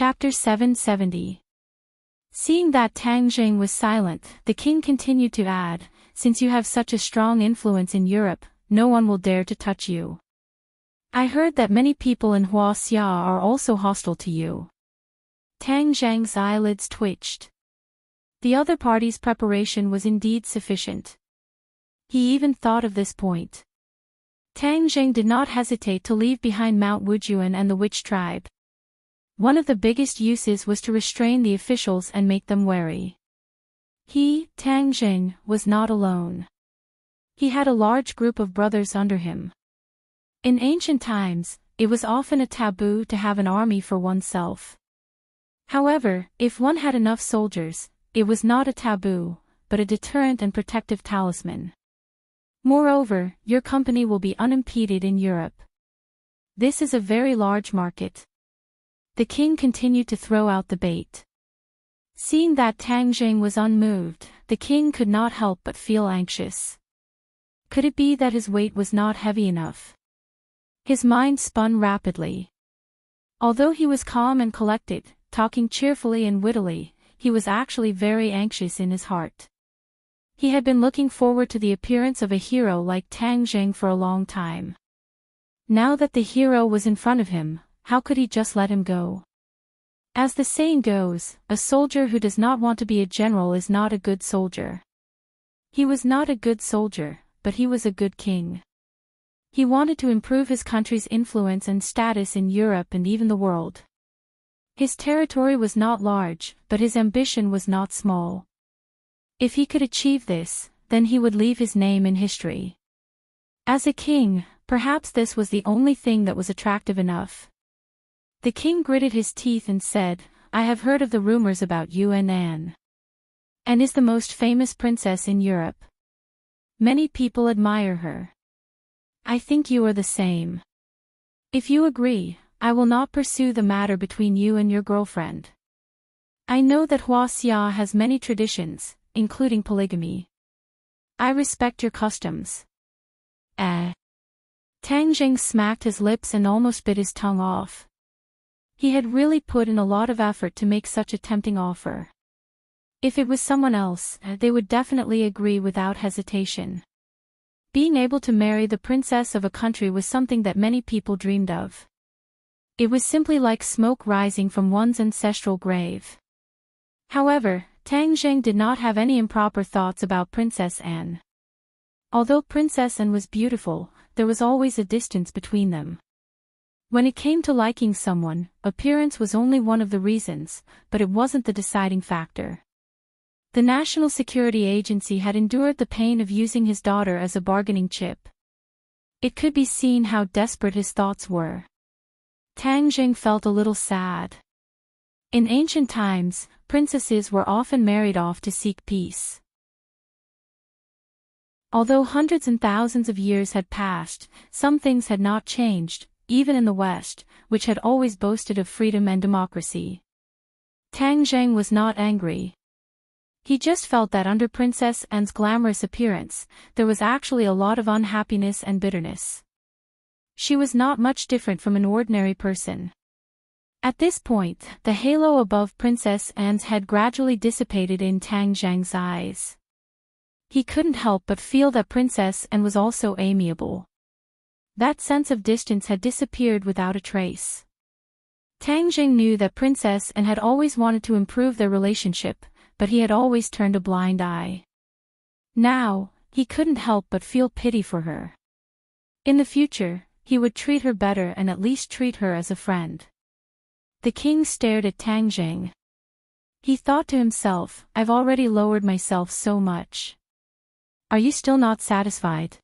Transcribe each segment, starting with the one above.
Chapter 770. Seeing that Tang Jing was silent, the king continued to add, "Since you have such a strong influence in Europe, no one will dare to touch you. I heard that many people in Huaxia are also hostile to you." Tang Zhang's eyelids twitched. The other party's preparation was indeed sufficient. He even thought of this point. Tang Jing did not hesitate to leave behind Mount Wujuan and the witch tribe. One of the biggest uses was to restrain the officials and make them wary. He, Tang Jing, was not alone. He had a large group of brothers under him. In ancient times, it was often a taboo to have an army for oneself. However, if one had enough soldiers, it was not a taboo, but a deterrent and protective talisman. Moreover, your company will be unimpeded in Europe. This is a very large market. The king continued to throw out the bait. Seeing that Tang Jing was unmoved, the king could not help but feel anxious. Could it be that his weight was not heavy enough? His mind spun rapidly. Although he was calm and collected, talking cheerfully and wittily, he was actually very anxious in his heart. He had been looking forward to the appearance of a hero like Tang Jing for a long time. Now that the hero was in front of him, how could he just let him go? As the saying goes, a soldier who does not want to be a general is not a good soldier. He was not a good soldier, but he was a good king. He wanted to improve his country's influence and status in Europe and even the world. His territory was not large, but his ambition was not small. If he could achieve this, then he would leave his name in history. As a king, perhaps this was the only thing that was attractive enough. The king gritted his teeth and said, "I have heard of the rumors about you and Anne. Anne is the most famous princess in Europe. Many people admire her. I think you are the same. If you agree, I will not pursue the matter between you and your girlfriend. I know that Huaxia has many traditions, including polygamy. I respect your customs." Tang Jing smacked his lips and almost bit his tongue off. He had really put in a lot of effort to make such a tempting offer. If it was someone else, they would definitely agree without hesitation. Being able to marry the princess of a country was something that many people dreamed of. It was simply like smoke rising from one's ancestral grave. However, Tang Jing did not have any improper thoughts about Princess Anne. Although Princess Anne was beautiful, there was always a distance between them. When it came to liking someone, appearance was only one of the reasons, but it wasn't the deciding factor. The National Security Agency had endured the pain of using his daughter as a bargaining chip. It could be seen how desperate his thoughts were. Tang Jing felt a little sad. In ancient times, princesses were often married off to seek peace. Although hundreds and thousands of years had passed, some things had not changed, even in the West, which had always boasted of freedom and democracy. Tang Jing was not angry. He just felt that under Princess Anne's glamorous appearance, there was actually a lot of unhappiness and bitterness. She was not much different from an ordinary person. At this point, the halo above Princess Anne's head gradually dissipated in Tang Jing's eyes. He couldn't help but feel that Princess Anne was also amiable. That sense of distance had disappeared without a trace. Tang Jing knew that Princess Anne had always wanted to improve their relationship, but he had always turned a blind eye. Now, he couldn't help but feel pity for her. In the future, he would treat her better and at least treat her as a friend. The king stared at Tang Jing. He thought to himself, "I've already lowered myself so much. Are you still not satisfied?"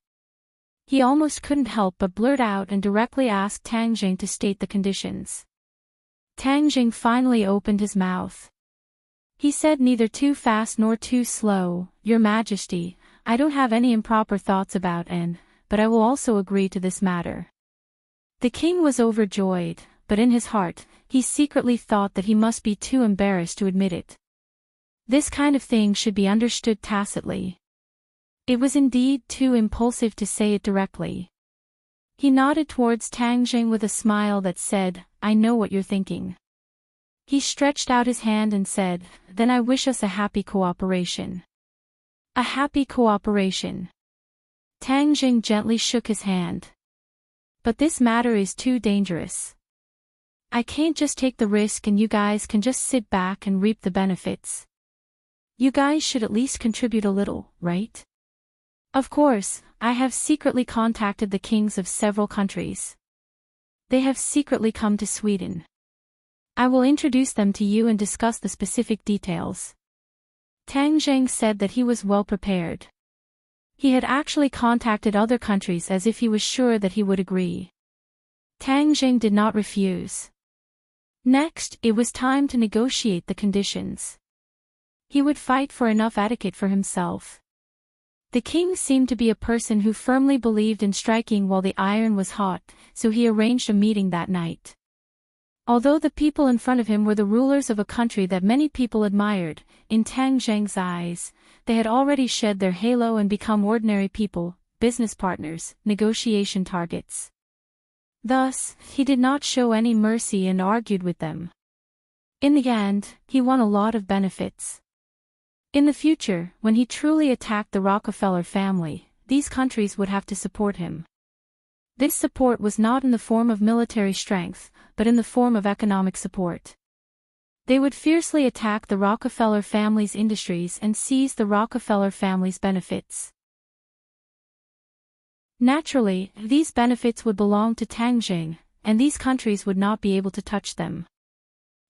He almost couldn't help but blurt out and directly ask Tang Jing to state the conditions. Tang Jing finally opened his mouth. He said, "Neither too fast nor too slow, Your Majesty, I don't have any improper thoughts about Anne, but I will also agree to this matter." The king was overjoyed, but in his heart, he secretly thought that he must be too embarrassed to admit it. This kind of thing should be understood tacitly. It was indeed too impulsive to say it directly. He nodded towards Tang Jing with a smile that said, "I know what you're thinking. He stretched out his hand and said, "Then I wish us a happy cooperation." A happy cooperation. Tang Jing gently shook his hand. "But this matter is too dangerous. I can't just take the risk and you guys can just sit back and reap the benefits. You guys should at least contribute a little, right? Of course, I have secretly contacted the kings of several countries. They have secretly come to Sweden. I will introduce them to you and discuss the specific details." Tang Zheng said that he was well prepared. He had actually contacted other countries as if he was sure that he would agree. Tang Zheng did not refuse. Next, it was time to negotiate the conditions. He would fight for enough etiquette for himself. The king seemed to be a person who firmly believed in striking while the iron was hot, so he arranged a meeting that night. Although the people in front of him were the rulers of a country that many people admired, in Tang Zheng's eyes, they had already shed their halo and become ordinary people, business partners, negotiation targets. Thus, he did not show any mercy and argued with them. In the end, he won a lot of benefits. In the future, when he truly attacked the Rockefeller family, these countries would have to support him. This support was not in the form of military strength, but in the form of economic support. They would fiercely attack the Rockefeller family's industries and seize the Rockefeller family's benefits. Naturally, these benefits would belong to Tang Jing, and these countries would not be able to touch them.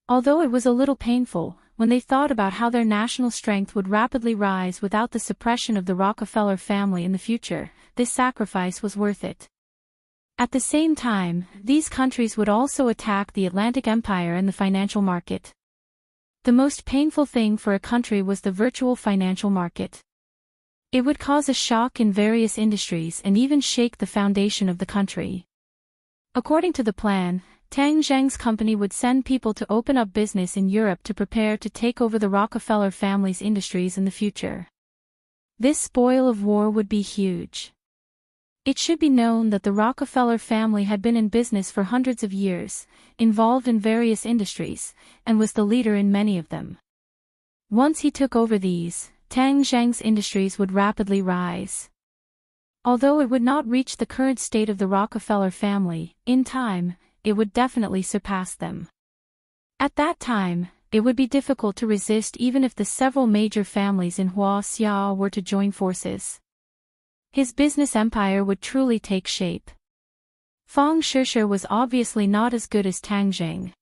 Although it was a little painful, when they thought about how their national strength would rapidly rise without the suppression of the Rockefeller family in the future, this sacrifice was worth it. At the same time, these countries would also attack the Atlantic Empire and the financial market. The most painful thing for a country was the virtual financial market. It would cause a shock in various industries and even shake the foundation of the country. According to the plan, Tang Zheng's company would send people to open up business in Europe to prepare to take over the Rockefeller family's industries in the future. This spoil of war would be huge. It should be known that the Rockefeller family had been in business for hundreds of years, involved in various industries, and was the leader in many of them. Once he took over these, Tang Zheng's industries would rapidly rise. Although it would not reach the current state of the Rockefeller family, in time, it would definitely surpass them. At that time, it would be difficult to resist even if the several major families in Huaxia were to join forces. His business empire would truly take shape. Fang Shishir was obviously not as good as Tang Zheng.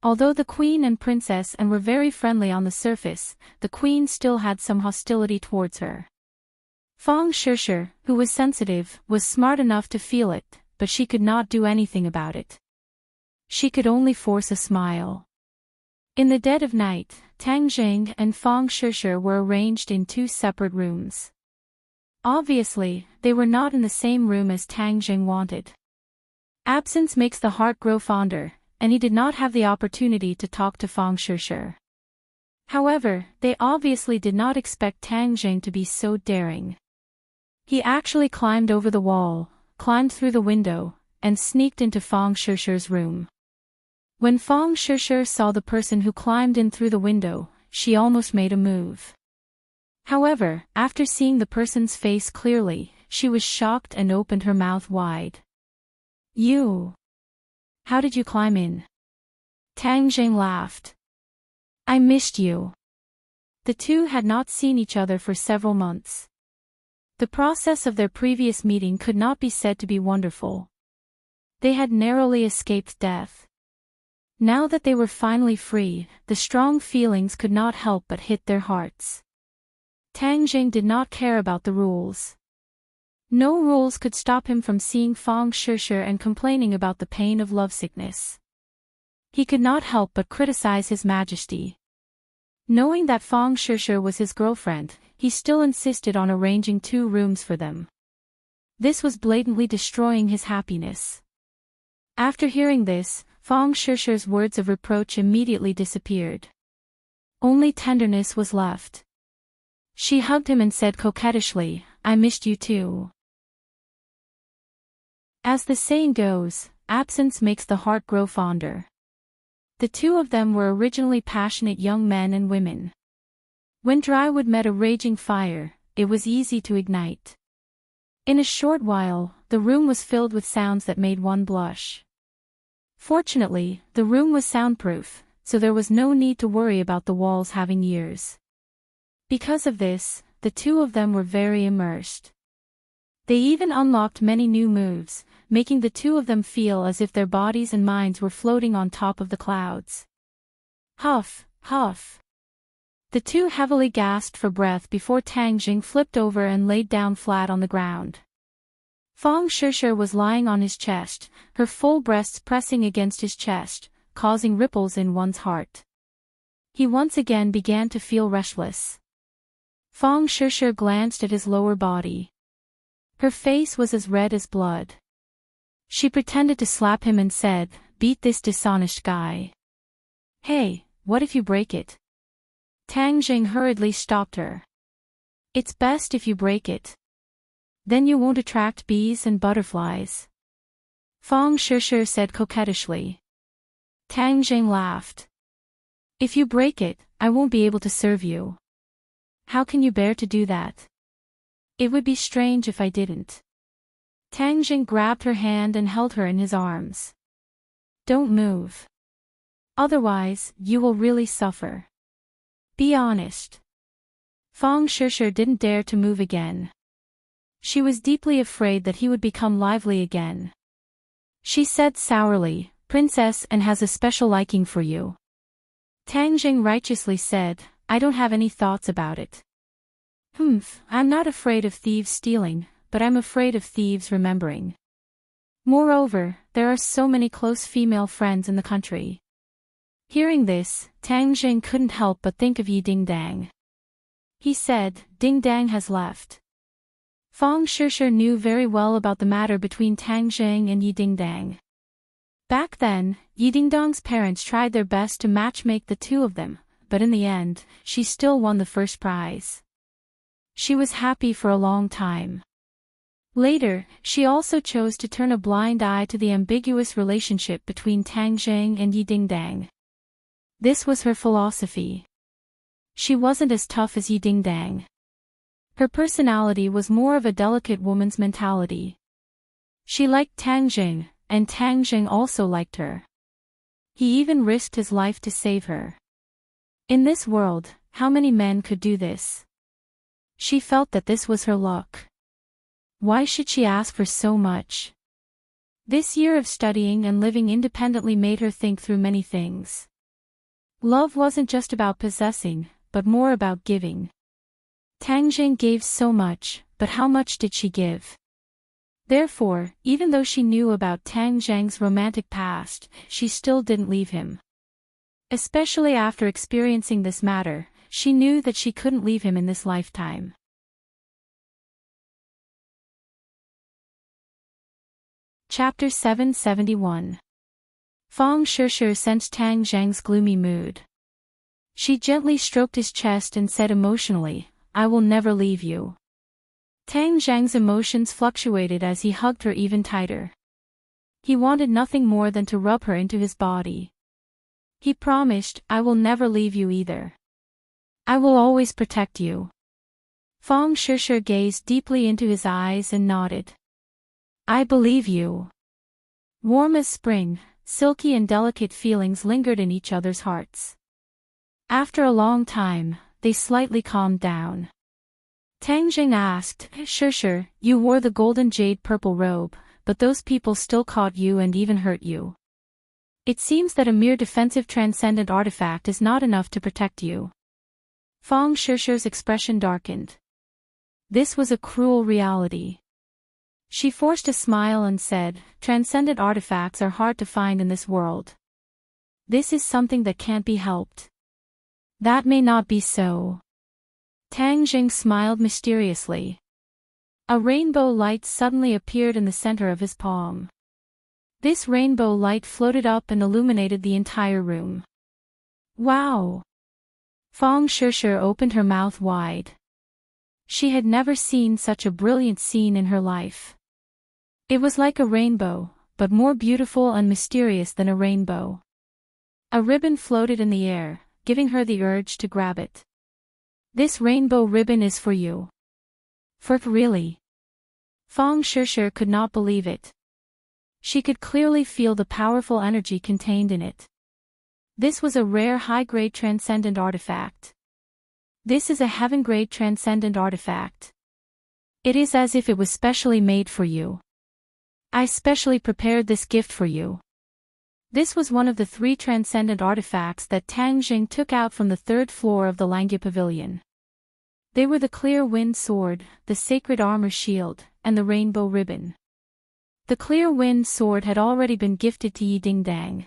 Although the queen and princess were very friendly on the surface, the queen still had some hostility towards her. Fang Shishir, who was sensitive, was smart enough to feel it, but she could not do anything about it. She could only force a smile. In the dead of night, Tang Zheng and Fang Shishir were arranged in two separate rooms. Obviously, they were not in the same room as Tang Zheng wanted. Absence makes the heart grow fonder, and he did not have the opportunity to talk to Fang Shishir. However, they obviously did not expect Tang Zheng to be so daring. He actually climbed over the wall, climbed through the window, and sneaked into Fang Shishir's room. When Fang Shishir saw the person who climbed in through the window, she almost made a move. However, after seeing the person's face clearly, she was shocked and opened her mouth wide. "You? How did you climb in?" Tang Zheng laughed. "I missed you." The two had not seen each other for several months. The process of their previous meeting could not be said to be wonderful. They had narrowly escaped death. Now that they were finally free, the strong feelings could not help but hit their hearts. Tang Zheng did not care about the rules. No rules could stop him from seeing Fang Shishir and complaining about the pain of lovesickness. He could not help but criticize His Majesty. Knowing that Fang Shishir was his girlfriend, he still insisted on arranging two rooms for them. This was blatantly destroying his happiness. After hearing this, Fang Shishir's words of reproach immediately disappeared. Only tenderness was left. She hugged him and said coquettishly, "I missed you too." As the saying goes, absence makes the heart grow fonder. The two of them were originally passionate young men and women. When drywood met a raging fire, it was easy to ignite. In a short while, the room was filled with sounds that made one blush. Fortunately, the room was soundproof, so there was no need to worry about the walls having ears. Because of this, the two of them were very immersed. They even unlocked many new moves, making the two of them feel as if their bodies and minds were floating on top of the clouds. Huff, huff. The two heavily gasped for breath before Tang Jing flipped over and laid down flat on the ground. Fang Shishir was lying on his chest, her full breasts pressing against his chest, causing ripples in one's heart. He once again began to feel restless. Fang Shishir glanced at his lower body. Her face was as red as blood. She pretended to slap him and said, "Beat this dishonest guy." "Hey, what if you break it?" Tang Jing hurriedly stopped her. "It's best if you break it. Then you won't attract bees and butterflies," Fang Shishir said coquettishly. Tang Jing laughed. "If you break it, I won't be able to serve you. How can you bear to do that?" "It would be strange if I didn't." Tang Jing grabbed her hand and held her in his arms. "Don't move. Otherwise, you will really suffer. Be honest." Fang Shishir didn't dare to move again. She was deeply afraid that he would become lively again. She said sourly, "Princess and has a special liking for you." Tang Jing righteously said, "I don't have any thoughts about it." I'm not afraid of thieves stealing, but I'm afraid of thieves remembering. Moreover, there are so many close female friends in the country." Hearing this, Tang Jing couldn't help but think of Yi Ding Dang. He said, "Ding Dang has left." Fang Shishir knew very well about the matter between Tang Jing and Yi Ding Dang. Back then, Yi Ding Dang's parents tried their best to matchmake the two of them, but in the end, she still won the first prize. She was happy for a long time. Later, she also chose to turn a blind eye to the ambiguous relationship between Tang Jing and Yi Ding Dang. This was her philosophy. She wasn't as tough as Yi Ding Dang. Her personality was more of a delicate woman's mentality. She liked Tang Jing, and Tang Jing also liked her. He even risked his life to save her. In this world, how many men could do this? She felt that this was her luck. Why should she ask for so much? This year of studying and living independently made her think through many things. Love wasn't just about possessing, but more about giving. Tang Jing gave so much, but how much did she give? Therefore, even though she knew about Tang Jing's romantic past, she still didn't leave him. Especially after experiencing this matter, she knew that she couldn't leave him in this lifetime. Chapter 771. Fang Shishir sensed Tang Jing's gloomy mood. She gently stroked his chest and said emotionally, "I will never leave you." Tang Jing's emotions fluctuated as he hugged her even tighter. He wanted nothing more than to rub her into his body. He promised, "I will never leave you either. I will always protect you." Fang Shishir gazed deeply into his eyes and nodded. "I believe you." Warm as spring, silky and delicate feelings lingered in each other's hearts. After a long time, they slightly calmed down. Tang Jing asked, "Shishir, you wore the golden jade purple robe, but those people still caught you and even hurt you. It seems that a mere defensive transcendent artifact is not enough to protect you." Fang Shishir's expression darkened. This was a cruel reality. She forced a smile and said, "Transcendent artifacts are hard to find in this world. This is something that can't be helped." "That may not be so." Tang Jing smiled mysteriously. A rainbow light suddenly appeared in the center of his palm. This rainbow light floated up and illuminated the entire room. "Wow!" Fang Shishir opened her mouth wide. She had never seen such a brilliant scene in her life. It was like a rainbow, but more beautiful and mysterious than a rainbow. A ribbon floated in the air, giving her the urge to grab it. This rainbow ribbon is for you. For really? Feng Shishir could not believe it. She could clearly feel the powerful energy contained in it. This was a rare high-grade transcendent artifact. This is a heaven-grade transcendent artifact. It is as if it was specially made for you. I specially prepared this gift for you. This was one of the 3 transcendent artifacts that Tang Jing took out from the 3rd floor of the Langya Pavilion. They were the clear wind sword, the sacred armor shield, and the rainbow ribbon. The clear wind sword had already been gifted to Yi Dingdang.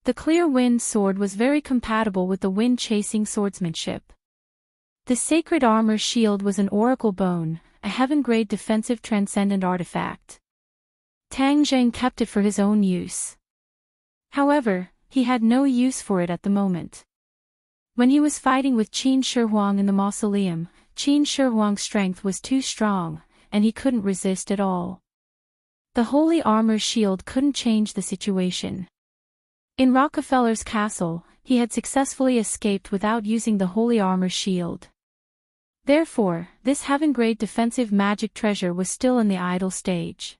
The clear wind sword was very compatible with the wind-chasing swordsmanship. The sacred armor shield was an oracle bone, a heaven-grade defensive transcendent artifact. Tang Jing kept it for his own use. However, he had no use for it at the moment. When he was fighting with Qin Shihuang in the mausoleum, Qin Shihuang's strength was too strong, and he couldn't resist at all. The holy armor shield couldn't change the situation. In Rockefeller's castle, he had successfully escaped without using the holy armor shield. Therefore, this heaven-grade defensive magic treasure was still in the idle stage.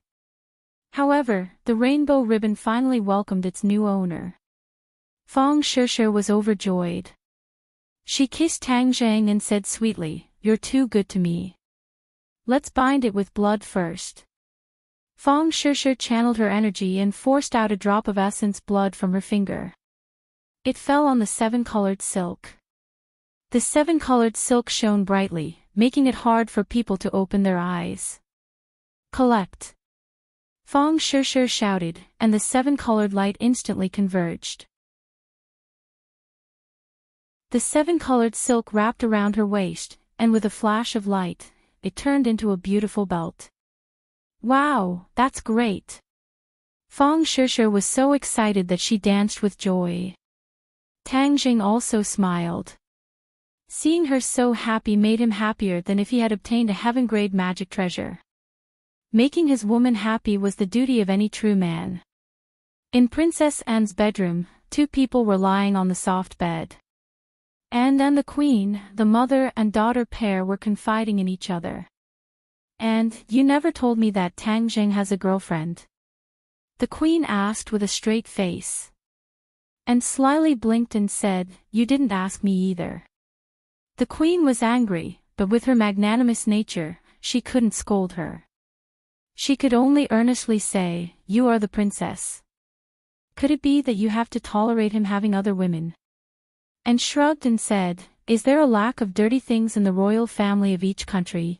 However, the rainbow ribbon finally welcomed its new owner. Feng Shishir was overjoyed. She kissed Tang Jing and said sweetly, "You're too good to me. Let's bind it with blood first." Feng Shishir channeled her energy and forced out a drop of essence blood from her finger. It fell on the 7-colored silk. The 7-colored silk shone brightly, making it hard for people to open their eyes. "Collect!" Feng Shishir shouted, and the 7-colored light instantly converged. The 7-colored silk wrapped around her waist, and with a flash of light, it turned into a beautiful belt. "Wow, that's great!" Feng Shishir was so excited that she danced with joy. Tang Jing also smiled. Seeing her so happy made him happier than if he had obtained a heaven-grade magic treasure. Making his woman happy was the duty of any true man. In Princess Anne's bedroom, 2 people were lying on the soft bed. Anne and the Queen, the mother and daughter pair, were confiding in each other. "And, you never told me that Tang Jing has a girlfriend?" the Queen asked with a straight face. And slyly blinked and said, "You didn't ask me either." The Queen was angry, but with her magnanimous nature, she couldn't scold her. She could only earnestly say, "You are the princess. Could it be that you have to tolerate him having other women?" And shrugged and said, "Is there a lack of dirty things in the royal family of each country?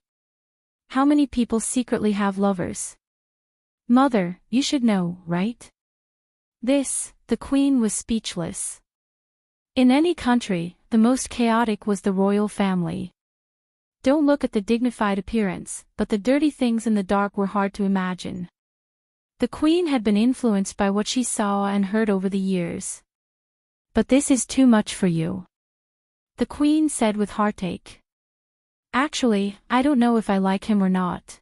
How many people secretly have lovers? Mother, you should know, right?" The Queen was speechless. In any country, the most chaotic was the royal family. Don't look at the dignified appearance, but the dirty things in the dark were hard to imagine. The Queen had been influenced by what she saw and heard over the years. "But this is too much for you," the Queen said with heartache. "Actually, I don't know if I like him or not.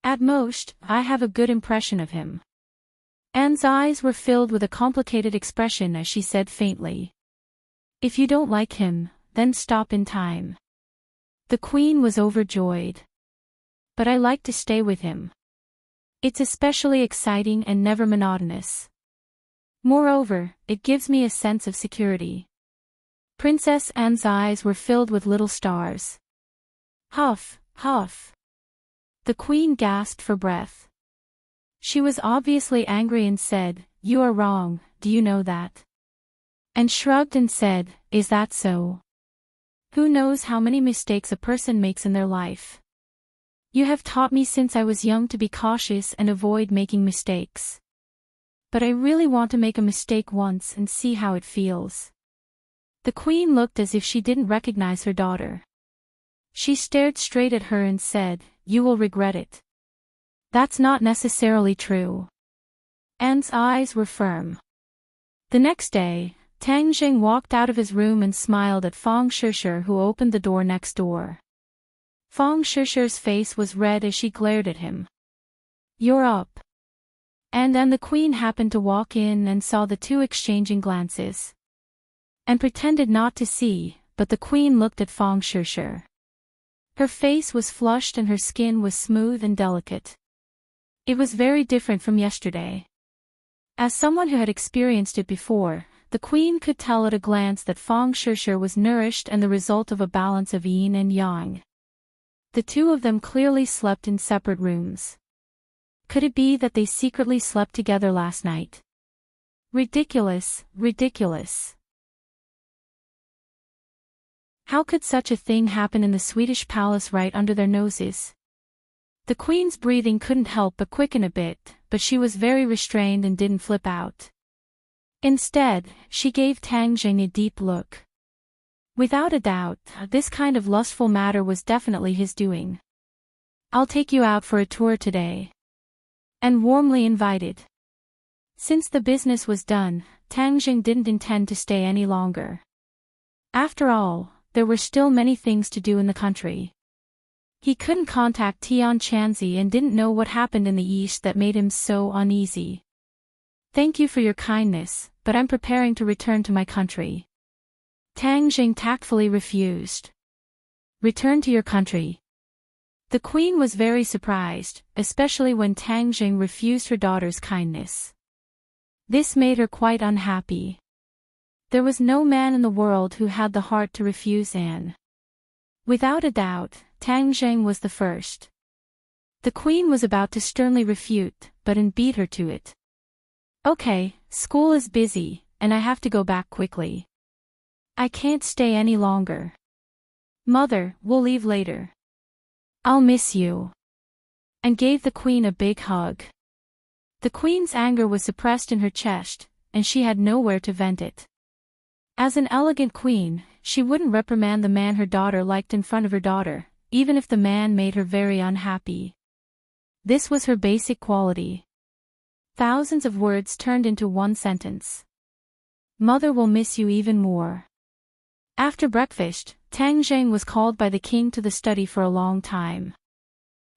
At most, I have a good impression of him." Anne's eyes were filled with a complicated expression as she said faintly, "If you don't like him, then stop in time." The Queen was overjoyed. "But I like to stay with him. It's especially exciting and never monotonous. Moreover, it gives me a sense of security." Princess Anne's eyes were filled with little stars. "Huff, huff." The Queen gasped for breath. She was obviously angry and said, "You are wrong, do you know that?" And shrugged and said, "Is that so? Who knows how many mistakes a person makes in their life? You have taught me since I was young to be cautious and avoid making mistakes. But I really want to make a mistake once and see how it feels." The Queen looked as if she didn't recognize her daughter. She stared straight at her and said, "You will regret it." "That's not necessarily true." Anne's eyes were firm. The next day, Tang Jing walked out of his room and smiled at Feng Shishir, who opened the door next door. Feng Shishir's face was red as she glared at him. "You're up." And then the queen happened to walk in and saw the two exchanging glances. And pretended not to see, but the queen looked at Feng Shushi. Her face was flushed and her skin was smooth and delicate. It was very different from yesterday. As someone who had experienced it before, the queen could tell at a glance that Feng Shushi was nourished and the result of a balance of yin and yang. The two of them clearly slept in separate rooms. Could it be that they secretly slept together last night? Ridiculous, ridiculous. How could such a thing happen in the Swedish palace right under their noses? The queen's breathing couldn't help but quicken a bit, but she was very restrained and didn't flip out. Instead, she gave Tang Jing a deep look. Without a doubt, this kind of lustful matter was definitely his doing. "I'll take you out for a tour today." And warmly invited. Since the business was done, Tang Jing didn't intend to stay any longer. After all, there were still many things to do in the country. He couldn't contact Tian Chanzi and didn't know what happened in the east that made him so uneasy. "Thank you for your kindness, but I'm preparing to return to my country." Tang Jing tactfully refused. "Return to your country?" The queen was very surprised, especially when Tang Jing refused her daughter's kindness. This made her quite unhappy. There was no man in the world who had the heart to refuse Anne. Without a doubt, Tang Jing was the first. The queen was about to sternly refute, but Anne beat her to it. "Okay, school is busy, and I have to go back quickly. I can't stay any longer. Mother, we'll leave later. I'll miss you." And gave the queen a big hug. The queen's anger was suppressed in her chest, and she had nowhere to vent it. As an elegant queen, she wouldn't reprimand the man her daughter liked in front of her daughter, even if the man made her very unhappy. This was her basic quality. Thousands of words turned into one sentence. "Mother will miss you even more." After breakfast, Tang Jing was called by the king to the study for a long time.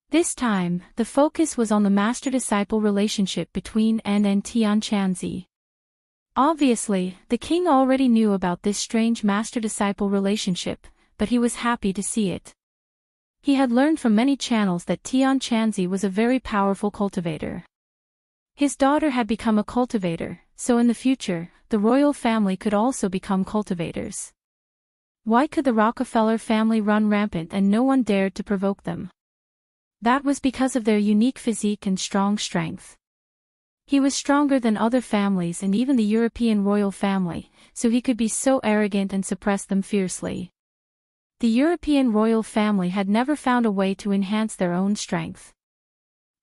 This time, the focus was on the master-disciple relationship between Anne and Tian Chanzi. Obviously, the king already knew about this strange master-disciple relationship, but he was happy to see it. He had learned from many channels that Tian Chanzi was a very powerful cultivator. His daughter had become a cultivator, so in the future, the royal family could also become cultivators. Why could the Rockefeller family run rampant and no one dared to provoke them? That was because of their unique physique and strong strength. He was stronger than other families and even the European royal family, so he could be so arrogant and suppress them fiercely. The European royal family had never found a way to enhance their own strength.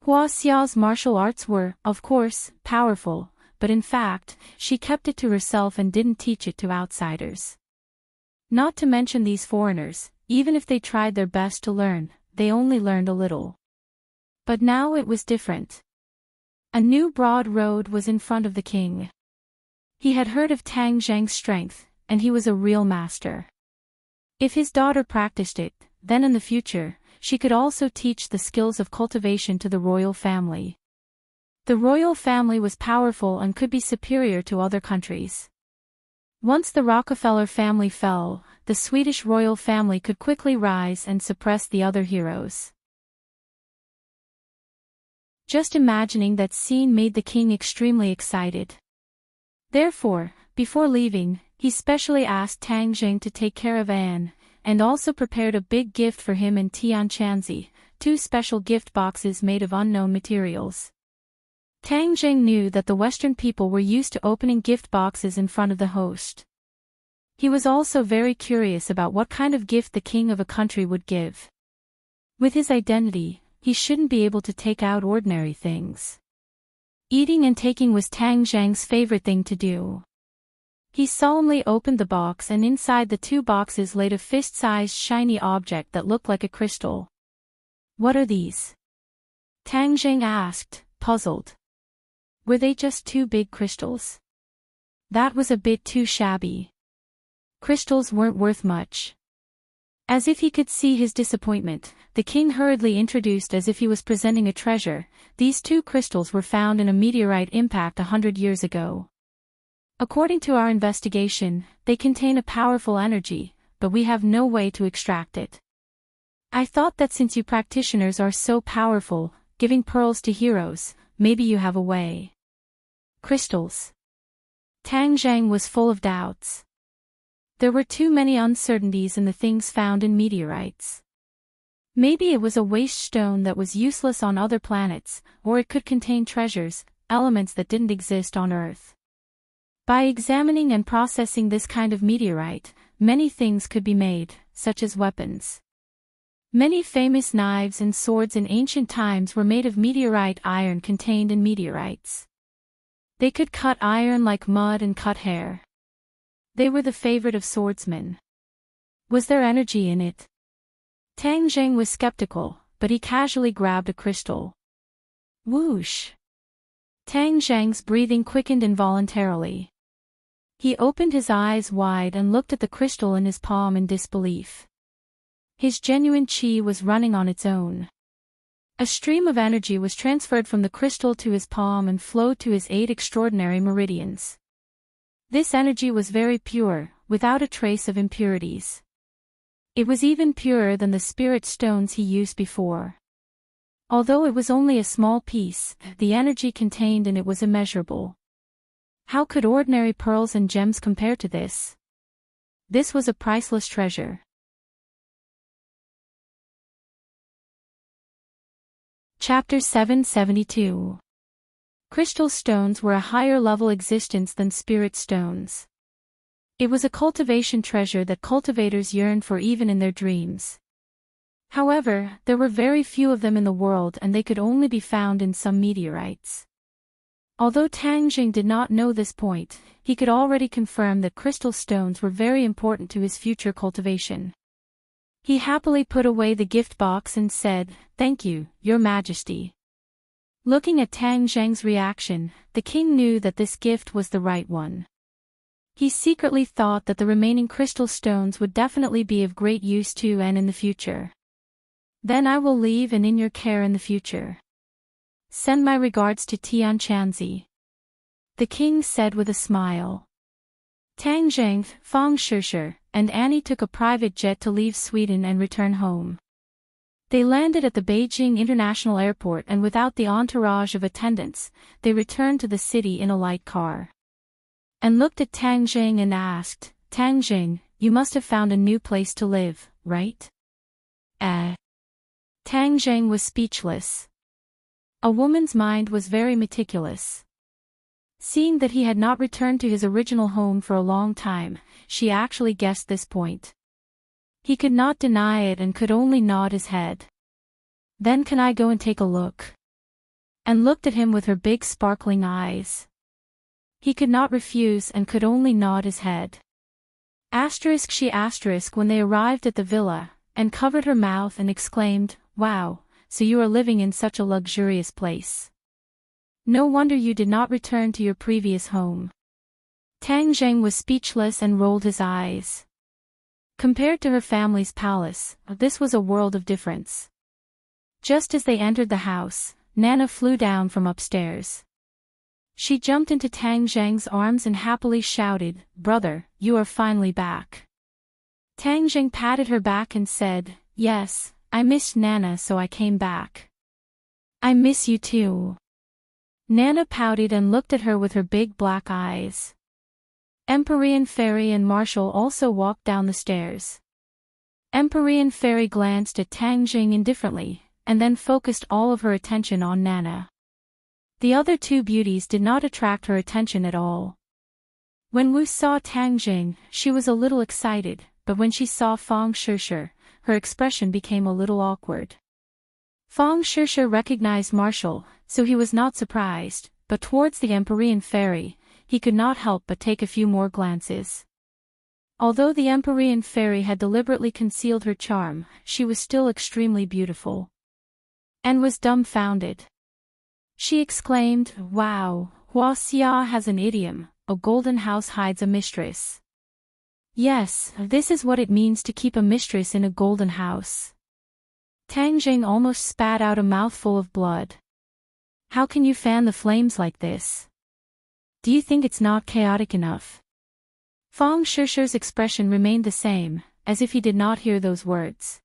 Hua Xiao's martial arts were, of course, powerful, but in fact, she kept it to herself and didn't teach it to outsiders. Not to mention these foreigners, even if they tried their best to learn, they only learned a little. But now it was different. A new broad road was in front of the king. He had heard of Tang Jing's strength, and he was a real master. If his daughter practiced it, then in the future, she could also teach the skills of cultivation to the royal family. The royal family was powerful and could be superior to other countries. Once the Rockefeller family fell, the Swedish royal family could quickly rise and suppress the other heroes. Just imagining that scene made the king extremely excited. Therefore, before leaving, he specially asked Tang Jing to take care of Anne, and also prepared a big gift for him and Tian Chanzi, 2 special gift boxes made of unknown materials. Tang Jing knew that the Western people were used to opening gift boxes in front of the host. He was also very curious about what kind of gift the king of a country would give. With his identity, he shouldn't be able to take out ordinary things. Eating and taking was Tang Jing's favorite thing to do. He solemnly opened the box and inside the 2 boxes laid a fist-sized shiny object that looked like a crystal. "What are these?" Tang Jing asked, puzzled. Were they just 2 big crystals? That was a bit too shabby. Crystals weren't worth much. As if he could see his disappointment, the king hurriedly introduced as if he was presenting a treasure, these 2 crystals were found in a meteorite impact 100 years ago. According to our investigation, they contain a powerful energy, but we have no way to extract it. I thought that since you practitioners are so powerful, giving pearls to heroes, maybe you have a way. Crystals. Tang Zhang was full of doubts. There were too many uncertainties in the things found in meteorites. Maybe it was a waste stone that was useless on other planets, or it could contain treasures, elements that didn't exist on Earth. By examining and processing this kind of meteorite, many things could be made, such as weapons. Many famous knives and swords in ancient times were made of meteorite iron contained in meteorites. They could cut iron like mud and cut hair. They were the favorite of swordsmen. Was there energy in it? Tang Zheng was skeptical, but he casually grabbed a crystal. Whoosh! Tang Zheng's breathing quickened involuntarily. He opened his eyes wide and looked at the crystal in his palm in disbelief. His genuine qi was running on its own. A stream of energy was transferred from the crystal to his palm and flowed to his 8 extraordinary meridians. This energy was very pure, without a trace of impurities. It was even purer than the spirit stones he used before. Although it was only a small piece, the energy contained in it was immeasurable. How could ordinary pearls and gems compare to this? This was a priceless treasure. Chapter 772. Crystal stones were a higher-level existence than spirit stones. It was a cultivation treasure that cultivators yearned for even in their dreams. However, there were very few of them in the world and they could only be found in some meteorites. Although Tang Jing did not know this point, he could already confirm that crystal stones were very important to his future cultivation. He happily put away the gift box and said, "Thank you, Your Majesty." Looking at Tang Zheng's reaction, the king knew that this gift was the right one. He secretly thought that the remaining crystal stones would definitely be of great use to and in the future. Then I will leave and in your care in the future. Send my regards to Tian Chanzi. The king said with a smile. Tang Zheng, Fang Shishir, and Annie took a private jet to leave Sweden and return home. They landed at the Beijing International Airport and without the entourage of attendants, they returned to the city in a light car. And looked at Tang Zheng and asked, "Tang Zheng, you must have found a new place to live, right?" Tang Zheng was speechless. A woman's mind was very meticulous. Seeing that he had not returned to his original home for a long time, she actually guessed this point. He could not deny it and could only nod his head. "Then can I go and take a look?" And looked at him with her big sparkling eyes. He could not refuse and could only nod his head. When they arrived at the villa, and covered her mouth and exclaimed, "Wow, so you are living in such a luxurious place. No wonder you did not return to your previous home." Tang Zheng was speechless and rolled his eyes. Compared to her family's palace, this was a world of difference. Just as they entered the house, Nana flew down from upstairs. She jumped into Tang Zheng's arms and happily shouted, "Brother, you are finally back." Tang Zheng patted her back and said, "Yes, I missed Nana so I came back." "I miss you too." Nana pouted and looked at her with her big black eyes. Empyrean Fairy and Marshall also walked down the stairs. Empyrean Fairy glanced at Tang Jing indifferently, and then focused all of her attention on Nana. The other 2 beauties did not attract her attention at all. When Wu saw Tang Jing, she was a little excited, but when she saw Fang Shishir, her expression became a little awkward. Fang Shishir recognized Marshall, so he was not surprised, but towards the Empyrean Fairy, he could not help but take a few more glances. Although the Empyrean Fairy had deliberately concealed her charm, she was still extremely beautiful. And was dumbfounded. She exclaimed, "Wow, Hua Xia has an idiom, a golden house hides a mistress." Yes, this is what it means to keep a mistress in a golden house. Tang Jing almost spat out a mouthful of blood. How can you fan the flames like this? Do you think it's not chaotic enough? Fang Shishi's expression remained the same, as if he did not hear those words.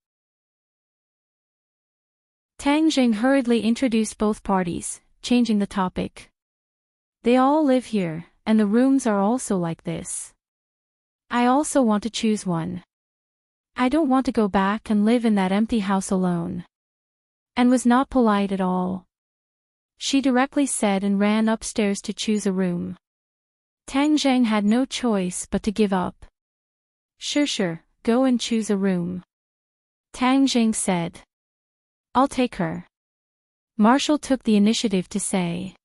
Tang Jing hurriedly introduced both parties, changing the topic. They all live here, and the rooms are also like this. I also want to choose one. I don't want to go back and live in that empty house alone. And was not polite at all. She directly said and ran upstairs to choose a room. Tang Zheng had no choice but to give up. Sure, go and choose a room. Tang Jing said. I'll take her. Marshall took the initiative to say.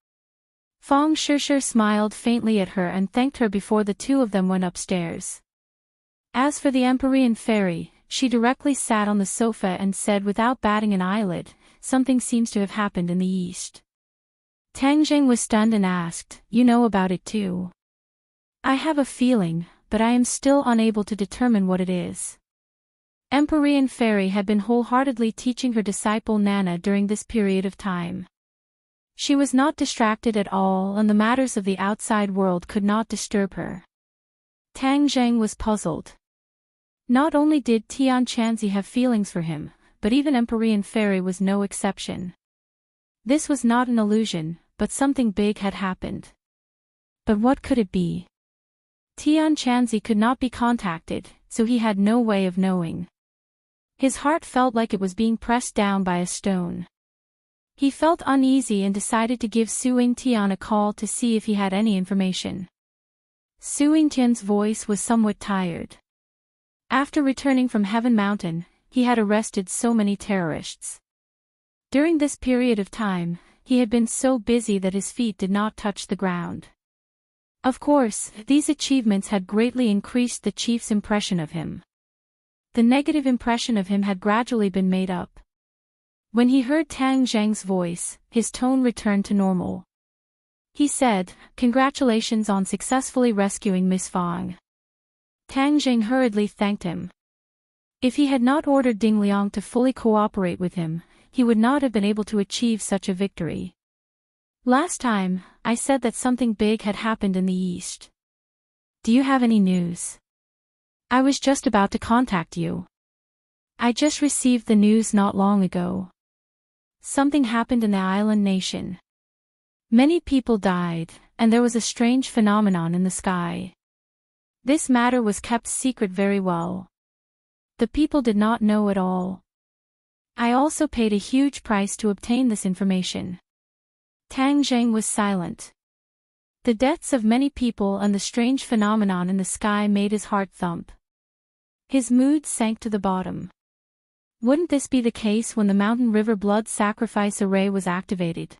Fang Shisher smiled faintly at her and thanked her before the two of them went upstairs. As for the Empyrean fairy, she directly sat on the sofa and said without batting an eyelid, something seems to have happened in the east. Tang Jing was stunned and asked, you know about it too? I have a feeling, but I am still unable to determine what it is. Empyrean fairy had been wholeheartedly teaching her disciple Nana during this period of time. She was not distracted at all and the matters of the outside world could not disturb her. Tang Zheng was puzzled. Not only did Tian Chanzi have feelings for him, but even Empyrean fairy was no exception. This was not an illusion, but something big had happened. But what could it be? Tian Chanzi could not be contacted, so he had no way of knowing. His heart felt like it was being pressed down by a stone. He felt uneasy and decided to give Su Yingtian a call to see if he had any information. Su Yingtian's voice was somewhat tired. After returning from Heaven Mountain, he had arrested so many terrorists. During this period of time, he had been so busy that his feet did not touch the ground. Of course, these achievements had greatly increased the chief's impression of him. The negative impression of him had gradually been made up. When he heard Tang Zheng's voice, his tone returned to normal. He said, "Congratulations on successfully rescuing Miss Fang." Tang Zheng hurriedly thanked him. If he had not ordered Ding Liang to fully cooperate with him, he would not have been able to achieve such a victory. Last time, I said that something big had happened in the east. Do you have any news? I was just about to contact you. I just received the news not long ago. Something happened in the island nation. Many people died, and there was a strange phenomenon in the sky. This matter was kept secret very well. The people did not know at all. I also paid a huge price to obtain this information. Tang Zheng was silent. The deaths of many people and the strange phenomenon in the sky made his heart thump. His mood sank to the bottom. Wouldn't this be the case when the Mountain River Blood Sacrifice Array was activated?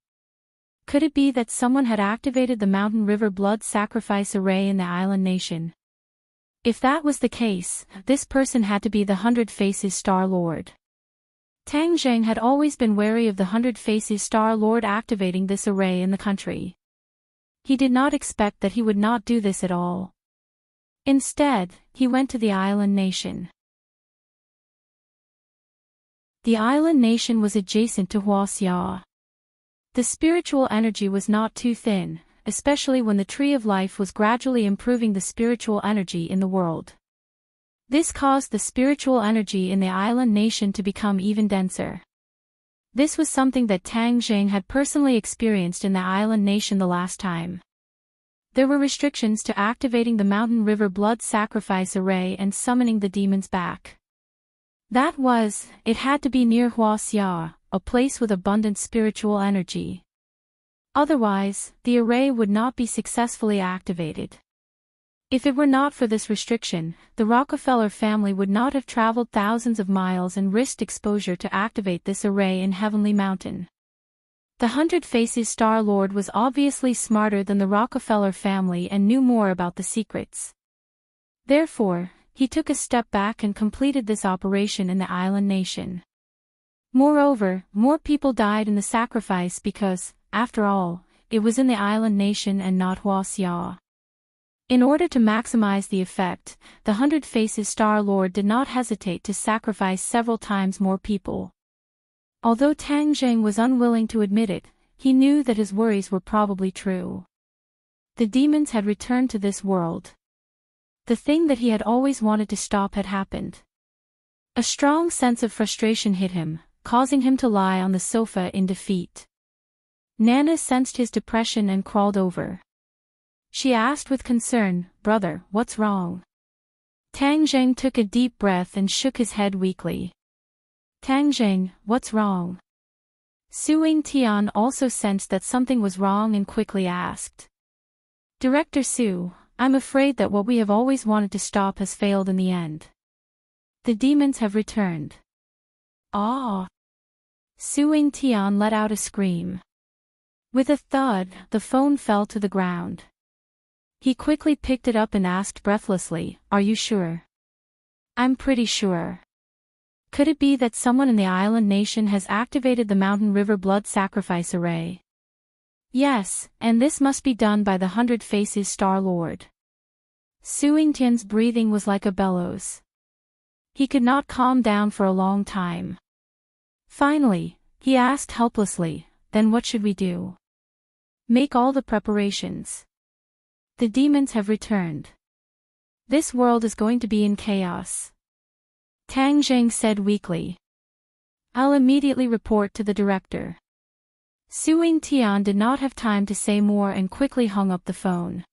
Could it be that someone had activated the Mountain River Blood Sacrifice Array in the island nation? If that was the case, this person had to be the Hundred Faces Star Lord. Tang Zheng had always been wary of the Hundred Faces Star Lord activating this array in the country. He did not expect that he would not do this at all. Instead, he went to the island nation. The island nation was adjacent to Huaxia. The spiritual energy was not too thin, especially when the Tree of Life was gradually improving the spiritual energy in the world. This caused the spiritual energy in the island nation to become even denser. This was something that Tang Zheng had personally experienced in the island nation the last time. There were restrictions to activating the Mountain River Blood Sacrifice Array and summoning the demons back. That was, it had to be near Huaxia, a place with abundant spiritual energy. Otherwise, the array would not be successfully activated. If it were not for this restriction, the Rockefeller family would not have traveled thousands of miles and risked exposure to activate this array in Heavenly Mountain. The Hundred Faces Star Lord was obviously smarter than the Rockefeller family and knew more about the secrets. Therefore, he took a step back and completed this operation in the island nation. Moreover, more people died in the sacrifice because, after all, it was in the island nation and not Huaxia. In order to maximize the effect, the 100 Faces Star Lord did not hesitate to sacrifice several times more people. Although Tang Jing was unwilling to admit it, he knew that his worries were probably true. The demons had returned to this world. The thing that he had always wanted to stop had happened. A strong sense of frustration hit him, causing him to lie on the sofa in defeat. Nana sensed his depression and crawled over. She asked with concern, "Brother, what's wrong?" Tang Jing took a deep breath and shook his head weakly. "Tang Jing, what's wrong?" Su Tian also sensed that something was wrong and quickly asked. "Director Su, I'm afraid that what we have always wanted to stop has failed in the end. The demons have returned." "Ah!" Su Tian let out a scream. With a thud, the phone fell to the ground. He quickly picked it up and asked breathlessly, "Are you sure?" "I'm pretty sure." Could it be that someone in the island nation has activated the Mountain River Blood Sacrifice Array? Yes, and this must be done by the 100 Faces Star Lord. Su Tian's breathing was like a bellows. He could not calm down for a long time. Finally, he asked helplessly, "Then what should we do?" "Make all the preparations. The demons have returned. This world is going to be in chaos." Tang Jing said weakly. "I'll immediately report to the director." Su Tian did not have time to say more and quickly hung up the phone.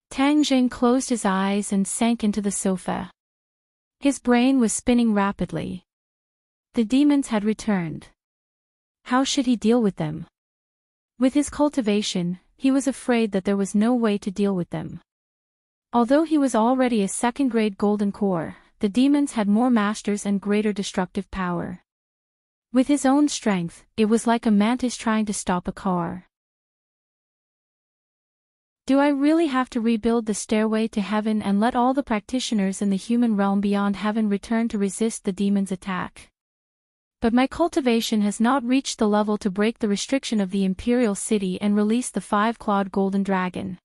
Tang Jing closed his eyes and sank into the sofa. His brain was spinning rapidly. The demons had returned. How should he deal with them? With his cultivation, he was afraid that there was no way to deal with them. Although he was already a second-grade golden core, the demons had more masters and greater destructive power. With his own strength, it was like a mantis trying to stop a car. Do I really have to rebuild the stairway to heaven and let all the practitioners in the human realm beyond heaven return to resist the demons' attack? But my cultivation has not reached the level to break the restriction of the Imperial City and release the 5-clawed golden dragon.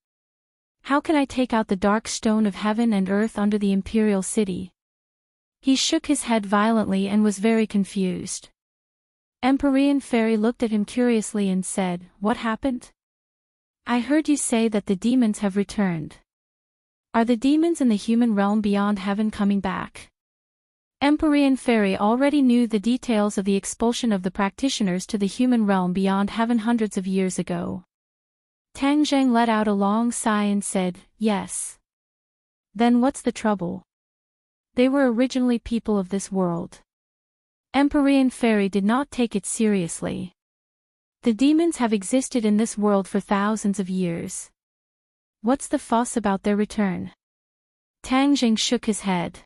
How can I take out the dark stone of heaven and earth under the Imperial City? He shook his head violently and was very confused. Empyrean Fairy looked at him curiously and said, "What happened?" "I heard you say that the demons have returned. Are the demons in the human realm beyond heaven coming back?" Empyrean Fairy already knew the details of the expulsion of the practitioners to the human realm beyond heaven hundreds of years ago. Tang Jing let out a long sigh and said, "Yes." "Then what's the trouble? They were originally people of this world." Empyrean Fairy did not take it seriously. The demons have existed in this world for thousands of years. What's the fuss about their return? Tang Jing shook his head.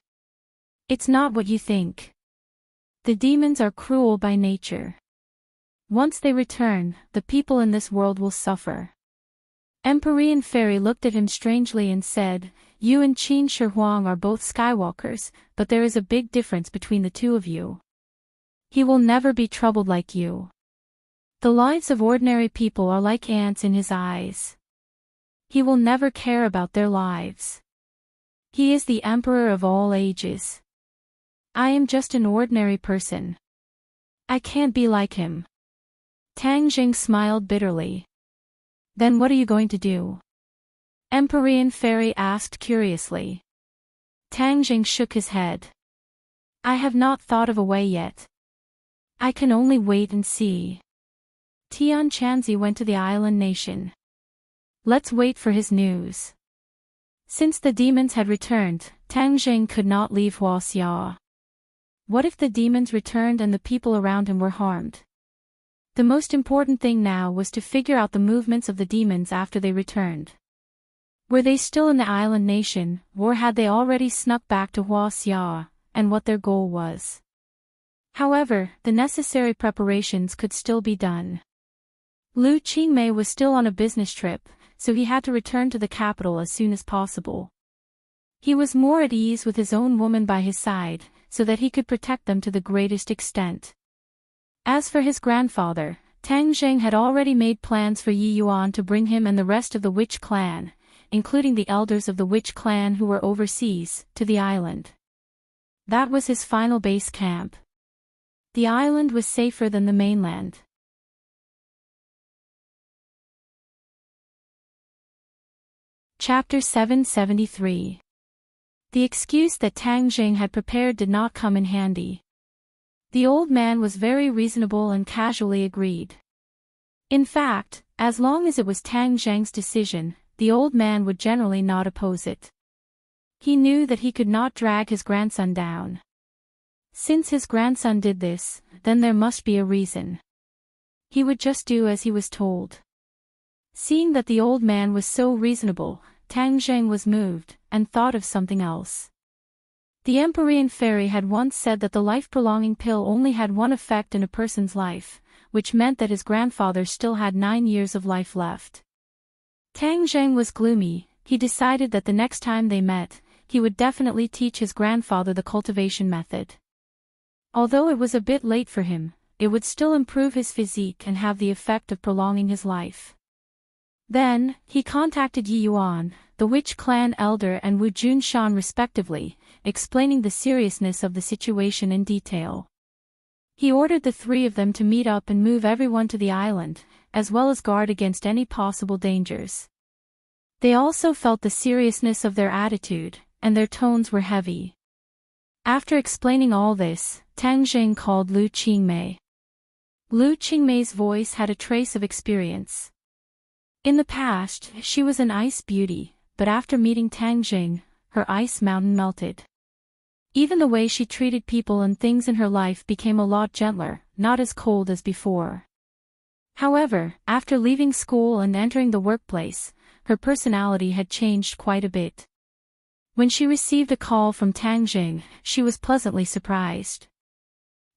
It's not what you think. The demons are cruel by nature. Once they return, the people in this world will suffer. Empyrean Fairy looked at him strangely and said, "You and Qin Shi Huang are both Skywalkers, but there is a big difference between the two of you. He will never be troubled like you. The lives of ordinary people are like ants in his eyes. He will never care about their lives. He is the Emperor of all ages. I am just an ordinary person. I can't be like him." Tang Jing smiled bitterly. "Then what are you going to do?" Empyrean Fairy asked curiously. Tang Jing shook his head. "I have not thought of a way yet. I can only wait and see." Tian Chanzi went to the island nation. Let's wait for his news. Since the demons had returned, Tang Jing could not leave Huaxia. What if the demons returned and the people around him were harmed? The most important thing now was to figure out the movements of the demons after they returned. Were they still in the island nation, or had they already snuck back to Huaxia, and what their goal was? However, the necessary preparations could still be done. Lu Qingmei was still on a business trip, so he had to return to the capital as soon as possible. He was more at ease with his own woman by his side, so that he could protect them to the greatest extent. As for his grandfather, Tang Jing had already made plans for Yi Yuan to bring him and the rest of the witch clan, including the elders of the witch clan who were overseas, to the island. That was his final base camp. The island was safer than the mainland. Chapter 773. The excuse that Tang Jing had prepared did not come in handy. The old man was very reasonable and casually agreed. In fact, as long as it was Tang Jing's decision, the old man would generally not oppose it. He knew that he could not drag his grandson down. Since his grandson did this, then there must be a reason. He would just do as he was told. Seeing that the old man was so reasonable, Tang Jing was moved, and thought of something else. The Empyrean fairy had once said that the life-prolonging pill only had one effect in a person's life, which meant that his grandfather still had 9 years of life left. Tang Jing was gloomy. He decided that the next time they met, he would definitely teach his grandfather the cultivation method. Although it was a bit late for him, it would still improve his physique and have the effect of prolonging his life. Then, he contacted Yi Yuan, the witch clan elder, and Wu Junshan respectively, explaining the seriousness of the situation in detail. He ordered the three of them to meet up and move everyone to the island, as well as guard against any possible dangers. They also felt the seriousness of their attitude, and their tones were heavy. After explaining all this, Tang Jing called Lu Qingmei. Lu Qingmei's voice had a trace of experience. In the past, she was an ice beauty, but after meeting Tang Jing, her ice mountain melted. Even the way she treated people and things in her life became a lot gentler, not as cold as before. However, after leaving school and entering the workplace, her personality had changed quite a bit. When she received a call from Tang Jing, she was pleasantly surprised.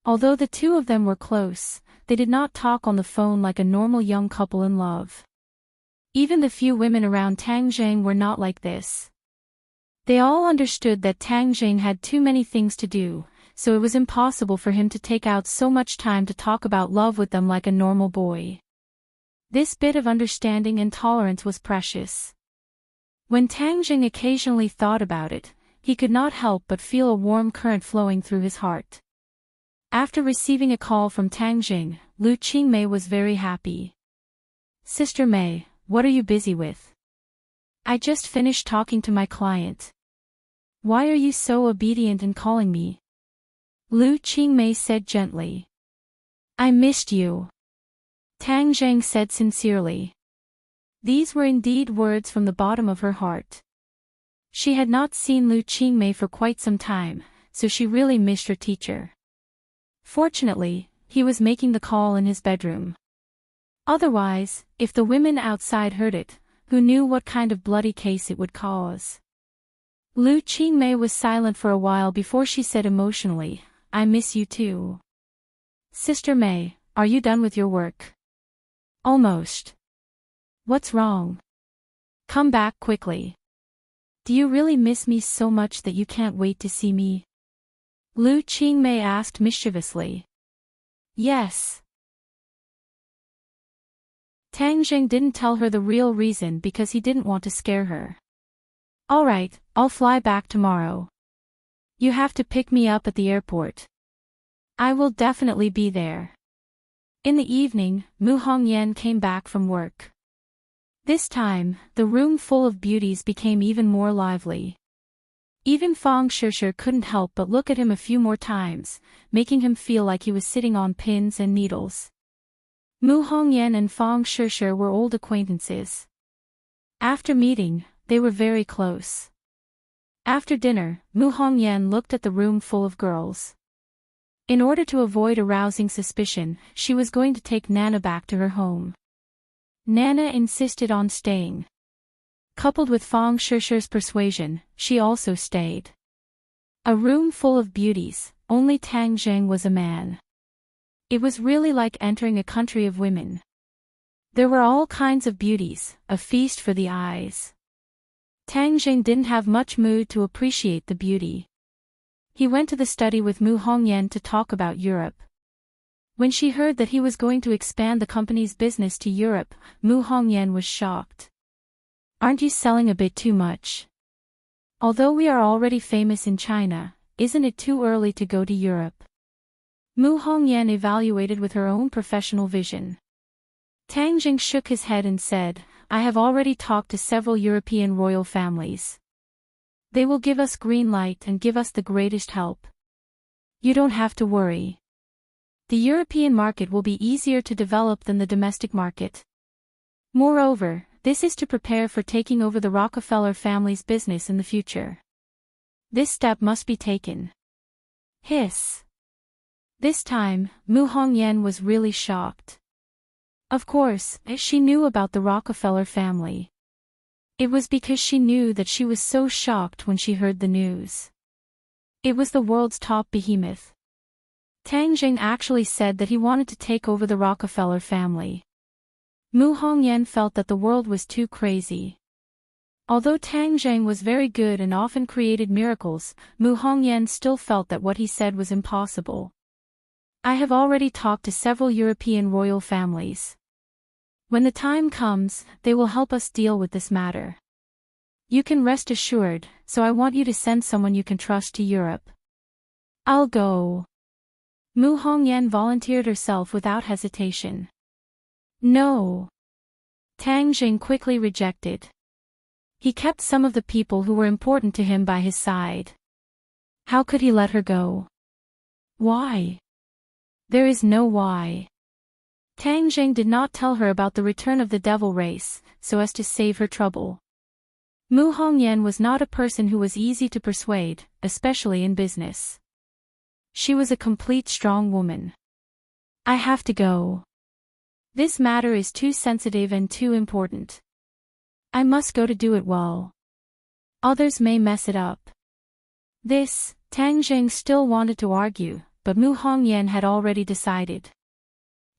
Although the two of them were close, they did not talk on the phone like a normal young couple in love. Even the few women around Tang Jing were not like this. They all understood that Tang Jing had too many things to do, so it was impossible for him to take out so much time to talk about love with them like a normal boy. This bit of understanding and tolerance was precious. When Tang Jing occasionally thought about it, he could not help but feel a warm current flowing through his heart. After receiving a call from Tang Jing, Lu Qingmei was very happy. "Sister Mei, what are you busy with?" "I just finished talking to my client." "Why are you so obedient in calling me?" Lu Qingmei said gently. "I missed you," Tang Jing said sincerely. These were indeed words from the bottom of her heart. She had not seen Lu Qingmei for quite some time, so she really missed her teacher. Fortunately, he was making the call in his bedroom. Otherwise, if the women outside heard it, who knew what kind of bloody case it would cause? Lu Qingmei was silent for a while before she said emotionally, "I miss you too." "Sister Mei, are you done with your work?" "Almost." "What's wrong? Come back quickly. Do you really miss me so much that you can't wait to see me?" Lu Qingmei asked mischievously. "Yes." Tang Jing didn't tell her the real reason because he didn't want to scare her. "All right, I'll fly back tomorrow. You have to pick me up at the airport." "I will definitely be there." In the evening, Mu Hongyan came back from work. This time, the room full of beauties became even more lively. Even Fang Shishir couldn't help but look at him a few more times, making him feel like he was sitting on pins and needles. Mu Hongyan and Fang Shishir were old acquaintances. After meeting, they were very close. After dinner, Mu Hongyan looked at the room full of girls. In order to avoid arousing suspicion, she was going to take Nana back to her home. Nana insisted on staying. Coupled with Fang Shishir's persuasion, she also stayed. A room full of beauties, only Tang Jing was a man. It was really like entering a country of women. There were all kinds of beauties, a feast for the eyes. Tang Jing didn't have much mood to appreciate the beauty. He went to the study with Mu Hongyan to talk about Europe. When she heard that he was going to expand the company's business to Europe, Mu Hongyan was shocked. Aren't you selling a bit too much? Although we are already famous in China, isn't it too early to go to Europe? Mu Hongyan evaluated with her own professional vision. Tang Jing shook his head and said, I have already talked to several European royal families. They will give us green light and give us the greatest help. You don't have to worry. The European market will be easier to develop than the domestic market. Moreover, this is to prepare for taking over the Rockefeller family's business in the future. This step must be taken. Hiss. This time, Mu Hongyan was really shocked. Of course, she knew about the Rockefeller family. It was because she knew that she was so shocked when she heard the news. It was the world's top behemoth. Tang Jing actually said that he wanted to take over the Rockefeller family. Mu Hongyan felt that the world was too crazy. Although Tang Jing was very good and often created miracles, Mu Hongyan still felt that what he said was impossible. I have already talked to several European royal families. When the time comes, they will help us deal with this matter. You can rest assured, so I want you to send someone you can trust to Europe. I'll go. Mu Hongyan volunteered herself without hesitation. No. Tang Jing quickly rejected. He kept some of the people who were important to him by his side. How could he let her go? Why? There is no why. Tang Jing did not tell her about the return of the devil race, so as to save her trouble. Mu Hongyan was not a person who was easy to persuade, especially in business. She was a complete strong woman. I have to go. This matter is too sensitive and too important. I must go to do it well. Others may mess it up. This, Tang Jing still wanted to argue, but Mu Hongyan had already decided.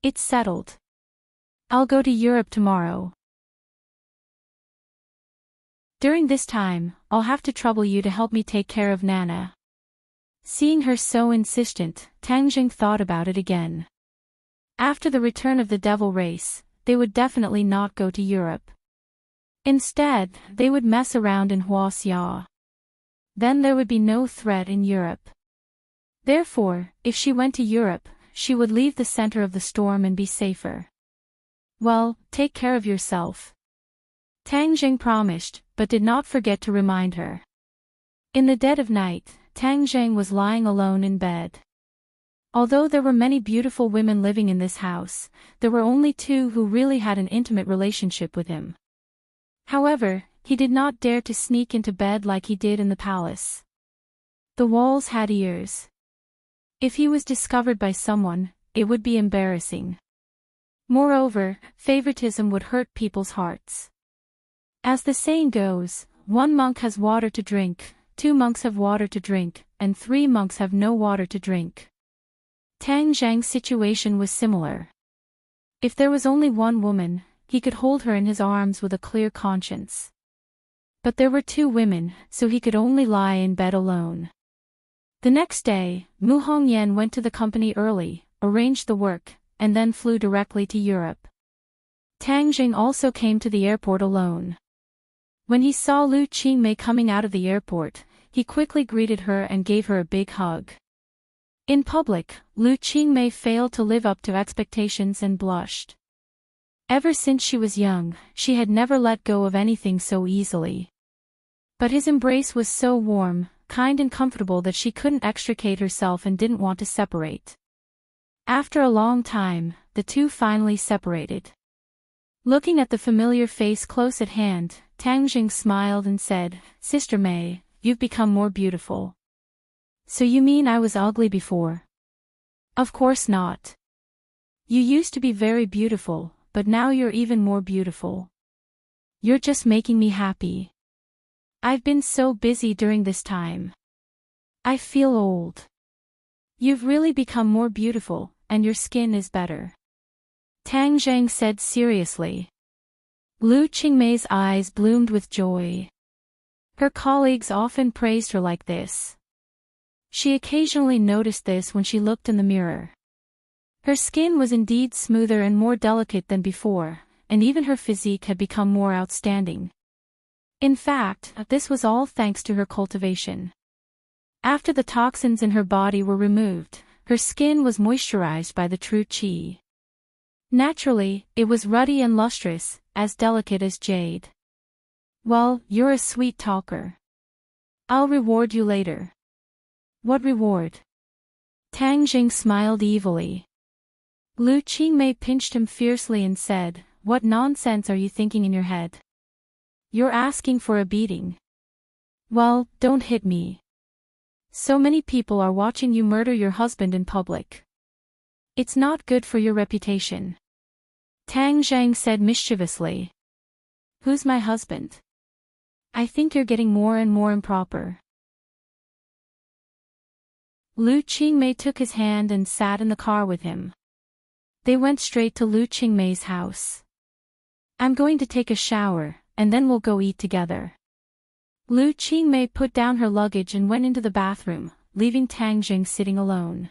It's settled. I'll go to Europe tomorrow. During this time, I'll have to trouble you to help me take care of Nana. Seeing her so insistent, Tang Jing thought about it again. After the return of the devil race, they would definitely not go to Europe. Instead, they would mess around in Huaxia. Then there would be no threat in Europe. Therefore, if she went to Europe, she would leave the center of the storm and be safer. Well, take care of yourself. Tang Jing promised, but did not forget to remind her. In the dead of night, Tang Jing was lying alone in bed. Although there were many beautiful women living in this house, there were only two who really had an intimate relationship with him. However, he did not dare to sneak into bed like he did in the palace. The walls had ears. If he was discovered by someone, it would be embarrassing. Moreover, favoritism would hurt people's hearts. As the saying goes, 1 monk has water to drink, 2 monks have water to drink, and 3 monks have no water to drink. Tang Jing's situation was similar. If there was only one woman, he could hold her in his arms with a clear conscience. But there were 2 women, so he could only lie in bed alone. The next day, Mu Hongyan went to the company early, arranged the work, and then flew directly to Europe. Tang Jing also came to the airport alone. When he saw Lu Qingmei coming out of the airport, he quickly greeted her and gave her a big hug. In public, Lu Qingmei failed to live up to expectations and blushed. Ever since she was young, she had never let go of anything so easily. But his embrace was so warm, kind and comfortable that she couldn't extricate herself and didn't want to separate. After a long time, the two finally separated. Looking at the familiar face close at hand, Tang Jing smiled and said, "Sister May, you've become more beautiful." "So you mean I was ugly before?" "Of course not. You used to be very beautiful, but now you're even more beautiful. You're just making me happy. I've been so busy during this time. I feel old. You've really become more beautiful, and your skin is better," Tang Jing said seriously. Lu Qingmei's eyes bloomed with joy. Her colleagues often praised her like this. She occasionally noticed this when she looked in the mirror. Her skin was indeed smoother and more delicate than before, and even her physique had become more outstanding. In fact, this was all thanks to her cultivation. After the toxins in her body were removed, her skin was moisturized by the true qi. Naturally, it was ruddy and lustrous, as delicate as jade. Well, you're a sweet talker. I'll reward you later. What reward? Tang Jing smiled evilly. Lu Qingmei pinched him fiercely and said, "What nonsense are you thinking in your head? You're asking for a beating. Well, don't hit me. So many people are watching you murder your husband in public. It's not good for your reputation." Tang Zhang said mischievously. "Who's my husband? I think you're getting more and more improper." Lu Qingmei took his hand and sat in the car with him. They went straight to Lu Qingmei's house. "I'm going to take a shower, and then we'll go eat together." Lu Qingmei put down her luggage and went into the bathroom, leaving Tang Jing sitting alone.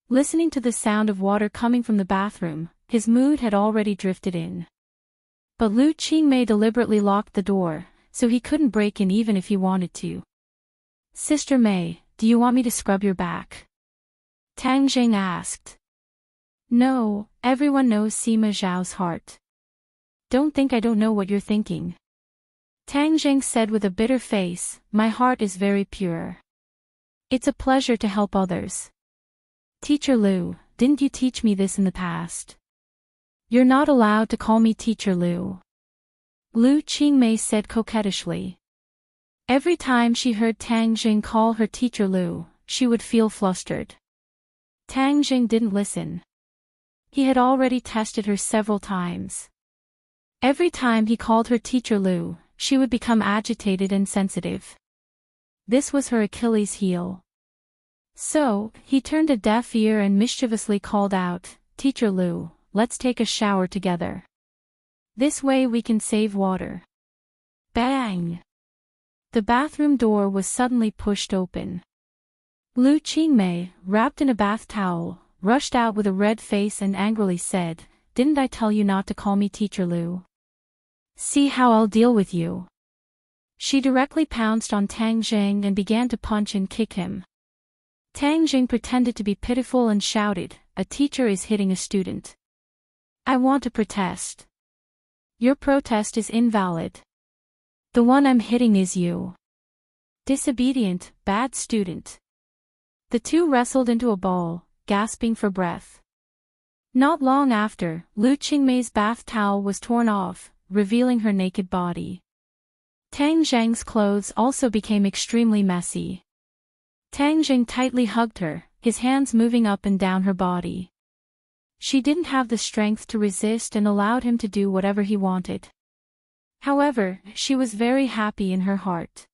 Listening to the sound of water coming from the bathroom, his mood had already drifted in. But Lu Qingmei deliberately locked the door, so he couldn't break in even if he wanted to. "Sister Mei, do you want me to scrub your back?" Tang Jing asked. "No, everyone knows Sima Zhao's heart. Don't think I don't know what you're thinking." Tang Jing said with a bitter face, "My heart is very pure. It's a pleasure to help others. Teacher Lu, didn't you teach me this in the past?" "You're not allowed to call me Teacher Lu," Lu Qingmei said coquettishly. Every time she heard Tang Jing call her Teacher Lu, she would feel flustered. Tang Jing didn't listen. He had already tested her several times. Every time he called her Teacher Lu, she would become agitated and sensitive. This was her Achilles heel. So, he turned a deaf ear and mischievously called out, "Teacher Lu, let's take a shower together. This way we can save water." Bang! The bathroom door was suddenly pushed open. Lu Qingmei, wrapped in a bath towel, rushed out with a red face and angrily said, "Didn't I tell you not to call me Teacher Lu? See how I'll deal with you." She directly pounced on Tang Jing and began to punch and kick him. Tang Jing pretended to be pitiful and shouted, "A teacher is hitting a student. I want to protest." "Your protest is invalid. The one I'm hitting is you. Disobedient, bad student." The two wrestled into a ball, gasping for breath. Not long after, Lu Qingmei's bath towel was torn off, revealing her naked body. Tang Zhang's clothes also became extremely messy. Tang Jing tightly hugged her, his hands moving up and down her body. She didn't have the strength to resist and allowed him to do whatever he wanted. However, she was very happy in her heart.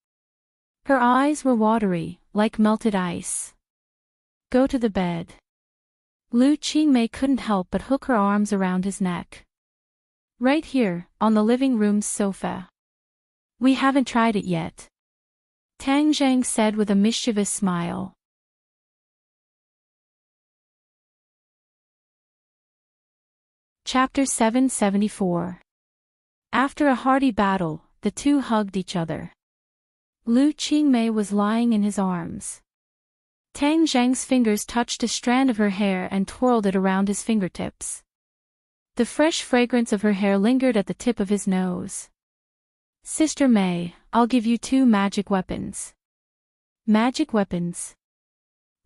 Her eyes were watery, like melted ice. "Go to the bed." Lu Qingmei couldn't help but hook her arms around his neck. "Right here, on the living room's sofa." "We haven't tried it yet," Tang Zhang said with a mischievous smile. Chapter 774. After a hearty battle, the two hugged each other. Lu Qingmei was lying in his arms. Tang Zhang's fingers touched a strand of her hair and twirled it around his fingertips. The fresh fragrance of her hair lingered at the tip of his nose. "Sister Mei, I'll give you 2 magic weapons." "Magic weapons?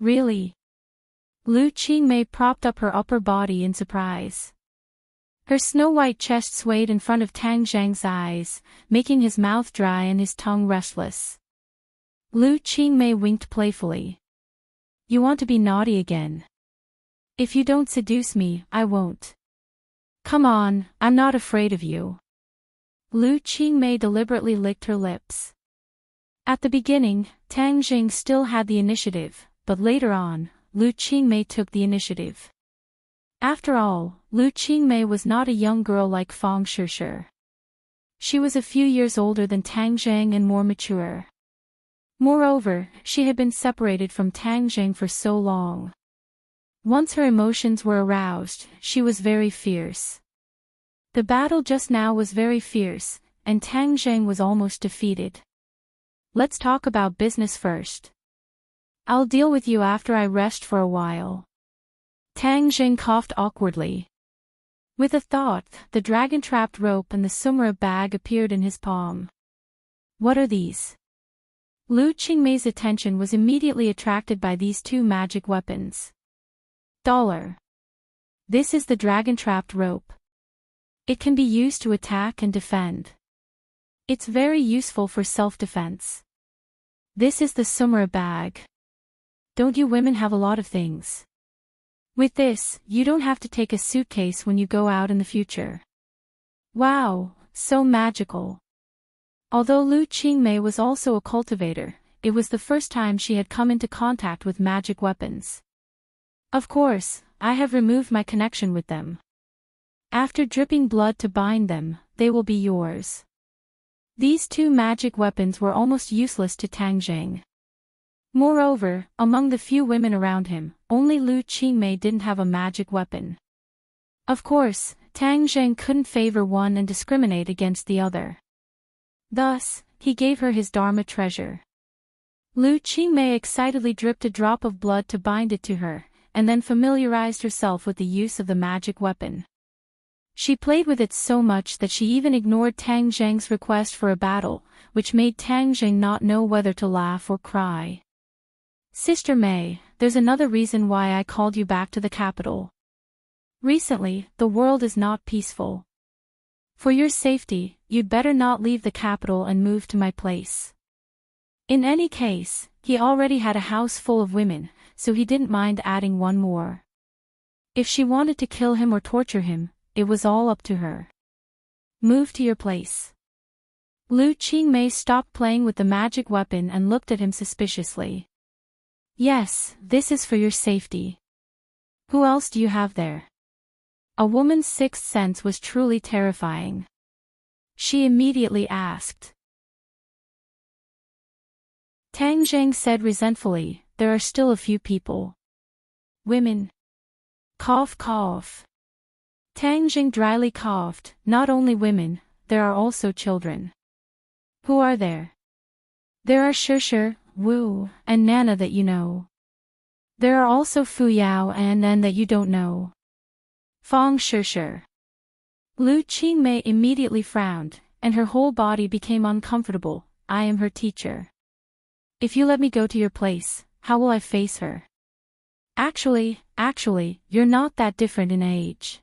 Really?" Lu Qingmei propped up her upper body in surprise. Her snow-white chest swayed in front of Tang Zhang's eyes, making his mouth dry and his tongue restless. Lu Qingmei winked playfully. "You want to be naughty again? If you don't seduce me, I won't. Come on, I'm not afraid of you." Lu Qingmei deliberately licked her lips. At the beginning, Tang Jing still had the initiative, but later on, Lu Qingmei took the initiative. After all, Lu Qingmei was not a young girl like Fang Shishir. She was a few years older than Tang Zhang and more mature. Moreover, she had been separated from Tang Zhang for so long. Once her emotions were aroused, she was very fierce. The battle just now was very fierce, and Tang Zheng was almost defeated. Let's talk about business first. I'll deal with you after I rest for a while. Tang Zheng coughed awkwardly. With a thought, the dragon-trapped rope and the sumra bag appeared in his palm. What are these? Lu Qingmei's attention was immediately attracted by these two magic weapons. This is the dragon-trapped rope. It can be used to attack and defend. It's very useful for self-defense. This is the sumra bag. Don't you women have a lot of things? With this, you don't have to take a suitcase when you go out in the future. Wow, so magical. Although Lu Qingmei was also a cultivator, it was the first time she had come into contact with magic weapons. Of course, I have removed my connection with them. After dripping blood to bind them, they will be yours. These two magic weapons were almost useless to Tang Zheng. Moreover, among the few women around him, only Lu Qingmei didn't have a magic weapon. Of course, Tang Zheng couldn't favor one and discriminate against the other. Thus, he gave her his Dharma treasure. Lu Qingmei excitedly dripped a drop of blood to bind it to her, and then familiarized herself with the use of the magic weapon. She played with it so much that she even ignored Tang Zheng's request for a battle, which made Tang Zheng not know whether to laugh or cry. Sister May, there's another reason why I called you back to the capital. Recently, the world is not peaceful. For your safety, you'd better not leave the capital and move to my place. In any case, he already had a house full of women, so he didn't mind adding one more. If she wanted to kill him or torture him, it was all up to her. Move to your place. Lu Qingmei stopped playing with the magic weapon and looked at him suspiciously. Yes, this is for your safety. Who else do you have there? A woman's sixth sense was truly terrifying. She immediately asked. Tang Zheng said resentfully, there are still a few people. Women. Cough cough. Tang Zheng dryly coughed, not only women, there are also children. Who are there? There are Shishir, Wu, and Nana that you know. There are also Fu Yao and Nan that you don't know. Fong Shishir. Lu Qingmei immediately frowned, and her whole body became uncomfortable. I am her teacher. If you let me go to your place, how will I face her? Actually, you're not that different in age.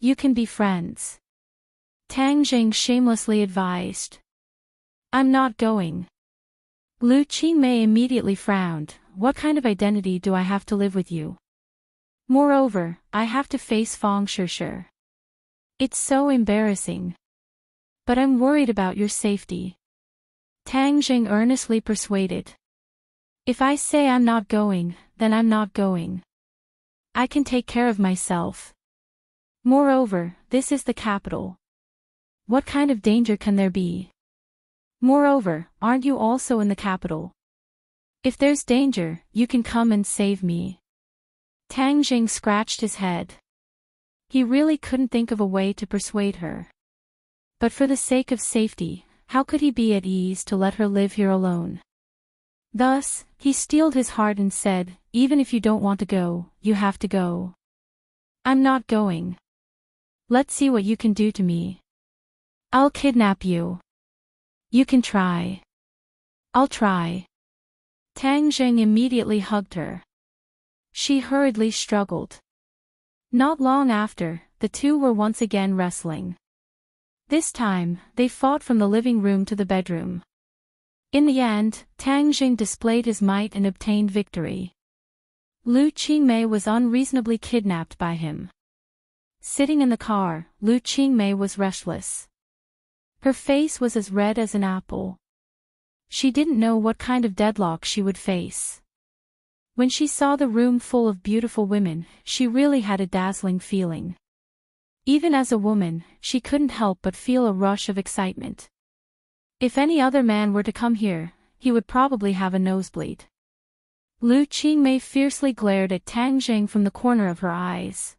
You can be friends. Tang Zheng shamelessly advised. I'm not going. Lu Qingmei immediately frowned. What kind of identity do I have to live with you? Moreover, I have to face Fong Shishir. It's so embarrassing. But I'm worried about your safety. Tang Zheng earnestly persuaded. If I say I'm not going, then I'm not going. I can take care of myself. Moreover, this is the capital. What kind of danger can there be? Moreover, aren't you also in the capital? If there's danger, you can come and save me. Tang Zheng scratched his head. He really couldn't think of a way to persuade her. But for the sake of safety, how could he be at ease to let her live here alone? Thus, he steeled his heart and said, even if you don't want to go, you have to go. I'm not going. Let's see what you can do to me. I'll kidnap you. You can try. I'll try. Tang Zheng immediately hugged her. She hurriedly struggled. Not long after, the two were once again wrestling. This time, they fought from the living room to the bedroom. In the end, Tang Zheng displayed his might and obtained victory. Lu Qingmei was unreasonably kidnapped by him. Sitting in the car, Lu Qingmei was restless. Her face was as red as an apple. She didn't know what kind of deadlock she would face. When she saw the room full of beautiful women, she really had a dazzling feeling. Even as a woman, she couldn't help but feel a rush of excitement. If any other man were to come here, he would probably have a nosebleed. Lu Qingmei fiercely glared at Tang Zheng from the corner of her eyes.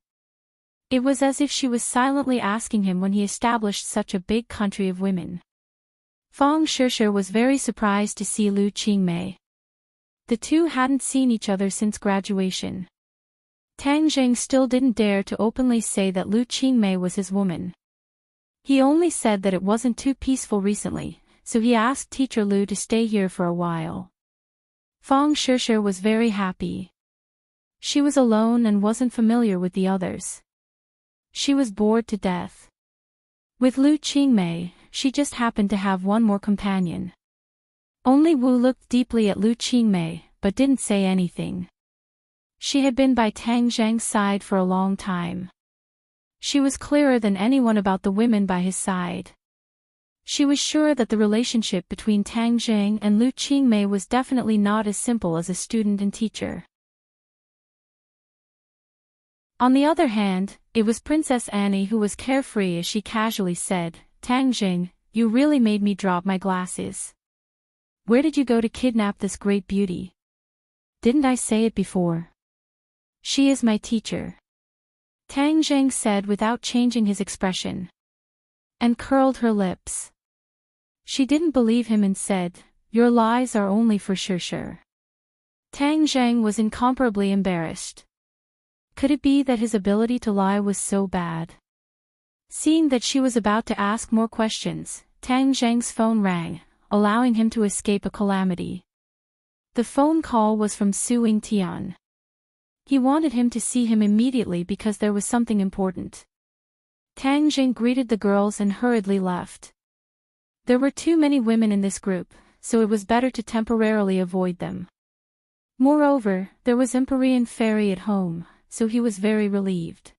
It was as if she was silently asking him when he established such a big country of women. Fang Shishir was very surprised to see Lu Qingmei. The two hadn't seen each other since graduation. Tang Jing still didn't dare to openly say that Lu Qingmei was his woman. He only said that it wasn't too peaceful recently, so he asked teacher Lu to stay here for a while. Fang Shishir was very happy. She was alone and wasn't familiar with the others. She was bored to death. With Lu Qingmei, she just happened to have one more companion. Only Wu looked deeply at Lu Qingmei, but didn't say anything. She had been by Tang Zhang's side for a long time. She was clearer than anyone about the women by his side. She was sure that the relationship between Tang Zhang and Lu Qingmei was definitely not as simple as a student and teacher. On the other hand, it was Princess Annie who was carefree as she casually said, "Tang Jing, you really made me drop my glasses. Where did you go to kidnap this great beauty? Didn't I say it before? She is my teacher." Tang Jing said without changing his expression. And curled her lips. She didn't believe him and said, "Your lies are only for Shishir." Tang Zhang was incomparably embarrassed. Could it be that his ability to lie was so bad? Seeing that she was about to ask more questions, Tang Zhang's phone rang, allowing him to escape a calamity. The phone call was from Su Yingtian. He wanted him to see him immediately because there was something important. Tang Jing greeted the girls and hurriedly left. There were too many women in this group, so it was better to temporarily avoid them. Moreover, there was Empyrean Fairy at home, so he was very relieved.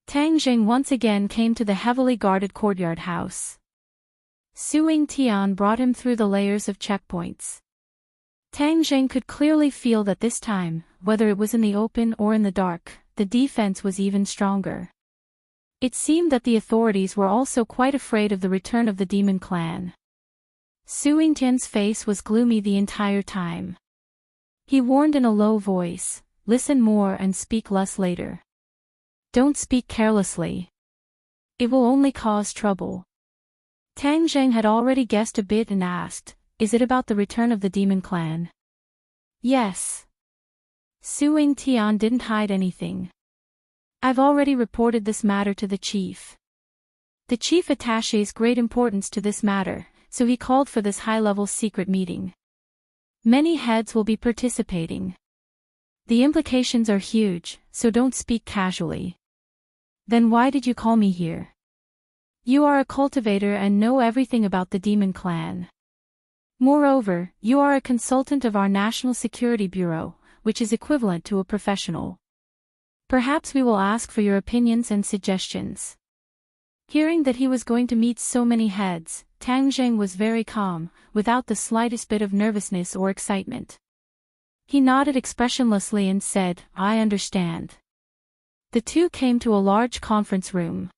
Tang Jing once again came to the heavily guarded courtyard house. Su Yingtian brought him through the layers of checkpoints. Tang Jing could clearly feel that this time, whether it was in the open or in the dark, the defense was even stronger. It seemed that the authorities were also quite afraid of the return of the demon clan. Su Yingtian's face was gloomy the entire time. He warned in a low voice, "Listen more and speak less later. Don't speak carelessly. It will only cause trouble." Tang Zheng had already guessed a bit and asked, "Is it about the return of the demon clan?" "Yes." Su Yingtian didn't hide anything. "I've already reported this matter to the chief. The chief attaches great importance to this matter, so he called for this high-level secret meeting. Many heads will be participating. The implications are huge, so don't speak casually." "Then why did you call me here? You are a cultivator and know everything about the demon clan. Moreover, you are a consultant of our National Security Bureau, which is equivalent to a professional. Perhaps we will ask for your opinions and suggestions." Hearing that he was going to meet so many heads, Tang Zheng was very calm, without the slightest bit of nervousness or excitement. He nodded expressionlessly and said, "I understand." The two came to a large conference room.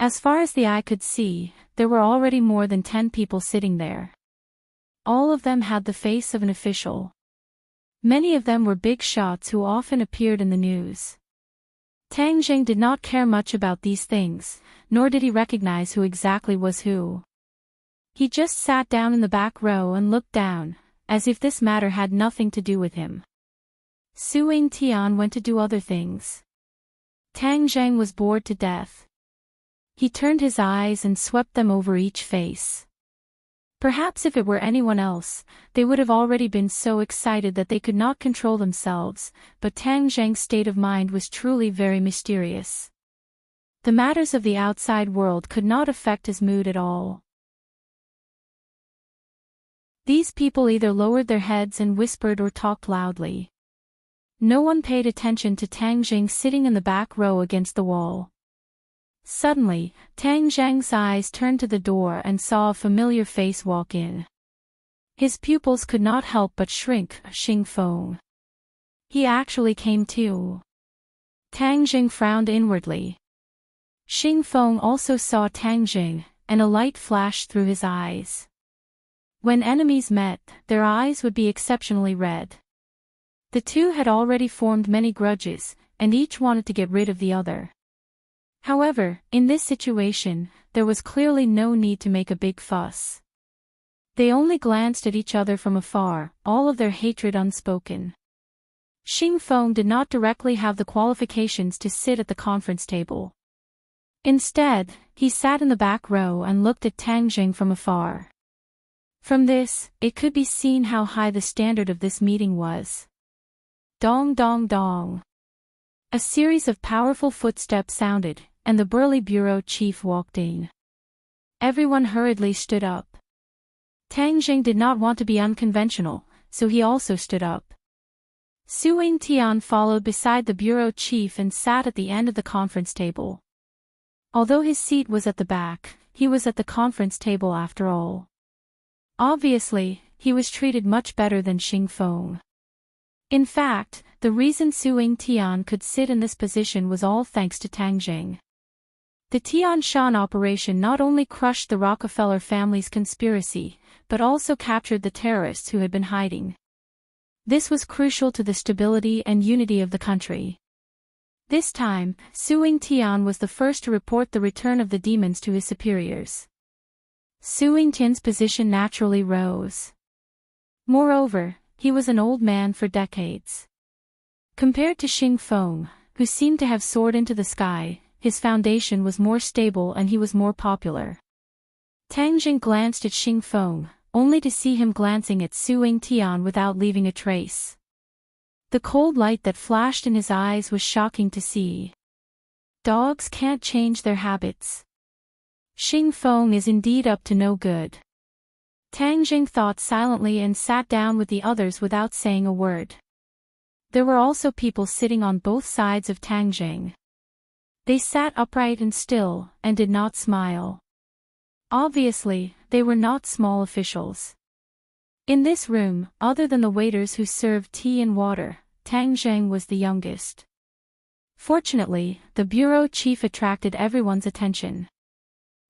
As far as the eye could see, there were already more than 10 people sitting there. All of them had the face of an official. Many of them were big shots who often appeared in the news. Tang Zheng did not care much about these things, nor did he recognize who exactly was who. He just sat down in the back row and looked down, as if this matter had nothing to do with him. Su Yingtian went to do other things. Tang Zheng was bored to death. He turned his eyes and swept them over each face. Perhaps if it were anyone else, they would have already been so excited that they could not control themselves, but Tang Zheng's state of mind was truly very mysterious. The matters of the outside world could not affect his mood at all. These people either lowered their heads and whispered or talked loudly. No one paid attention to Tang Zheng sitting in the back row against the wall. Suddenly, Tang Zheng's eyes turned to the door and saw a familiar face walk in. His pupils could not help but shrink. Xing Feng. He actually came too. Tang Zheng frowned inwardly. Xing Feng also saw Tang Zheng, and a light flashed through his eyes. When enemies met, their eyes would be exceptionally red. The two had already formed many grudges, and each wanted to get rid of the other. However, in this situation, there was clearly no need to make a big fuss. They only glanced at each other from afar, all of their hatred unspoken. Xing Feng did not directly have the qualifications to sit at the conference table. Instead, he sat in the back row and looked at Tang Jing from afar. From this, it could be seen how high the standard of this meeting was. Dong dong dong. A series of powerful footsteps sounded, and the burly bureau chief walked in. Everyone hurriedly stood up. Tang Jing did not want to be unconventional, so he also stood up. Su Yingtian followed beside the bureau chief and sat at the end of the conference table. Although his seat was at the back, he was at the conference table after all. Obviously, he was treated much better than Xing Feng. In fact, the reason Su Yingtian could sit in this position was all thanks to Tang Jing. The Tian Shan operation not only crushed the Rockefeller family's conspiracy, but also captured the terrorists who had been hiding. This was crucial to the stability and unity of the country. This time, Su Yingtian was the first to report the return of the demons to his superiors. Su Yingtian's position naturally rose. Moreover, he was an old man for decades. Compared to Xing Feng, who seemed to have soared into the sky, his foundation was more stable and he was more popular. Tang Jing glanced at Xing Feng, only to see him glancing at Su Yingtian without leaving a trace. The cold light that flashed in his eyes was shocking to see. Dogs can't change their habits. Xing Feng is indeed up to no good. Tang Jing thought silently and sat down with the others without saying a word. There were also people sitting on both sides of Tang Jing. They sat upright and still, and did not smile. Obviously, they were not small officials. In this room, other than the waiters who served tea and water, Tang Jing was the youngest. Fortunately, the bureau chief attracted everyone's attention.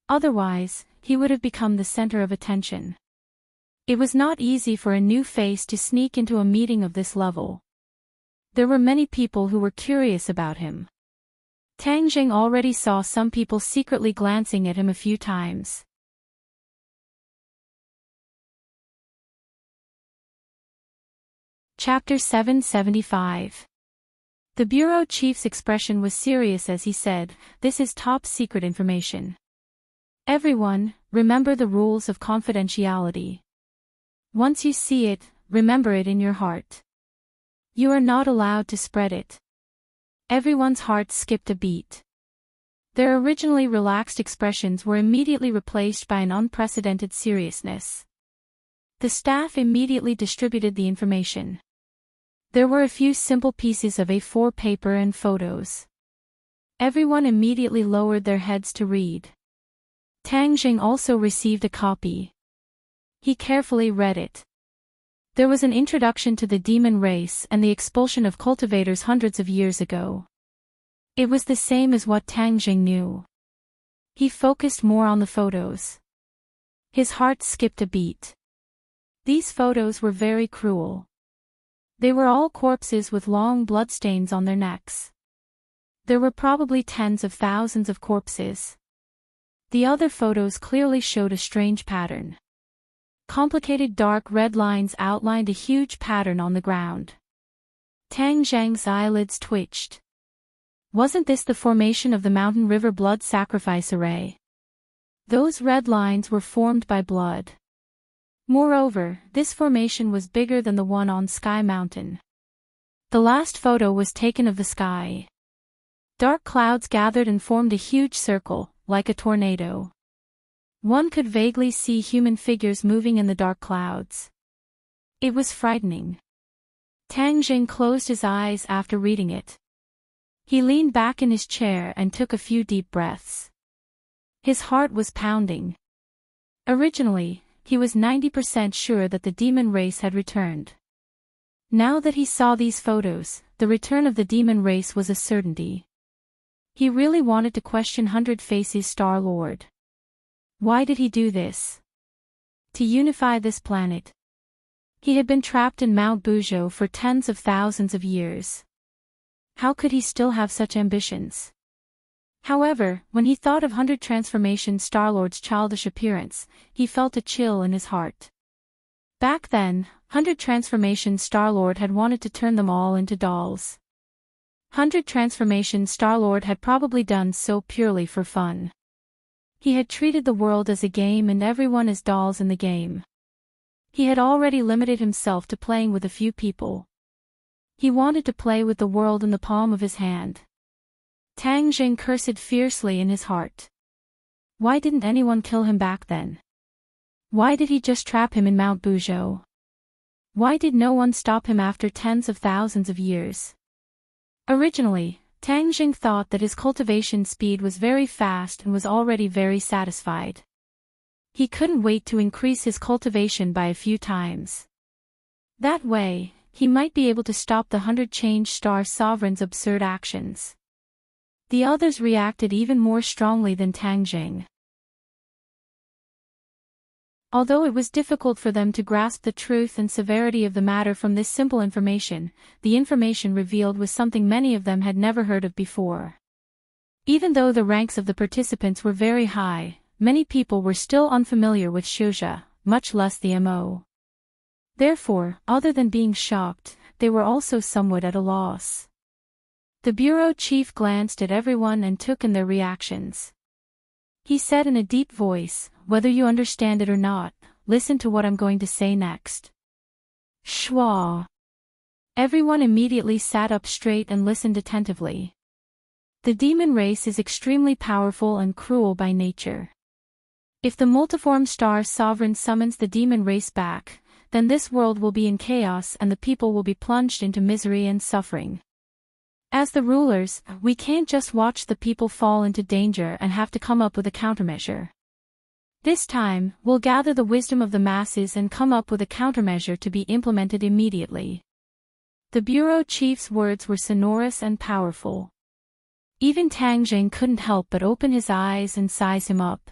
Otherwise, he would have become the center of attention. It was not easy for a new face to sneak into a meeting of this level. There were many people who were curious about him. Tang Jing already saw some people secretly glancing at him a few times. Chapter 775. The bureau chief's expression was serious as he said, "This is top secret information. Everyone, remember the rules of confidentiality. Once you see it, remember it in your heart. You are not allowed to spread it." Everyone's heart skipped a beat. Their originally relaxed expressions were immediately replaced by an unprecedented seriousness. The staff immediately distributed the information. There were a few simple pieces of A4 paper and photos. Everyone immediately lowered their heads to read. Tang Jing also received a copy. He carefully read it. There was an introduction to the demon race and the expulsion of cultivators hundreds of years ago. It was the same as what Tang Jing knew. He focused more on the photos. His heart skipped a beat. These photos were very cruel. They were all corpses with long bloodstains on their necks. There were probably tens of thousands of corpses. The other photos clearly showed a strange pattern. Complicated dark red lines outlined a huge pattern on the ground. Tang Zhang's eyelids twitched. Wasn't this the formation of the Mountain River blood sacrifice array? Those red lines were formed by blood. Moreover, this formation was bigger than the one on Sky Mountain. The last photo was taken of the sky. Dark clouds gathered and formed a huge circle, like a tornado. One could vaguely see human figures moving in the dark clouds. It was frightening. Tang Jing closed his eyes after reading it. He leaned back in his chair and took a few deep breaths. His heart was pounding. Originally, he was 90% sure that the demon race had returned. Now that he saw these photos, the return of the demon race was a certainty. He really wanted to question Hundred Faces Star-Lord. Why did he do this? To unify this planet. He had been trapped in Mount Buzhou for tens of thousands of years. How could he still have such ambitions? However, when he thought of 100 Transformation Star-Lord's childish appearance, he felt a chill in his heart. Back then, 100 Transformation Star-Lord had wanted to turn them all into dolls. 100 Transformation Star-Lord had probably done so purely for fun. He had treated the world as a game and everyone as dolls in the game. He had already limited himself to playing with a few people. He wanted to play with the world in the palm of his hand. Tang Jing cursed fiercely in his heart. Why didn't anyone kill him back then? Why did he just trap him in Mount Buzhou? Why did no one stop him after tens of thousands of years? Originally, Tang Jing thought that his cultivation speed was very fast and was already very satisfied. He couldn't wait to increase his cultivation by a few times. That way, he might be able to stop the 100 Change Star Sovereign's absurd actions. The others reacted even more strongly than Tang Jing. Although it was difficult for them to grasp the truth and severity of the matter from this simple information, the information revealed was something many of them had never heard of before. Even though the ranks of the participants were very high, many people were still unfamiliar with Shuzhe, much less the MO. Therefore, other than being shocked, they were also somewhat at a loss. The bureau chief glanced at everyone and took in their reactions. He said in a deep voice, "Whether you understand it or not, listen to what I'm going to say next." Schwa. Everyone immediately sat up straight and listened attentively. The demon race is extremely powerful and cruel by nature. If the multiform star sovereign summons the demon race back, then this world will be in chaos and the people will be plunged into misery and suffering. As the rulers, we can't just watch the people fall into danger and have to come up with a countermeasure. This time, we'll gather the wisdom of the masses and come up with a countermeasure to be implemented immediately. The bureau chief's words were sonorous and powerful. Even Tang Jing couldn't help but open his eyes and size him up.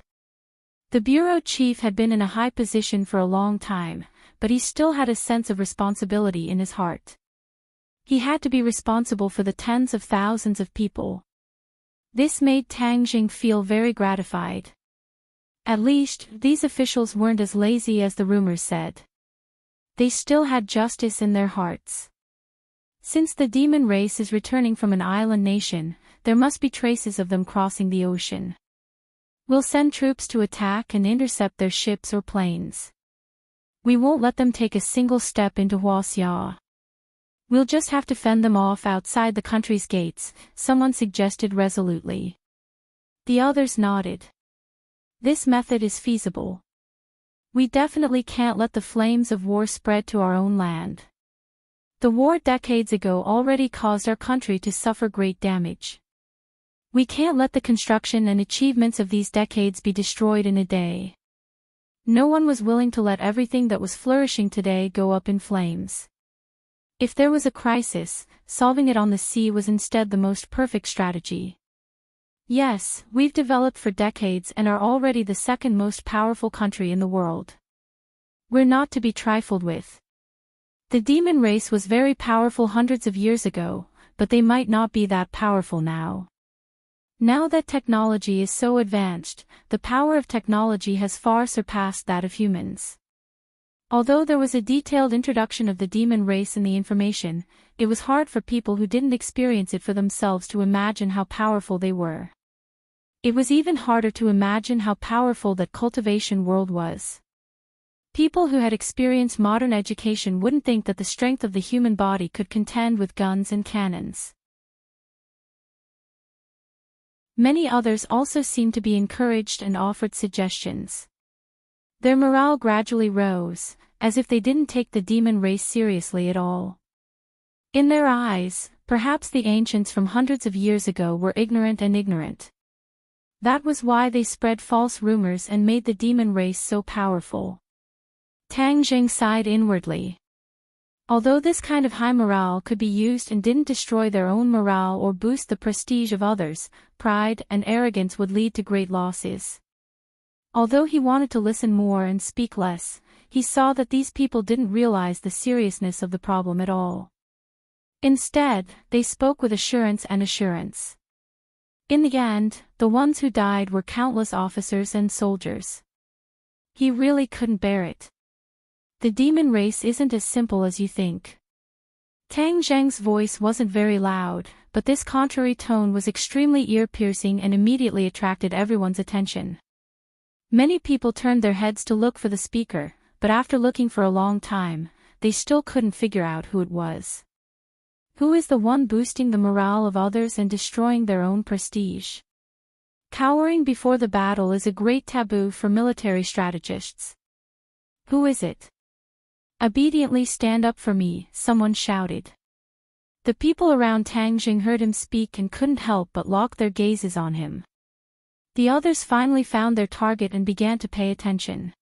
The bureau chief had been in a high position for a long time, but he still had a sense of responsibility in his heart. He had to be responsible for the tens of thousands of people. This made Tang Jing feel very gratified. At least, these officials weren't as lazy as the rumors said. They still had justice in their hearts. Since the demon race is returning from an island nation, there must be traces of them crossing the ocean. We'll send troops to attack and intercept their ships or planes. We won't let them take a single step into Huaxia. We'll just have to fend them off outside the country's gates, someone suggested resolutely. The others nodded. This method is feasible. We definitely can't let the flames of war spread to our own land. The war decades ago already caused our country to suffer great damage. We can't let the construction and achievements of these decades be destroyed in a day. No one was willing to let everything that was flourishing today go up in flames. If there was a crisis, solving it on the sea was instead the most perfect strategy. Yes, we've developed for decades and are already the second most powerful country in the world. We're not to be trifled with. The demon race was very powerful hundreds of years ago, but they might not be that powerful now. Now that technology is so advanced, the power of technology has far surpassed that of humans. Although there was a detailed introduction of the demon race in the information, it was hard for people who didn't experience it for themselves to imagine how powerful they were. It was even harder to imagine how powerful that cultivation world was. People who had experienced modern education wouldn't think that the strength of the human body could contend with guns and cannons. Many others also seemed to be encouraged and offered suggestions. Their morale gradually rose, as if they didn't take the demon race seriously at all. In their eyes, perhaps the ancients from hundreds of years ago were ignorant and ignorant. That was why they spread false rumors and made the demon race so powerful. Tang Jing sighed inwardly. Although this kind of high morale could be used and didn't destroy their own morale or boost the prestige of others, pride and arrogance would lead to great losses. Although he wanted to listen more and speak less, he saw that these people didn't realize the seriousness of the problem at all. Instead, they spoke with assurance and assurance. In the end, the ones who died were countless officers and soldiers. He really couldn't bear it. The demon race isn't as simple as you think. Tang Zheng's voice wasn't very loud, but this contrary tone was extremely ear-piercing and immediately attracted everyone's attention. Many people turned their heads to look for the speaker, but after looking for a long time, they still couldn't figure out who it was. Who is the one boosting the morale of others and destroying their own prestige? Cowering before the battle is a great taboo for military strategists. Who is it? Obediently stand up for me, someone shouted. The people around Tang Jing heard him speak and couldn't help but lock their gazes on him. The others finally found their target and began to pay attention.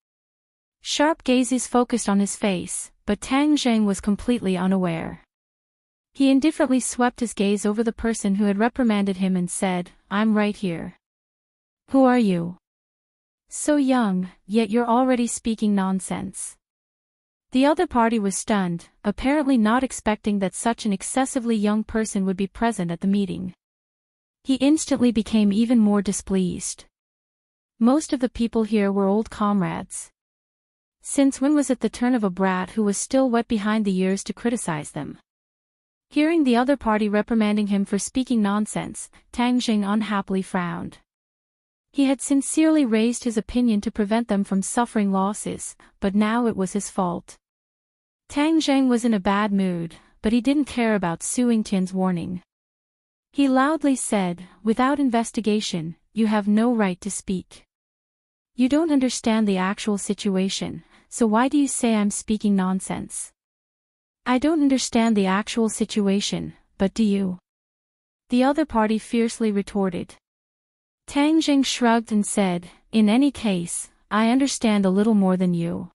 Sharp gazes focused on his face, but Tang Jing was completely unaware. He indifferently swept his gaze over the person who had reprimanded him and said, "I'm right here." "Who are you? So young, yet you're already speaking nonsense." The other party was stunned, apparently not expecting that such an excessively young person would be present at the meeting. He instantly became even more displeased. Most of the people here were old comrades. Since when was it the turn of a brat who was still wet behind the ears to criticize them? Hearing the other party reprimanding him for speaking nonsense, Tang Jing unhappily frowned. He had sincerely raised his opinion to prevent them from suffering losses, but now it was his fault. Tang Zheng was in a bad mood, but he didn't care about Su Yingtian's warning. He loudly said, "Without investigation, you have no right to speak. You don't understand the actual situation, so why do you say I'm speaking nonsense?" "I don't understand the actual situation, but do you?" the other party fiercely retorted. Tang Jing shrugged and said, "In any case, I understand a little more than you."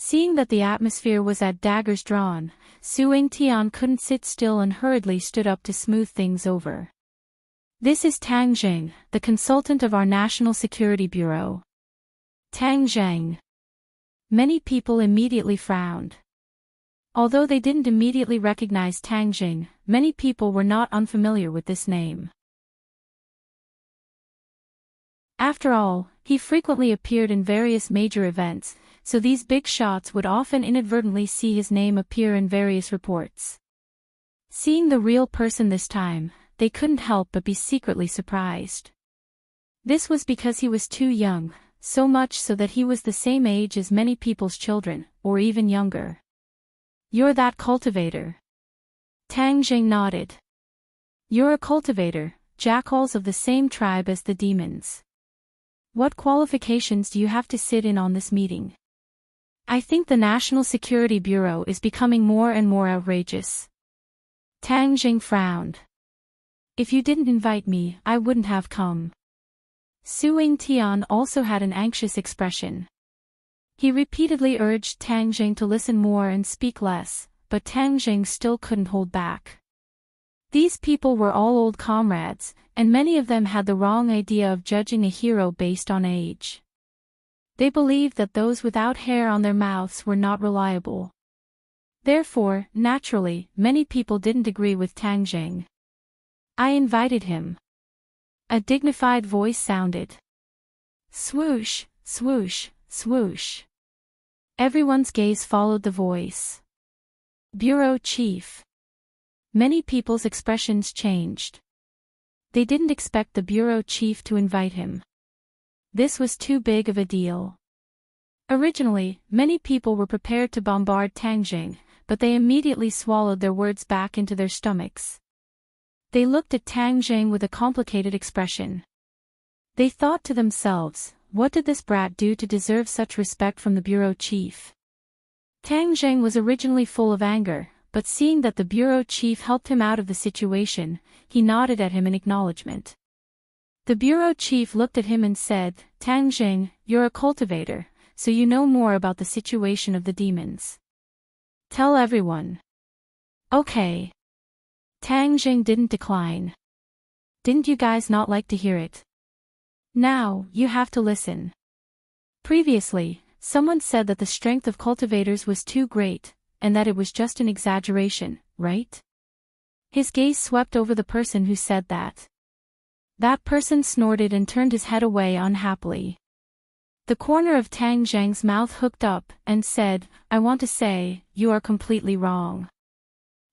Seeing that the atmosphere was at daggers drawn, Su Yingtian couldn't sit still and hurriedly stood up to smooth things over. "This is Tang Jing, the consultant of our National Security Bureau." Tang Zheng. Many people immediately frowned. Although they didn't immediately recognize Tang Jing, many people were not unfamiliar with this name. After all, he frequently appeared in various major events, so these big shots would often inadvertently see his name appear in various reports. Seeing the real person this time, they couldn't help but be secretly surprised. This was because he was too young, so much so that he was the same age as many people's children, or even younger. "You're that cultivator." Tang Jing nodded. "You're a cultivator, jackals of the same tribe as the demons. What qualifications do you have to sit in on this meeting? I think the National Security Bureau is becoming more and more outrageous." Tang Jing frowned. "If you didn't invite me, I wouldn't have come." Su Yingtian also had an anxious expression. He repeatedly urged Tang Jing to listen more and speak less, but Tang Jing still couldn't hold back. These people were all old comrades, and many of them had the wrong idea of judging a hero based on age. They believed that those without hair on their mouths were not reliable. Therefore, naturally, many people didn't agree with Tang Jing. "I invited him." A dignified voice sounded. Swoosh, swoosh, swoosh. Everyone's gaze followed the voice. "Bureau Chief." Many people's expressions changed. They didn't expect the bureau chief to invite him. This was too big of a deal. Originally, many people were prepared to bombard Tang Jing, but they immediately swallowed their words back into their stomachs. They looked at Tang Jing with a complicated expression. They thought to themselves, what did this brat do to deserve such respect from the bureau chief? Tang Jing was originally full of anger, but seeing that the bureau chief helped him out of the situation, he nodded at him in acknowledgement. The bureau chief looked at him and said, "Tang Jing, you're a cultivator, so you know more about the situation of the demons. Tell everyone." "Okay." Tang Jing didn't decline. "Didn't you guys not like to hear it? Now, you have to listen. Previously, someone said that the strength of cultivators was too great, and that it was just an exaggeration, right?" His gaze swept over the person who said that. That person snorted and turned his head away unhappily. The corner of Tang Zheng's mouth hooked up and said, "I want to say, you are completely wrong.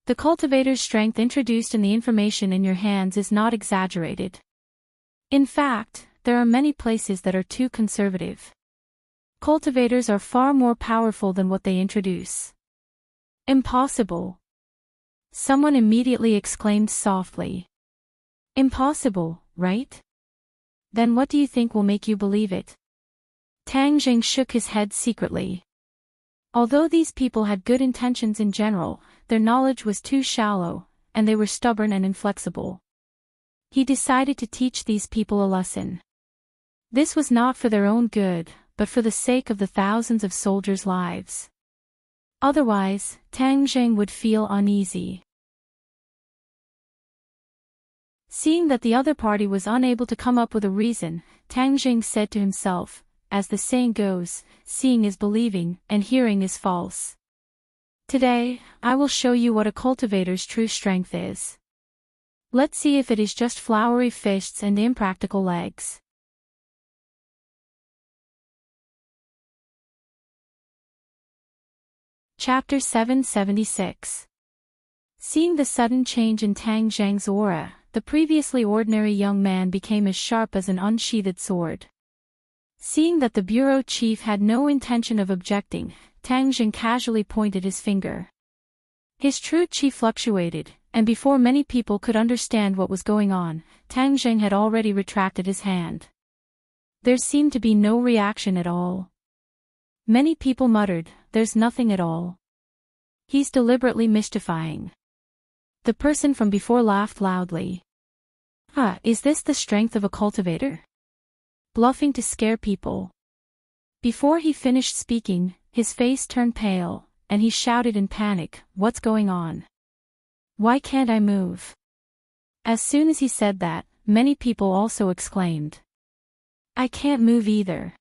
The cultivator's strength introduced in the information in your hands is not exaggerated. In fact, there are many places that are too conservative. Cultivators are far more powerful than what they introduce." "Impossible!" someone immediately exclaimed softly. "Impossible, right? Then what do you think will make you believe it?" Tang Jing shook his head secretly. Although these people had good intentions in general, their knowledge was too shallow, and they were stubborn and inflexible. He decided to teach these people a lesson. This was not for their own good, but for the sake of the thousands of soldiers' lives. Otherwise, Tang Jing would feel uneasy. Seeing that the other party was unable to come up with a reason, Tang Jing said to himself, as the saying goes, seeing is believing, and hearing is false. Today, I will show you what a cultivator's true strength is. Let's see if it is just flowery fists and impractical legs. Chapter 776. Seeing the sudden change in Tang Zheng's aura, the previously ordinary young man became as sharp as an unsheathed sword. Seeing that the bureau chief had no intention of objecting, Tang Zheng casually pointed his finger. His true chi fluctuated, and before many people could understand what was going on, Tang Zheng had already retracted his hand. There seemed to be no reaction at all. Many people muttered, "There's nothing at all. He's deliberately mystifying." The person from before laughed loudly. Is this the strength of a cultivator? Bluffing to scare people." Before he finished speaking, his face turned pale, and he shouted in panic, "What's going on? Why can't I move?" As soon as he said that, many people also exclaimed, "I can't move either.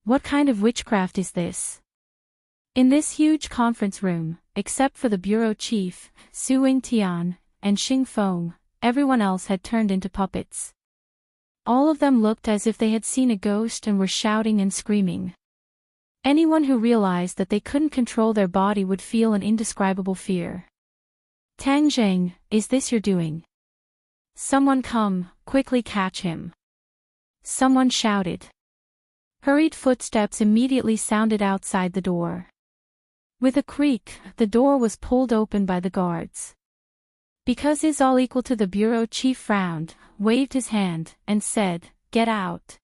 What kind of witchcraft is this?" In this huge conference room, except for the bureau chief, Su Yingtian, and Xing Feng, everyone else had turned into puppets. All of them looked as if they had seen a ghost and were shouting and screaming. Anyone who realized that they couldn't control their body would feel an indescribable fear. "Tang Zheng, is this your doing? Someone come, quickly catch him!" Someone shouted. Hurried footsteps immediately sounded outside the door. With a creak, the door was pulled open by the guards. Because is all equal to the bureau chief frowned, waved his hand, and said, "Get out."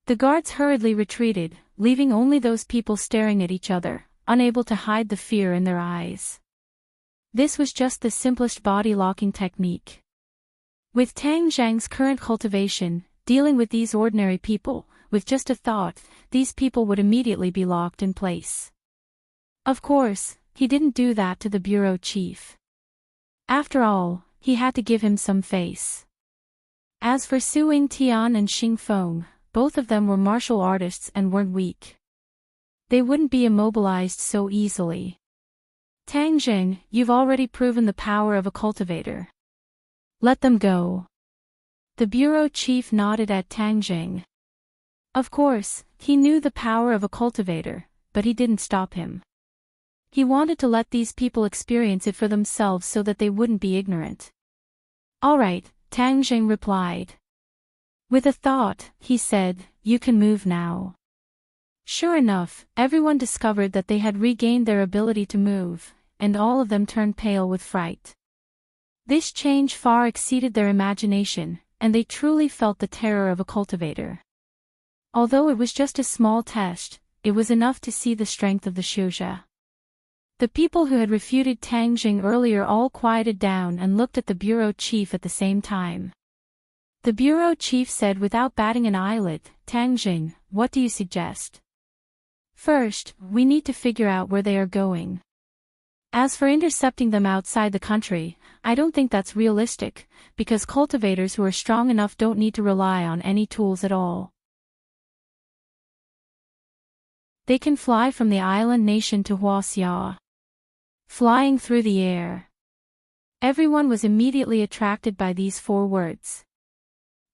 The guards hurriedly retreated, leaving only those people staring at each other, unable to hide the fear in their eyes. This was just the simplest body-locking technique. With Tang Zheng's current cultivation, dealing with these ordinary people, with just a thought, these people would immediately be locked in place. Of course, he didn't do that to the bureau chief. After all, he had to give him some face. As for Su Yingtian and Xing Feng, both of them were martial artists and weren't weak. They wouldn't be immobilized so easily. "Tang Zheng, you've already proven the power of a cultivator. Let them go." The bureau chief nodded at Tang Zheng. Of course, he knew the power of a cultivator, but he didn't stop him. He wanted to let these people experience it for themselves so that they wouldn't be ignorant. "All right," Tang Zheng replied. With a thought, he said, "You can move now." Sure enough, everyone discovered that they had regained their ability to move, and all of them turned pale with fright. This change far exceeded their imagination, and they truly felt the terror of a cultivator. Although it was just a small test, it was enough to see the strength of the Shuzha. The people who had refuted Tang Zheng earlier all quieted down and looked at the bureau chief at the same time. The bureau chief said without batting an eyelid, "Tang Zheng, what do you suggest? First, we need to figure out where they are going. As for intercepting them outside the country, I don't think that's realistic, because cultivators who are strong enough don't need to rely on any tools at all. They can fly from the island nation to Huaxia. Flying through the air." Everyone was immediately attracted by these 4 words.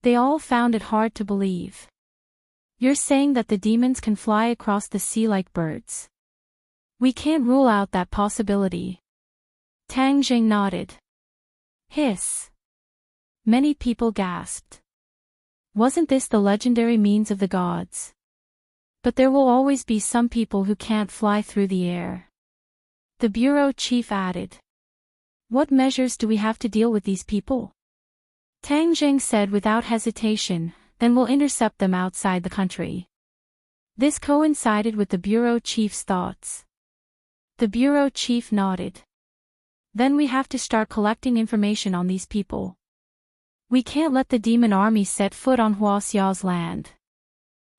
They all found it hard to believe. You're saying that the demons can fly across the sea like birds? We can't rule out that possibility. Tang Jing nodded. Hiss. Many people gasped. Wasn't this the legendary means of the gods? But there will always be some people who can't fly through the air. The bureau chief added. What measures do we have to deal with these people? Tang Jing said without hesitation, then we'll intercept them outside the country. This coincided with the bureau chief's thoughts. The bureau chief nodded. Then we have to start collecting information on these people. We can't let the demon army set foot on Huaxiao's land.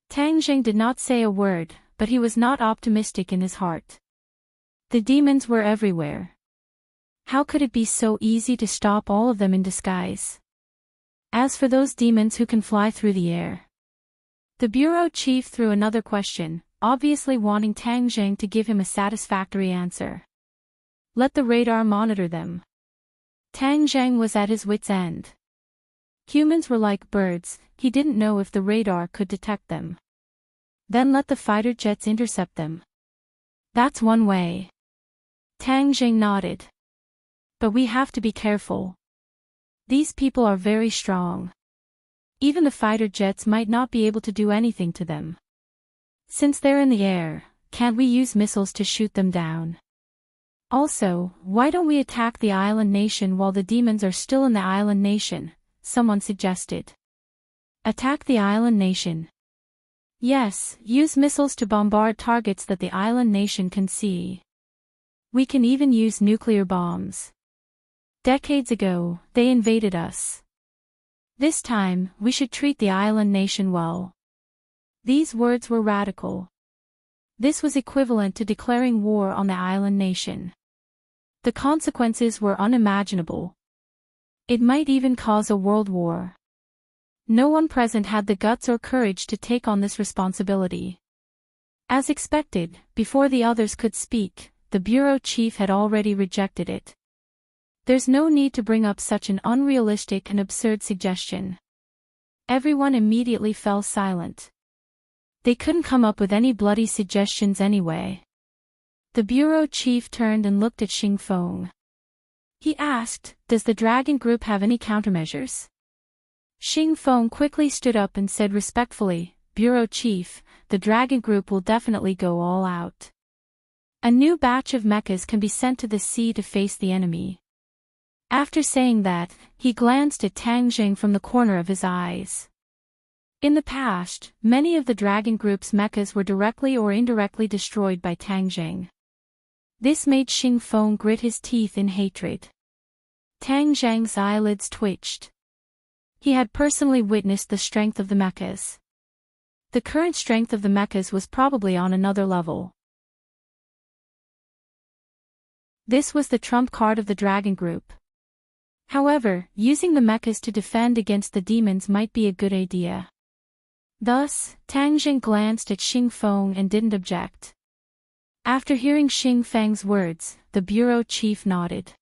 Tang Jing did not say a word, but he was not optimistic in his heart. The demons were everywhere. How could it be so easy to stop all of them in disguise? As for those demons who can fly through the air. The bureau chief threw another question, obviously wanting Tang Jing to give him a satisfactory answer. Let the radar monitor them. Tang Jing was at his wit's end. Humans were like birds, he didn't know if the radar could detect them. Then let the fighter jets intercept them. That's one way. Tang Jing nodded. But we have to be careful. These people are very strong. Even the fighter jets might not be able to do anything to them. Since they're in the air, can't we use missiles to shoot them down? Also, why don't we attack the island nation while the demons are still in the island nation? Someone suggested. Attack the island nation. Yes, use missiles to bombard targets that the island nation can see. We can even use nuclear bombs. Decades ago, they invaded us. This time, we should treat the island nation well. These words were radical. This was equivalent to declaring war on the island nation. The consequences were unimaginable. It might even cause a world war. No one present had the guts or courage to take on this responsibility. As expected, before the others could speak, the bureau chief had already rejected it. There's no need to bring up such an unrealistic and absurd suggestion. Everyone immediately fell silent. They couldn't come up with any bloody suggestions anyway. The bureau chief turned and looked at Xing Feng. He asked, "Does the dragon group have any countermeasures?" Xing Feng quickly stood up and said respectfully, "Bureau chief, the dragon group will definitely go all out. A new batch of mechas can be sent to the sea to face the enemy." After saying that, he glanced at Tang Jing from the corner of his eyes. In the past, many of the dragon group's mechas were directly or indirectly destroyed by Tang Jing. This made Xing Feng grit his teeth in hatred. Tang Jing's eyelids twitched. He had personally witnessed the strength of the mechas. The current strength of the mechas was probably on another level. This was the trump card of the dragon group. However, using the mechas to defend against the demons might be a good idea. Thus, Tang Jing glanced at Xing Feng and didn't object. After hearing Xing Feng's words, the bureau chief nodded.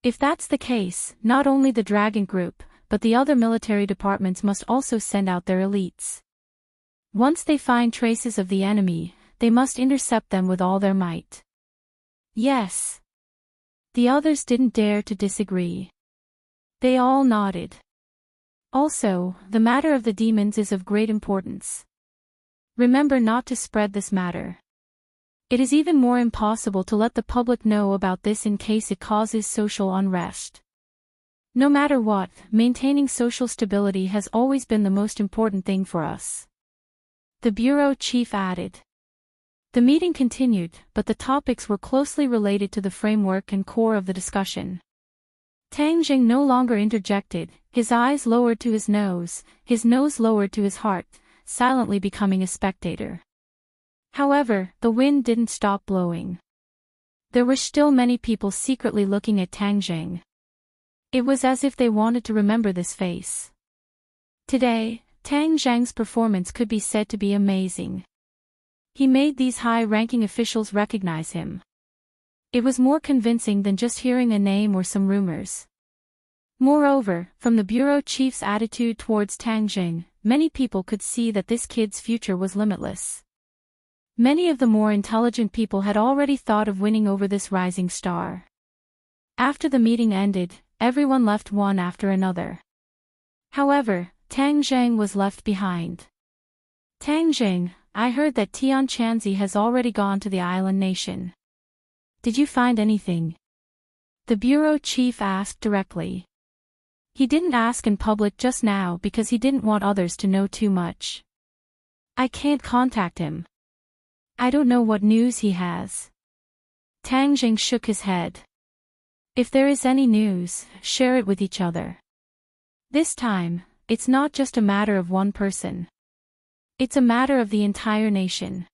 If that's the case, not only the dragon group, but the other military departments must also send out their elites. Once they find traces of the enemy, they must intercept them with all their might. Yes. The others didn't dare to disagree. They all nodded. Also, the matter of the demons is of great importance. Remember not to spread this matter. It is even more impossible to let the public know about this in case it causes social unrest. No matter what, maintaining social stability has always been the most important thing for us. The bureau chief added. The meeting continued, but the topics were closely related to the framework and core of the discussion. Tang Jing no longer interjected, his eyes lowered to his nose lowered to his heart, silently becoming a spectator. However, the wind didn't stop blowing. There were still many people secretly looking at Tang Jing. It was as if they wanted to remember this face. Today, Tang Jing's performance could be said to be amazing. He made these high-ranking officials recognize him. It was more convincing than just hearing a name or some rumors. Moreover, from the bureau chief's attitude towards Tang Jing, many people could see that this kid's future was limitless. Many of the more intelligent people had already thought of winning over this rising star. After the meeting ended, everyone left one after another. However, Tang Jing was left behind. Tang Jing, I heard that Tian Chanzi has already gone to the island nation. Did you find anything? The bureau chief asked directly. He didn't ask in public just now because he didn't want others to know too much. I can't contact him. I don't know what news he has. Tang Jing shook his head. If there is any news, share it with each other. This time, it's not just a matter of one person. It's a matter of the entire nation.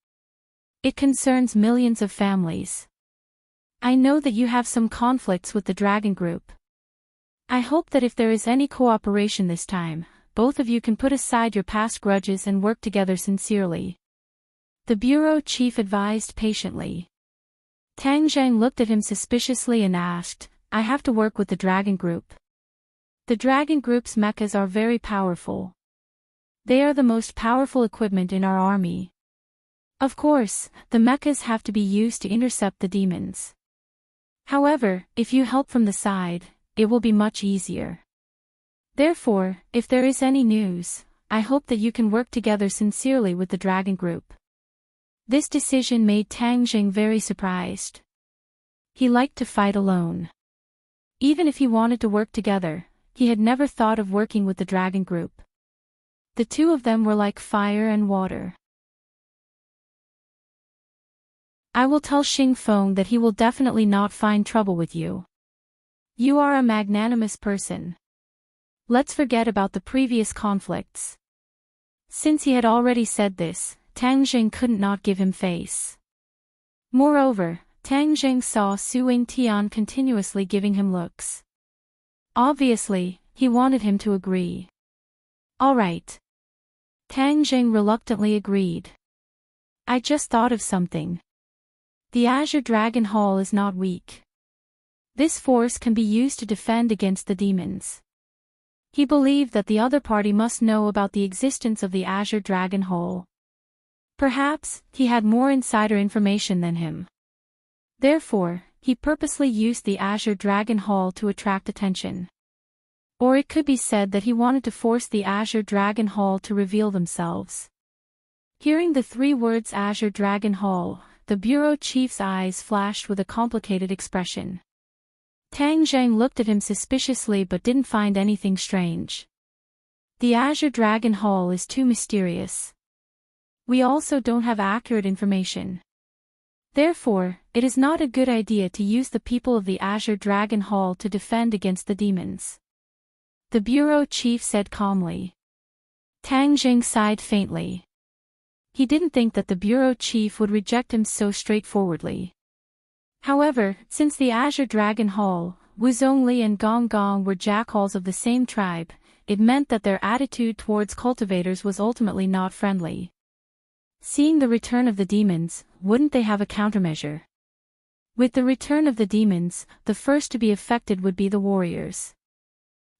It concerns millions of families. I know that you have some conflicts with the Dragon Group. I hope that if there is any cooperation this time, both of you can put aside your past grudges and work together sincerely. The bureau chief advised patiently. Tang Zhang looked at him suspiciously and asked, I have to work with the Dragon Group. The Dragon Group's mechas are very powerful. They are the most powerful equipment in our army. Of course, the mechas have to be used to intercept the demons. However, if you help from the side, it will be much easier. Therefore, if there is any news, I hope that you can work together sincerely with the Dragon Group. This decision made Tang Jing very surprised. He liked to fight alone. Even if he wanted to work together, he had never thought of working with the Dragon Group. The two of them were like fire and water. I will tell Xing Feng that he will definitely not find trouble with you. You are a magnanimous person. Let's forget about the previous conflicts. Since he had already said this, Tang Jing couldn't not give him face. Moreover, Tang Jing saw Su Ying Tian continuously giving him looks. Obviously, he wanted him to agree. All right. Tang Jing reluctantly agreed. I just thought of something. The Azure Dragon Hall is not weak. This force can be used to defend against the demons. He believed that the other party must know about the existence of the Azure Dragon Hall. Perhaps, he had more insider information than him. Therefore, he purposely used the Azure Dragon Hall to attract attention. Or it could be said that he wanted to force the Azure Dragon Hall to reveal themselves. Hearing the three words Azure Dragon Hall, the bureau chief's eyes flashed with a complicated expression. Tang Zhang looked at him suspiciously but didn't find anything strange. The Azure Dragon Hall is too mysterious. We also don't have accurate information. Therefore, it is not a good idea to use the people of the Azure Dragon Hall to defend against the demons. The bureau chief said calmly. Tang Jing sighed faintly. He didn't think that the bureau chief would reject him so straightforwardly. However, since the Azure Dragon Hall, Wu Zhongli and Gong Gong were jackals of the same tribe, it meant that their attitude towards cultivators was ultimately not friendly. Seeing the return of the demons, wouldn't they have a countermeasure? With the return of the demons, the first to be affected would be the warriors.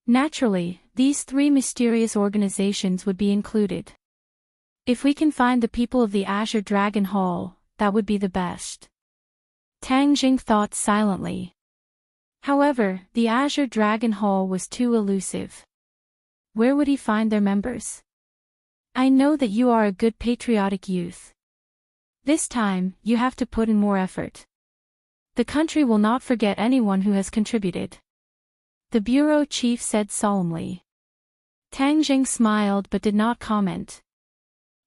Naturally, these three mysterious organizations would be included. If we can find the people of the Azure Dragon Hall, that would be the best. Tang Jing thought silently. However, the Azure Dragon Hall was too elusive. Where would he find their members? I know that you are a good patriotic youth. This time, you have to put in more effort. The country will not forget anyone who has contributed. The bureau chief said solemnly. Tang Jing smiled but did not comment.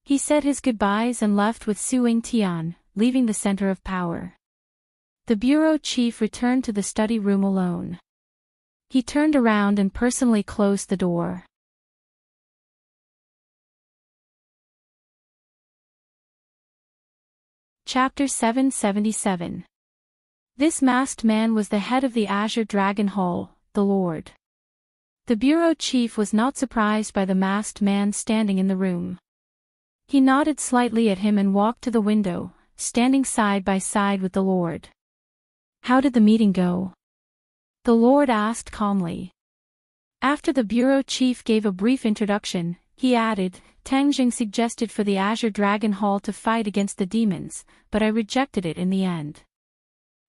He said his goodbyes and left with Su Ying Tian, leaving the center of power. The bureau chief returned to the study room alone. He turned around and personally closed the door. Chapter 777. This masked man was the head of the Azure Dragon Hall, the Lord. The bureau chief was not surprised by the masked man standing in the room. He nodded slightly at him and walked to the window, standing side by side with the Lord. How did the meeting go? The Lord asked calmly. After the bureau chief gave a brief introduction, he added, Tang Jing suggested for the Azure Dragon Hall to fight against the demons, but I rejected it in the end.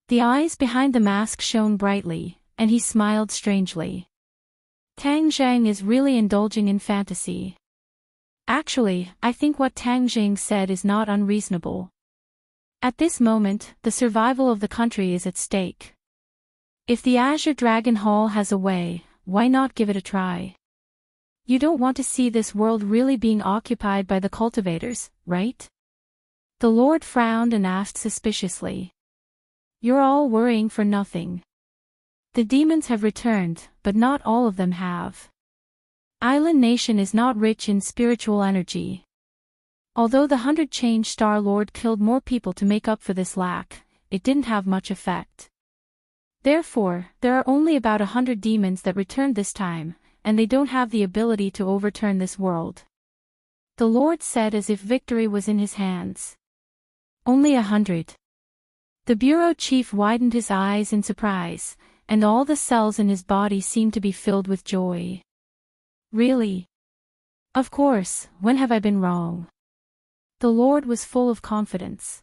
The eyes behind the mask shone brightly, and he smiled strangely. Tang Jing is really indulging in fantasy. Actually, I think what Tang Jing said is not unreasonable. At this moment, the survival of the country is at stake. If the Azure Dragon Hall has a way, why not give it a try? You don't want to see this world really being occupied by the cultivators, right? The Lord frowned and asked suspiciously. You're all worrying for nothing. The demons have returned, but not all of them have. Island Nation is not rich in spiritual energy. Although the 100 Change Star Lord killed more people to make up for this lack, it didn't have much effect. Therefore, there are only about 100 demons that returned this time, and they don't have the ability to overturn this world. The Lord said as if victory was in his hands. Only 100. The bureau chief widened his eyes in surprise, and all the cells in his body seemed to be filled with joy. Really? Of course, when have I been wrong? The Lord was full of confidence.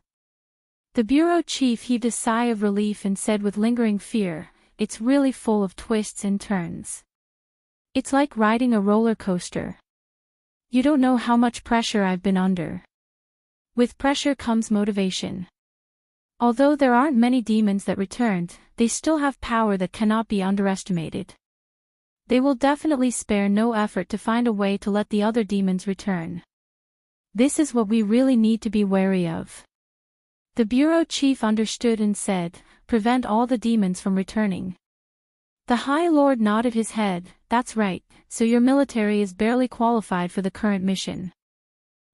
The bureau chief heaved a sigh of relief and said with lingering fear, it's really full of twists and turns. It's like riding a roller coaster. You don't know how much pressure I've been under. With pressure comes motivation. Although there aren't many demons that returned, they still have power that cannot be underestimated. They will definitely spare no effort to find a way to let the other demons return. This is what we really need to be wary of. The bureau chief understood and said, prevent all the demons from returning. The High Lord nodded his head, that's right, so your military is barely qualified for the current mission.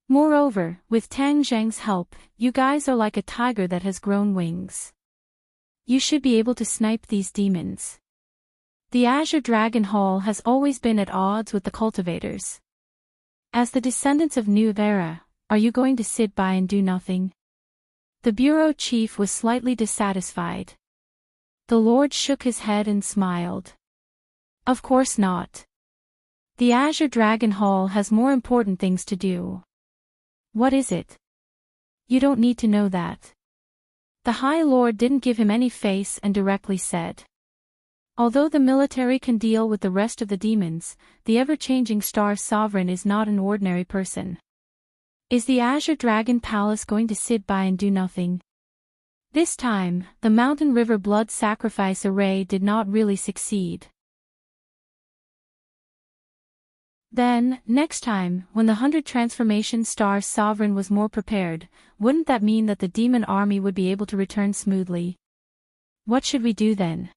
Moreover, with Tang Zheng's help, you guys are like a tiger that has grown wings. You should be able to snipe these demons. The Azure Dragon Hall has always been at odds with the cultivators. As the descendants of New Era, are you going to sit by and do nothing? The bureau chief was slightly dissatisfied. The Lord shook his head and smiled. Of course not. The Azure Dragon Hall has more important things to do. What is it? You don't need to know that. The High Lord didn't give him any face and directly said. Although the military can deal with the rest of the demons, the ever-changing Star Sovereign is not an ordinary person. Is the Azure Dragon Palace going to sit by and do nothing? This time, the Mountain River blood sacrifice array did not really succeed. Then, next time, when the 100 Transformation Star Sovereign was more prepared, wouldn't that mean that the demon army would be able to return smoothly? What should we do then?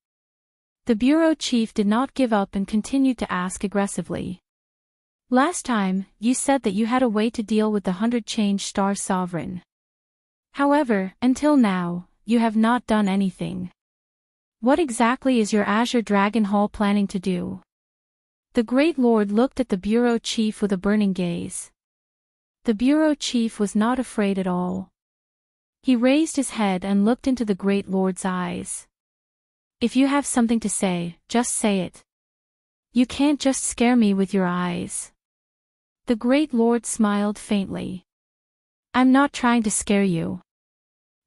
The bureau chief did not give up and continued to ask aggressively. Last time, you said that you had a way to deal with the 100 Change Star Sovereign. However, until now, you have not done anything. What exactly is your Azure Dragon Hall planning to do? The Great Lord looked at the bureau chief with a burning gaze. The bureau chief was not afraid at all. He raised his head and looked into the Great Lord's eyes. If you have something to say, just say it. You can't just scare me with your eyes. The Great Lord smiled faintly. I'm not trying to scare you.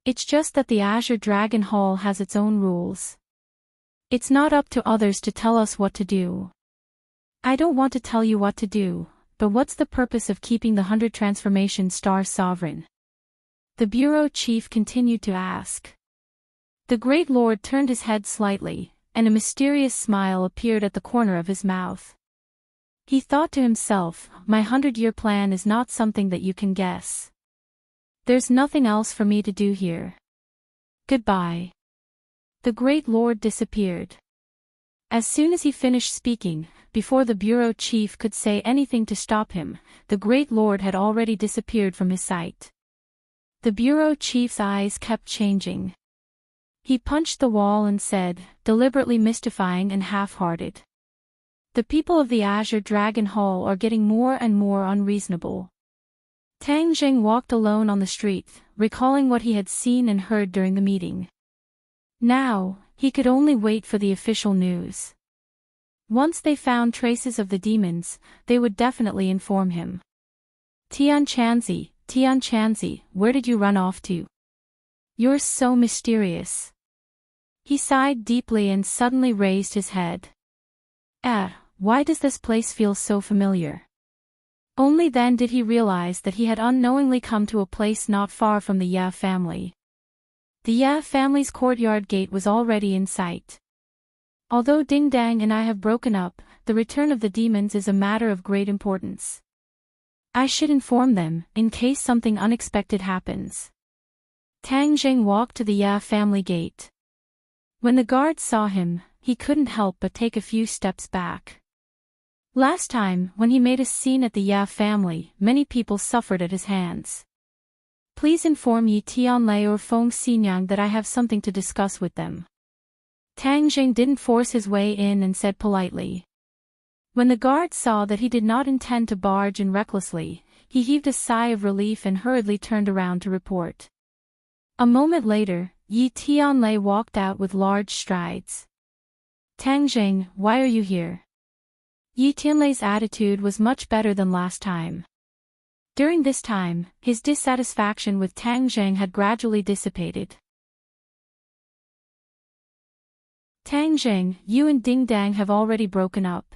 It's just that the Azure Dragon Hall has its own rules. It's not up to others to tell us what to do. I don't want to tell you what to do, but what's the purpose of keeping the 100 Transformation Star Sovereign? The bureau chief continued to ask. The Great Lord turned his head slightly, and a mysterious smile appeared at the corner of his mouth. He thought to himself, my 100-year plan is not something that you can guess. There's nothing else for me to do here. Goodbye. The Great Lord disappeared. As soon as he finished speaking, before the bureau chief could say anything to stop him, the Great Lord had already disappeared from his sight. The bureau chief's eyes kept changing. He punched the wall and said, deliberately mystifying and half-hearted. The people of the Azure Dragon Hall are getting more and more unreasonable. Tang Jing walked alone on the street, recalling what he had seen and heard during the meeting. Now, he could only wait for the official news. Once they found traces of the demons, they would definitely inform him. Tian Chanzi, where did you run off to? You're so mysterious. He sighed deeply and suddenly raised his head. Why does this place feel so familiar? Only then did he realize that he had unknowingly come to a place not far from the Ye family. The Ye family's courtyard gate was already in sight. Although Ding Dang and I have broken up, the return of the demons is a matter of great importance. I should inform them, in case something unexpected happens. Tang Jing walked to the Ye family gate. When the guard saw him, he couldn't help but take a few steps back. Last time, when he made a scene at the Ye family, many people suffered at his hands. Please inform Yi Tianlei or Feng Xinyang that I have something to discuss with them. Tang Jing didn't force his way in and said politely. When the guard saw that he did not intend to barge in recklessly, he heaved a sigh of relief and hurriedly turned around to report. A moment later, Yi Tianlei walked out with large strides. Tang Jing, why are you here? Yi Tianlei's attitude was much better than last time. During this time, his dissatisfaction with Tang Jing had gradually dissipated. Tang Jing, you and Ding Dang have already broken up.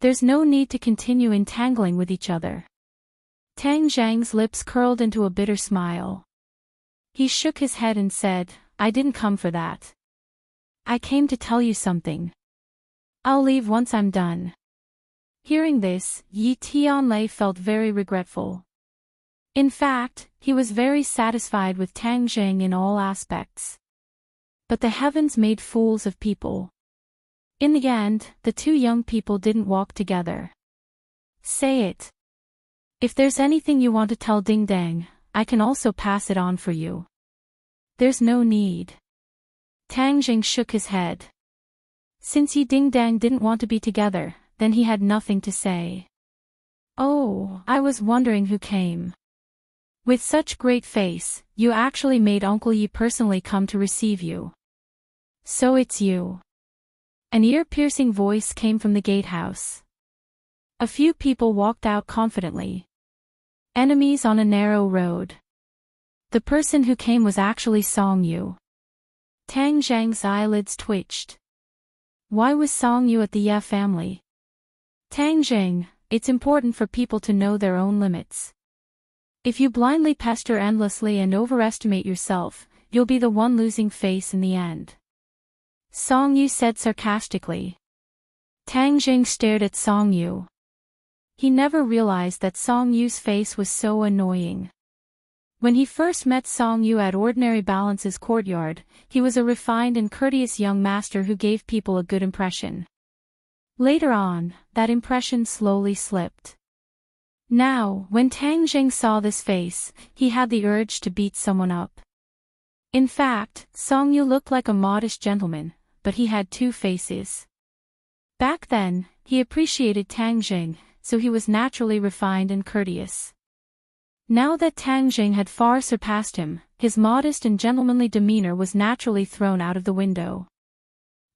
There's no need to continue entangling with each other. Tang Jing's lips curled into a bitter smile. He shook his head and said, I didn't come for that. I came to tell you something. I'll leave once I'm done. Hearing this, Yi Tianlei felt very regretful. In fact, he was very satisfied with Tang Jing in all aspects. But the heavens made fools of people. In the end, the two young people didn't walk together. Say it. If there's anything you want to tell Ding Dang, I can also pass it on for you. There's no need. Tang Jing shook his head. Since Yi Ding Dang didn't want to be together, then he had nothing to say. Oh, I was wondering who came. With such great face, you actually made Uncle Yi personally come to receive you. So it's you. An ear-piercing voice came from the gatehouse. A few people walked out confidently. Enemies on a narrow road. The person who came was actually Song Yu. Tang Zhang's eyelids twitched. Why was Song Yu at the Ye family? Tang Jing, it's important for people to know their own limits. If you blindly pester endlessly and overestimate yourself, you'll be the one losing face in the end. Song Yu said sarcastically. Tang Jing stared at Song Yu. He never realized that Song Yu's face was so annoying. When he first met Song Yu at Ordinary Balance's courtyard, he was a refined and courteous young master who gave people a good impression. Later on, that impression slowly slipped. Now, when Tang Jing saw this face, he had the urge to beat someone up. In fact, Song Yu looked like a modest gentleman, but he had two faces. Back then, he appreciated Tang Jing, so he was naturally refined and courteous. Now that Tang Jing had far surpassed him, his modest and gentlemanly demeanor was naturally thrown out of the window.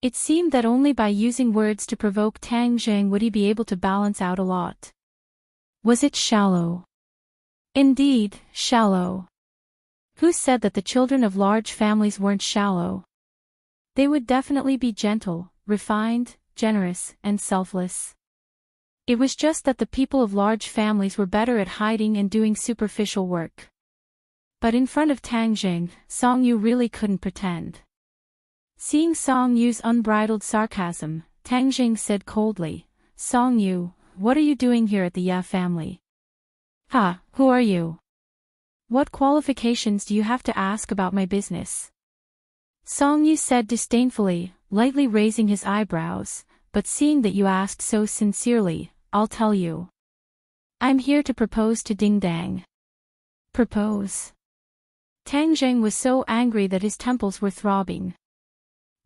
It seemed that only by using words to provoke Tang Jing would he be able to balance out a lot. Was it shallow? Indeed, shallow. Who said that the children of large families weren't shallow? They would definitely be gentle, refined, generous, and selfless. It was just that the people of large families were better at hiding and doing superficial work. But in front of Tang Jing, Song Yu really couldn't pretend. Seeing Song Yu's unbridled sarcasm, Tang Jing said coldly, Song Yu, what are you doing here at the Ye family? Who are you? What qualifications do you have to ask about my business? Song Yu said disdainfully, lightly raising his eyebrows, but seeing that you asked so sincerely, I'll tell you. I'm here to propose to Ding Dang. Propose? Tang Jing was so angry that his temples were throbbing.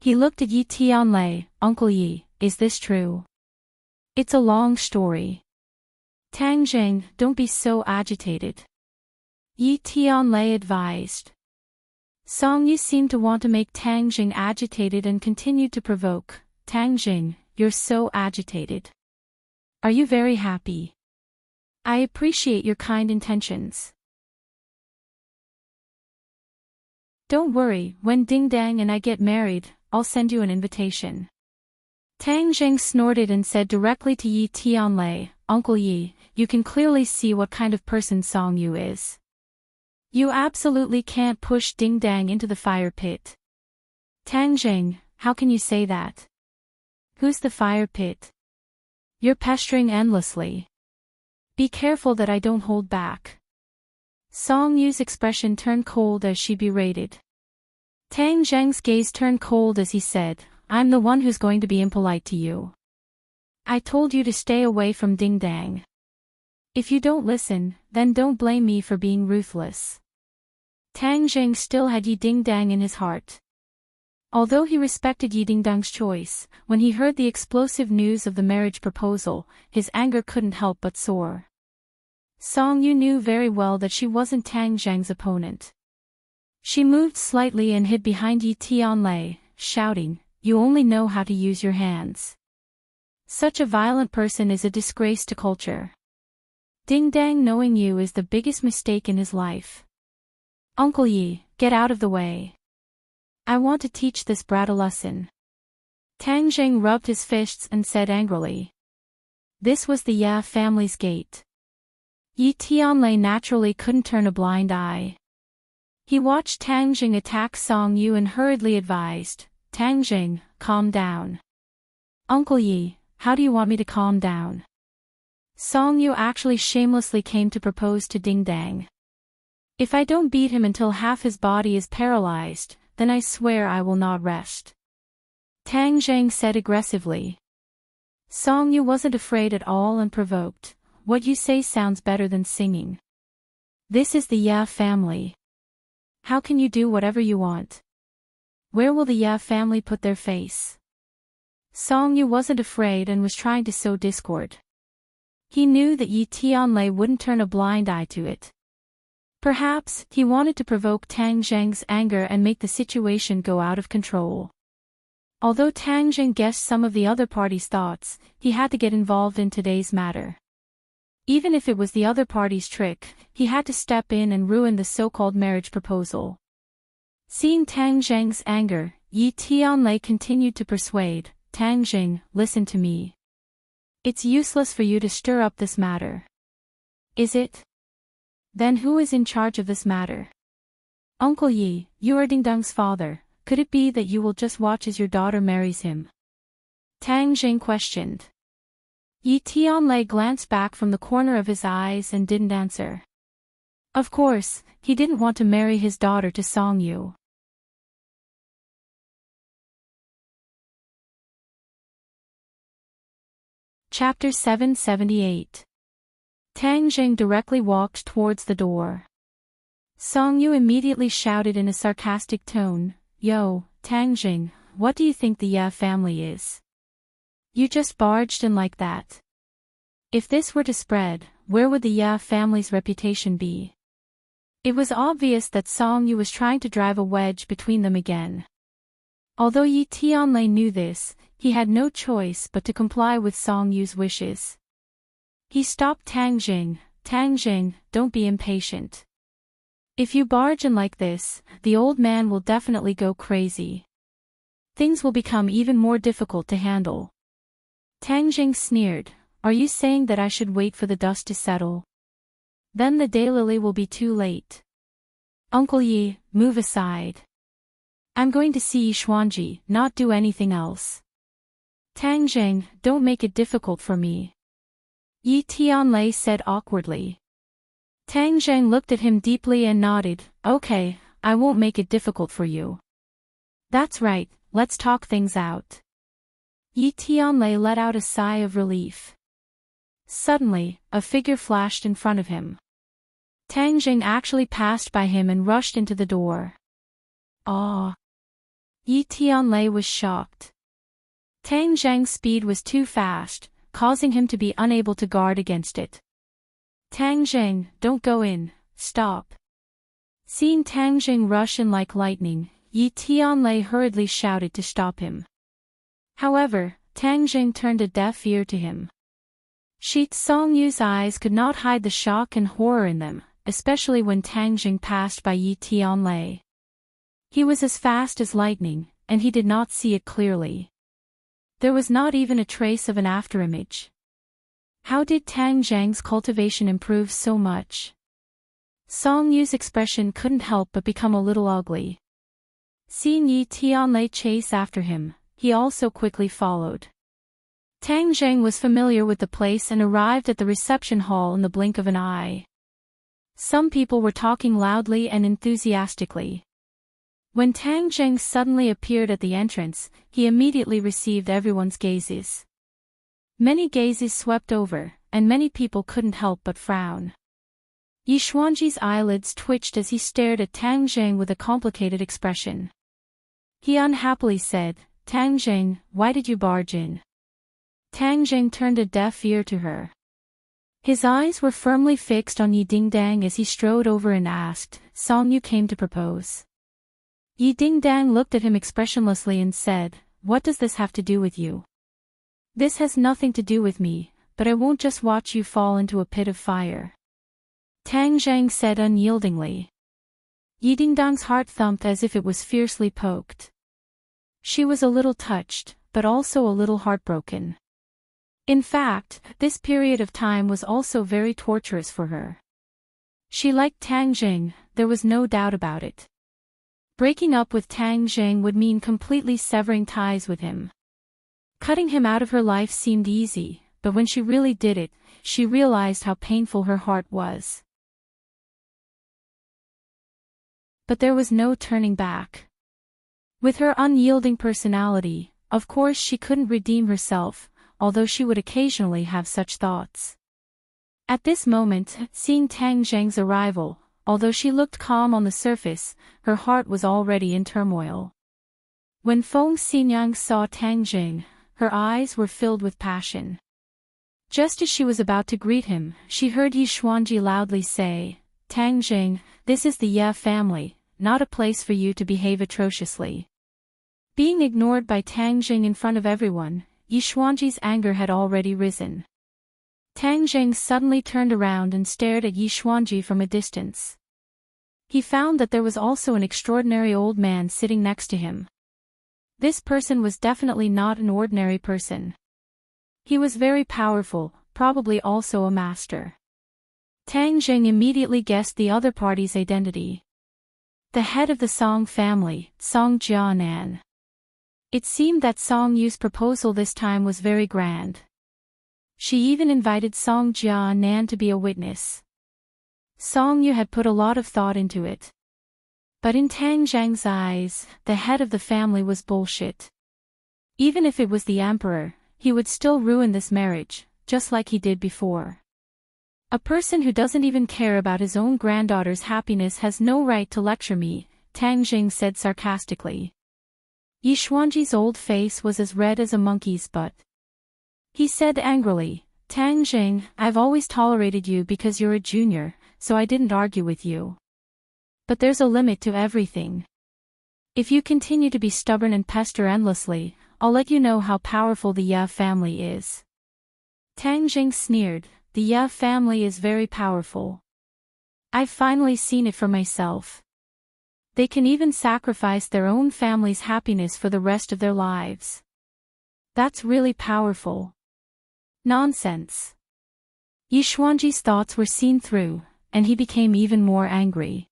He looked at Yi Tianlei. Uncle Yi, is this true? It's a long story. Tang Jing, don't be so agitated. Yi Tianlei advised. Song Yu seemed to want to make Tang Jing agitated and continued to provoke. Tang Jing, you're so agitated. Are you very happy? I appreciate your kind intentions. Don't worry, when Ding Dang and I get married, I'll send you an invitation. Tang Zheng snorted and said directly to Yi Tianlei, Uncle Yi, you can clearly see what kind of person Song Yu is. You absolutely can't push Ding Dang into the fire pit. Tang Zheng, how can you say that? Who's the fire pit? You're pestering endlessly. Be careful that I don't hold back. Song Yu's expression turned cold as she berated. Tang Zheng's gaze turned cold as he said, I'm the one who's going to be impolite to you. I told you to stay away from Ding Dang. If you don't listen, then don't blame me for being ruthless. Tang Zheng still had Yi Ding Dang in his heart. Although he respected Yi Ding Dang's choice, when he heard the explosive news of the marriage proposal, his anger couldn't help but soar. Song Yu knew very well that she wasn't Tang Zheng's opponent. She moved slightly and hid behind Yi Tianlei, shouting, You only know how to use your hands. Such a violent person is a disgrace to culture. Ding Dang knowing you is the biggest mistake in his life. Uncle Yi, get out of the way. I want to teach this brat a lesson. Tang Zheng rubbed his fists and said angrily. This was the Ya family's gate. Yi Tianlei naturally couldn't turn a blind eye. He watched Tang Zheng attack Song Yu and hurriedly advised, Tang Zheng, calm down. Uncle Yi, how do you want me to calm down? Song Yu actually shamelessly came to propose to Ding Dang. If I don't beat him until half his body is paralyzed, then I swear I will not rest. Tang Zheng said aggressively. Song Yu wasn't afraid at all and provoked. What you say sounds better than singing. This is the Ya family. How can you do whatever you want? Where will the Ya family put their face? Song Yu wasn't afraid and was trying to sow discord. He knew that Yi Tianlei wouldn't turn a blind eye to it. Perhaps he wanted to provoke Tang Zheng's anger and make the situation go out of control. Although Tang Zheng guessed some of the other party's thoughts, he had to get involved in today's matter. Even if it was the other party's trick, he had to step in and ruin the so-called marriage proposal. Seeing Tang Zheng's anger, Yi Tianlei continued to persuade, Tang Zheng, listen to me. It's useless for you to stir up this matter. Is it? Then who is in charge of this matter? Uncle Yi, you are Ding Dang's father, could it be that you will just watch as your daughter marries him? Tang Zheng questioned. Yi Tianlei glanced back from the corner of his eyes and didn't answer. Of course, he didn't want to marry his daughter to Song Yu. Chapter 778. Tang Zheng directly walked towards the door. Song Yu immediately shouted in a sarcastic tone, Yo, Tang Zheng, what do you think the Ya family is? You just barged in like that. If this were to spread, where would the Ya family's reputation be? It was obvious that Song Yu was trying to drive a wedge between them again. Although Yi Tianlei knew this, he had no choice but to comply with Song Yu's wishes. He stopped Tang Zheng, don't be impatient. If you barge in like this, the old man will definitely go crazy. Things will become even more difficult to handle. Tang Zheng sneered, are you saying that I should wait for the dust to settle? Then the daylily will be too late. Uncle Yi, move aside. I'm going to see Yi Xuanji, not do anything else. Tang Zheng, don't make it difficult for me. Yi Tianlei said awkwardly. Tang Zheng looked at him deeply and nodded, okay, I won't make it difficult for you. That's right, let's talk things out. Yi Tianlei let out a sigh of relief. Suddenly, a figure flashed in front of him. Tang Zheng actually passed by him and rushed into the door. Ah! Yi Tianlei was shocked. Tang Zheng's speed was too fast, causing him to be unable to guard against it. Tang Zheng, don't go in, stop. Seeing Tang Zheng rush in like lightning, Yi Tianlei hurriedly shouted to stop him. However, Tang Jing turned a deaf ear to him. Song Yu's eyes could not hide the shock and horror in them, especially when Tang Jing passed by Yi Tianlei. He was as fast as lightning, and he did not see it clearly. There was not even a trace of an afterimage. How did Tang Zhang's cultivation improve so much? Song Yu's expression couldn't help but become a little ugly. Seeing Yi Tianlei chase after him, he also quickly followed. Tang Zhang was familiar with the place and arrived at the reception hall in the blink of an eye. Some people were talking loudly and enthusiastically. When Tang Zhang suddenly appeared at the entrance, he immediately received everyone's gazes. Many gazes swept over, and many people couldn't help but frown. Yi Xuanji's eyelids twitched as he stared at Tang Zhang with a complicated expression. He unhappily said, "Tang Zhang, why did you barge in?" Tang Zhang turned a deaf ear to her. His eyes were firmly fixed on Yi Dingdang as he strode over and asked, "Song Yu came to propose?" Yi Dingdang looked at him expressionlessly and said, "What does this have to do with you?" "This has nothing to do with me, but I won't just watch you fall into a pit of fire," Tang Zhang said unyieldingly. Yi Dingdang's heart thumped as if it was fiercely poked. She was a little touched, but also a little heartbroken. In fact, this period of time was also very torturous for her. She liked Tang Zhang, there was no doubt about it. Breaking up with Tang Zhang would mean completely severing ties with him. Cutting him out of her life seemed easy, but when she really did it, she realized how painful her heart was. But there was no turning back. With her unyielding personality, of course she couldn't redeem herself, although she would occasionally have such thoughts. At this moment, seeing Tang Zhang's arrival, although she looked calm on the surface, her heart was already in turmoil. When Feng Xinyang saw Tang Zhang, her eyes were filled with passion. Just as she was about to greet him, she heard Yi Xuanji loudly say, "Tang Zhang, this is the Ye family, not a place for you to behave atrociously." Being ignored by Tang Zhang in front of everyone, Yi Xuanji's anger had already risen. Tang Zhang suddenly turned around and stared at Yi Xuanji from a distance. He found that there was also an extraordinary old man sitting next to him. This person was definitely not an ordinary person. He was very powerful, probably also a master. Tang Zhang immediately guessed the other party's identity. The head of the Song family, Song Jianan. It seemed that Song Yu's proposal this time was very grand. She even invited Song Jianan to be a witness. Song Yu had put a lot of thought into it. But in Tang Zhang's eyes, the head of the family was bullshit. Even if it was the emperor, he would still ruin this marriage, just like he did before. A person who doesn't even care about his own granddaughter's happiness has no right to lecture me, Tang Zhang said sarcastically. Yi Xuanji's old face was as red as a monkey's butt. He said angrily, "Tang Zhang, I've always tolerated you because you're a junior, so I didn't argue with you. But there's a limit to everything. If you continue to be stubborn and pester endlessly, I'll let you know how powerful the Ye family is." Tang Zhang sneered, "The Ye family is very powerful. I've finally seen it for myself. They can even sacrifice their own family's happiness for the rest of their lives. That's really powerful." Nonsense. Yi Xuanji's thoughts were seen through, and he became even more angry.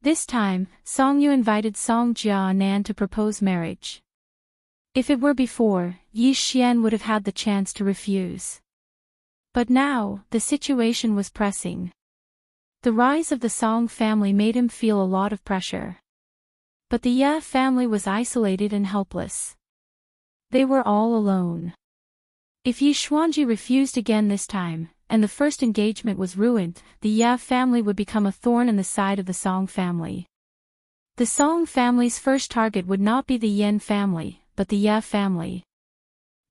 This time, Song Yu invited Song Jianan to propose marriage. If it were before, Yi Xian would have had the chance to refuse. But now, the situation was pressing. The rise of the Song family made him feel a lot of pressure. But the Ye family was isolated and helpless. They were all alone. If Yi Xuanji refused again this time, and the first engagement was ruined, the Ye family would become a thorn in the side of the Song family. The Song family's first target would not be the Yen family, but the Ye family.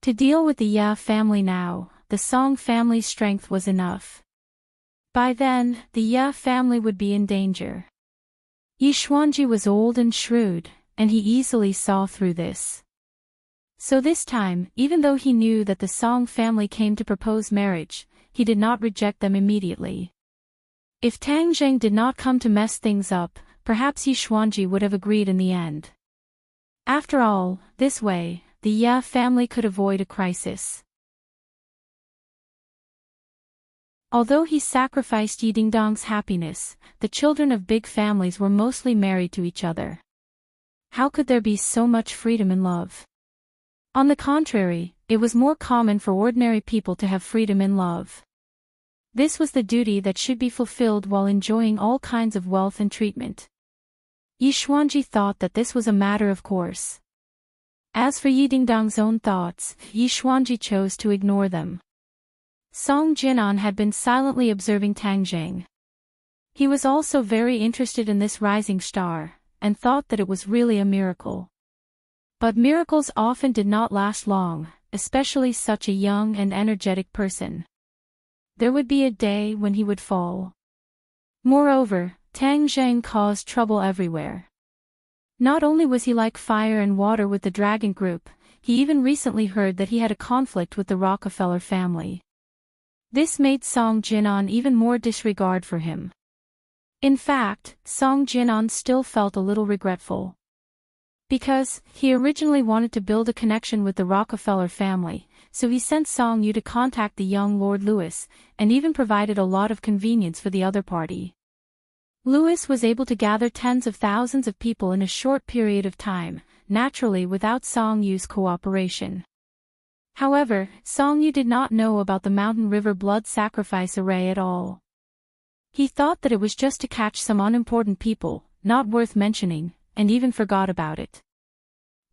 To deal with the Ye family now, the Song family's strength was enough. By then, the Ye family would be in danger. Yi Xuanji was old and shrewd, and he easily saw through this. So this time, even though he knew that the Song family came to propose marriage, he did not reject them immediately. If Tang Zheng did not come to mess things up, perhaps Yi Xuanji would have agreed in the end. After all, this way, the Ya family could avoid a crisis. Although he sacrificed Yi Dingdong's happiness, the children of big families were mostly married to each other. How could there be so much freedom in love? On the contrary, it was more common for ordinary people to have freedom in love. This was the duty that should be fulfilled while enjoying all kinds of wealth and treatment. Yi Xuanji thought that this was a matter of course. As for Yi Dingdong's own thoughts, Yi Xuanji chose to ignore them. Song Jinan had been silently observing Tang Zheng. He was also very interested in this rising star, and thought that it was really a miracle. But miracles often did not last long, especially such a young and energetic person. There would be a day when he would fall. Moreover, Tang Zheng caused trouble everywhere. Not only was he like fire and water with the dragon group, he even recently heard that he had a conflict with the Rockefeller family. This made Song Jinan even more disregard for him. In fact, Song Jinan still felt a little regretful. Because he originally wanted to build a connection with the Rockefeller family, so he sent Song Yu to contact the young Lord Louis, and even provided a lot of convenience for the other party. Louis was able to gather tens of thousands of people in a short period of time, naturally without Song Yu's cooperation. However, Song Yu did not know about the Mountain River blood sacrifice array at all. He thought that it was just to catch some unimportant people, not worth mentioning, and even forgot about it.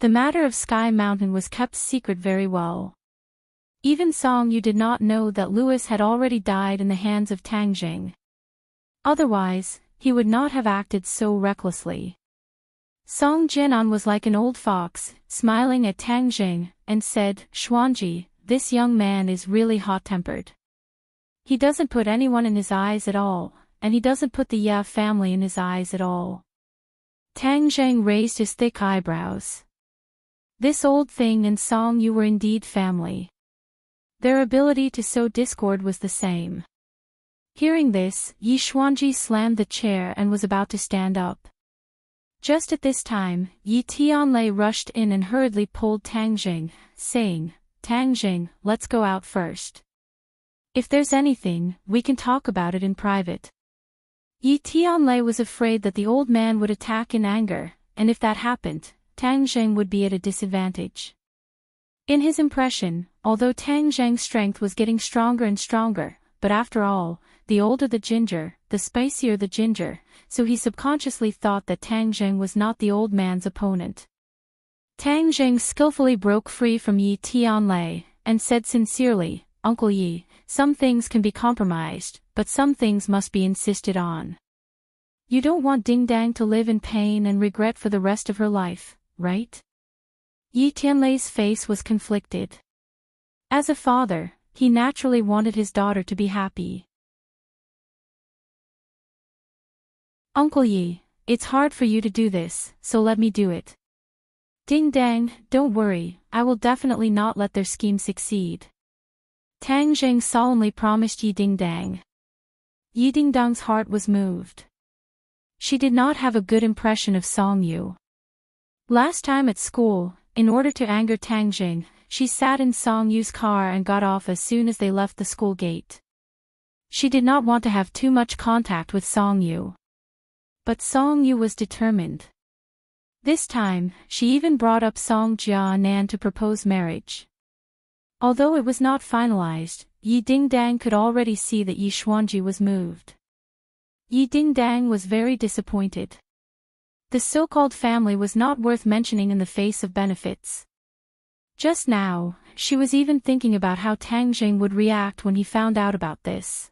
The matter of Sky Mountain was kept secret very well. Even Song Yu did not know that Louis had already died in the hands of Tang Zheng. Otherwise, he would not have acted so recklessly. Song Jinan was like an old fox, smiling at Tang Zheng, and said, "Xuanji, this young man is really hot-tempered. He doesn't put anyone in his eyes at all, and he doesn't put the Ya family in his eyes at all." Tang Zheng raised his thick eyebrows. This old thing and Song Yu were indeed family. Their ability to sow discord was the same. Hearing this, Yi Xuanji slammed the chair and was about to stand up. Just at this time, Yi Tianlei rushed in and hurriedly pulled Tang Zheng, saying, "Tang Zheng, let's go out first. If there's anything, we can talk about it in private." Yi Tianlei was afraid that the old man would attack in anger, and if that happened, Tang Zheng would be at a disadvantage. In his impression, although Tang Zheng's strength was getting stronger and stronger, but after all, the older the ginger, the spicier the ginger, so he subconsciously thought that Tang Zheng was not the old man's opponent. Tang Zheng skillfully broke free from Yi Tianlei, and said sincerely, "Uncle Yi, some things can be compromised, but some things must be insisted on. You don't want Ding Dang to live in pain and regret for the rest of her life, right?" Yi Tianlei's face was conflicted. As a father, he naturally wanted his daughter to be happy. "Uncle Yi, it's hard for you to do this, so let me do it. Ding Dang, don't worry, I will definitely not let their scheme succeed." Tang Zheng solemnly promised Yi Dingdang. Yi Dingdang's heart was moved. She did not have a good impression of Song Yu. Last time at school, in order to anger Tang Zheng, she sat in Song Yu's car and got off as soon as they left the school gate. She did not want to have too much contact with Song Yu. But Song Yu was determined. This time, she even brought up Song Jianan to propose marriage. Although it was not finalized, Yi Dingdang could already see that Yi Xuanji was moved. Yi Dingdang was very disappointed. The so-called family was not worth mentioning in the face of benefits. Just now, she was even thinking about how Tang Zheng would react when he found out about this.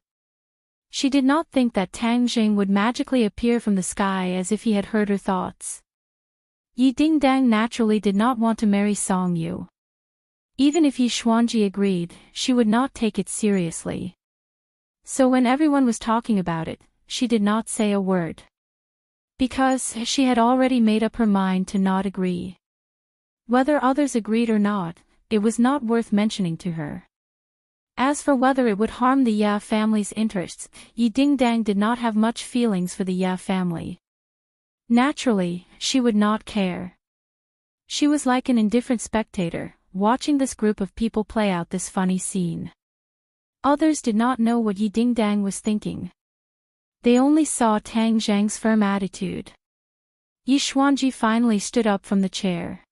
She did not think that Tang Zheng would magically appear from the sky as if he had heard her thoughts. Yi Dingdang naturally did not want to marry Song Yu. Even if Yi Xuanji agreed, she would not take it seriously. So when everyone was talking about it, she did not say a word. Because she had already made up her mind to not agree. Whether others agreed or not, it was not worth mentioning to her. As for whether it would harm the Ya family's interests, Yi Dingdang did not have much feelings for the Ya family. Naturally, she would not care. She was like an indifferent spectator, watching this group of people play out this funny scene. Others did not know what Yi Dingdang was thinking. They only saw Tang Zhang's firm attitude. Yi Xuanji finally stood up from the chair.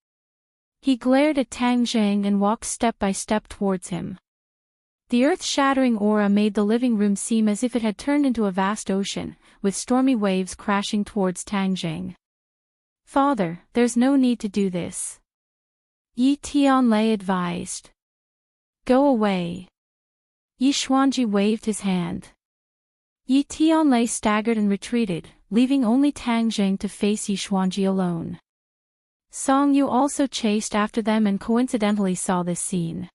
He glared at Tang Zhang and walked step by step towards him. The earth-shattering aura made the living room seem as if it had turned into a vast ocean, with stormy waves crashing towards Tang Zhang. "Father, there's no need to do this," Yi Tianlei advised. "Go away." Yi Xuanji waved his hand. Yi Tianlei staggered and retreated, leaving only Tang Zhang to face Yi Xuanji alone. Song Yu also chased after them and coincidentally saw this scene.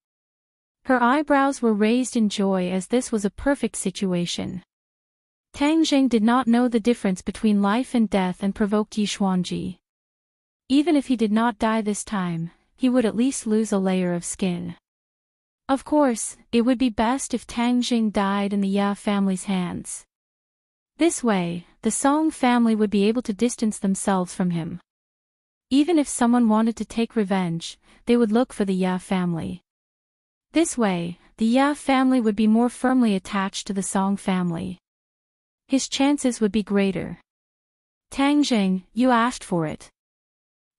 Her eyebrows were raised in joy as this was a perfect situation. Tang Zhang did not know the difference between life and death and provoked Yi Xuanji. Even if he did not die this time, he would at least lose a layer of skin. Of course, it would be best if Tang Zhang died in the Ya family's hands. This way, the Song family would be able to distance themselves from him. Even if someone wanted to take revenge, they would look for the Ya family. This way, the Ya family would be more firmly attached to the Song family. His chances would be greater. "Tang Zhang, you asked for it.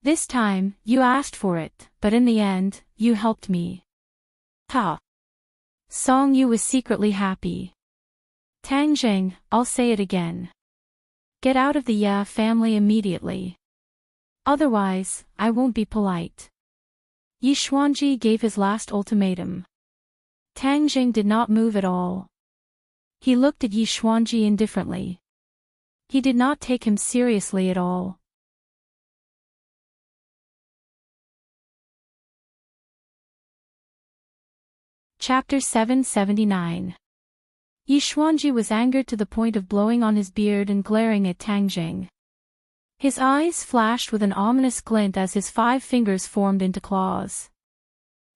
This time, you asked for it, but in the end, you helped me." Ha! Song Yu was secretly happy. "Tang Zhang, I'll say it again. Get out of the Ya family immediately. Otherwise, I won't be polite." Yi Xuanji gave his last ultimatum. Tang Zhang did not move at all. He looked at Yi Xuanji indifferently. He did not take him seriously at all. Chapter 779. Yi Xuanji was angered to the point of blowing on his beard and glaring at Tang Zhang. His eyes flashed with an ominous glint as his 5 fingers formed into claws.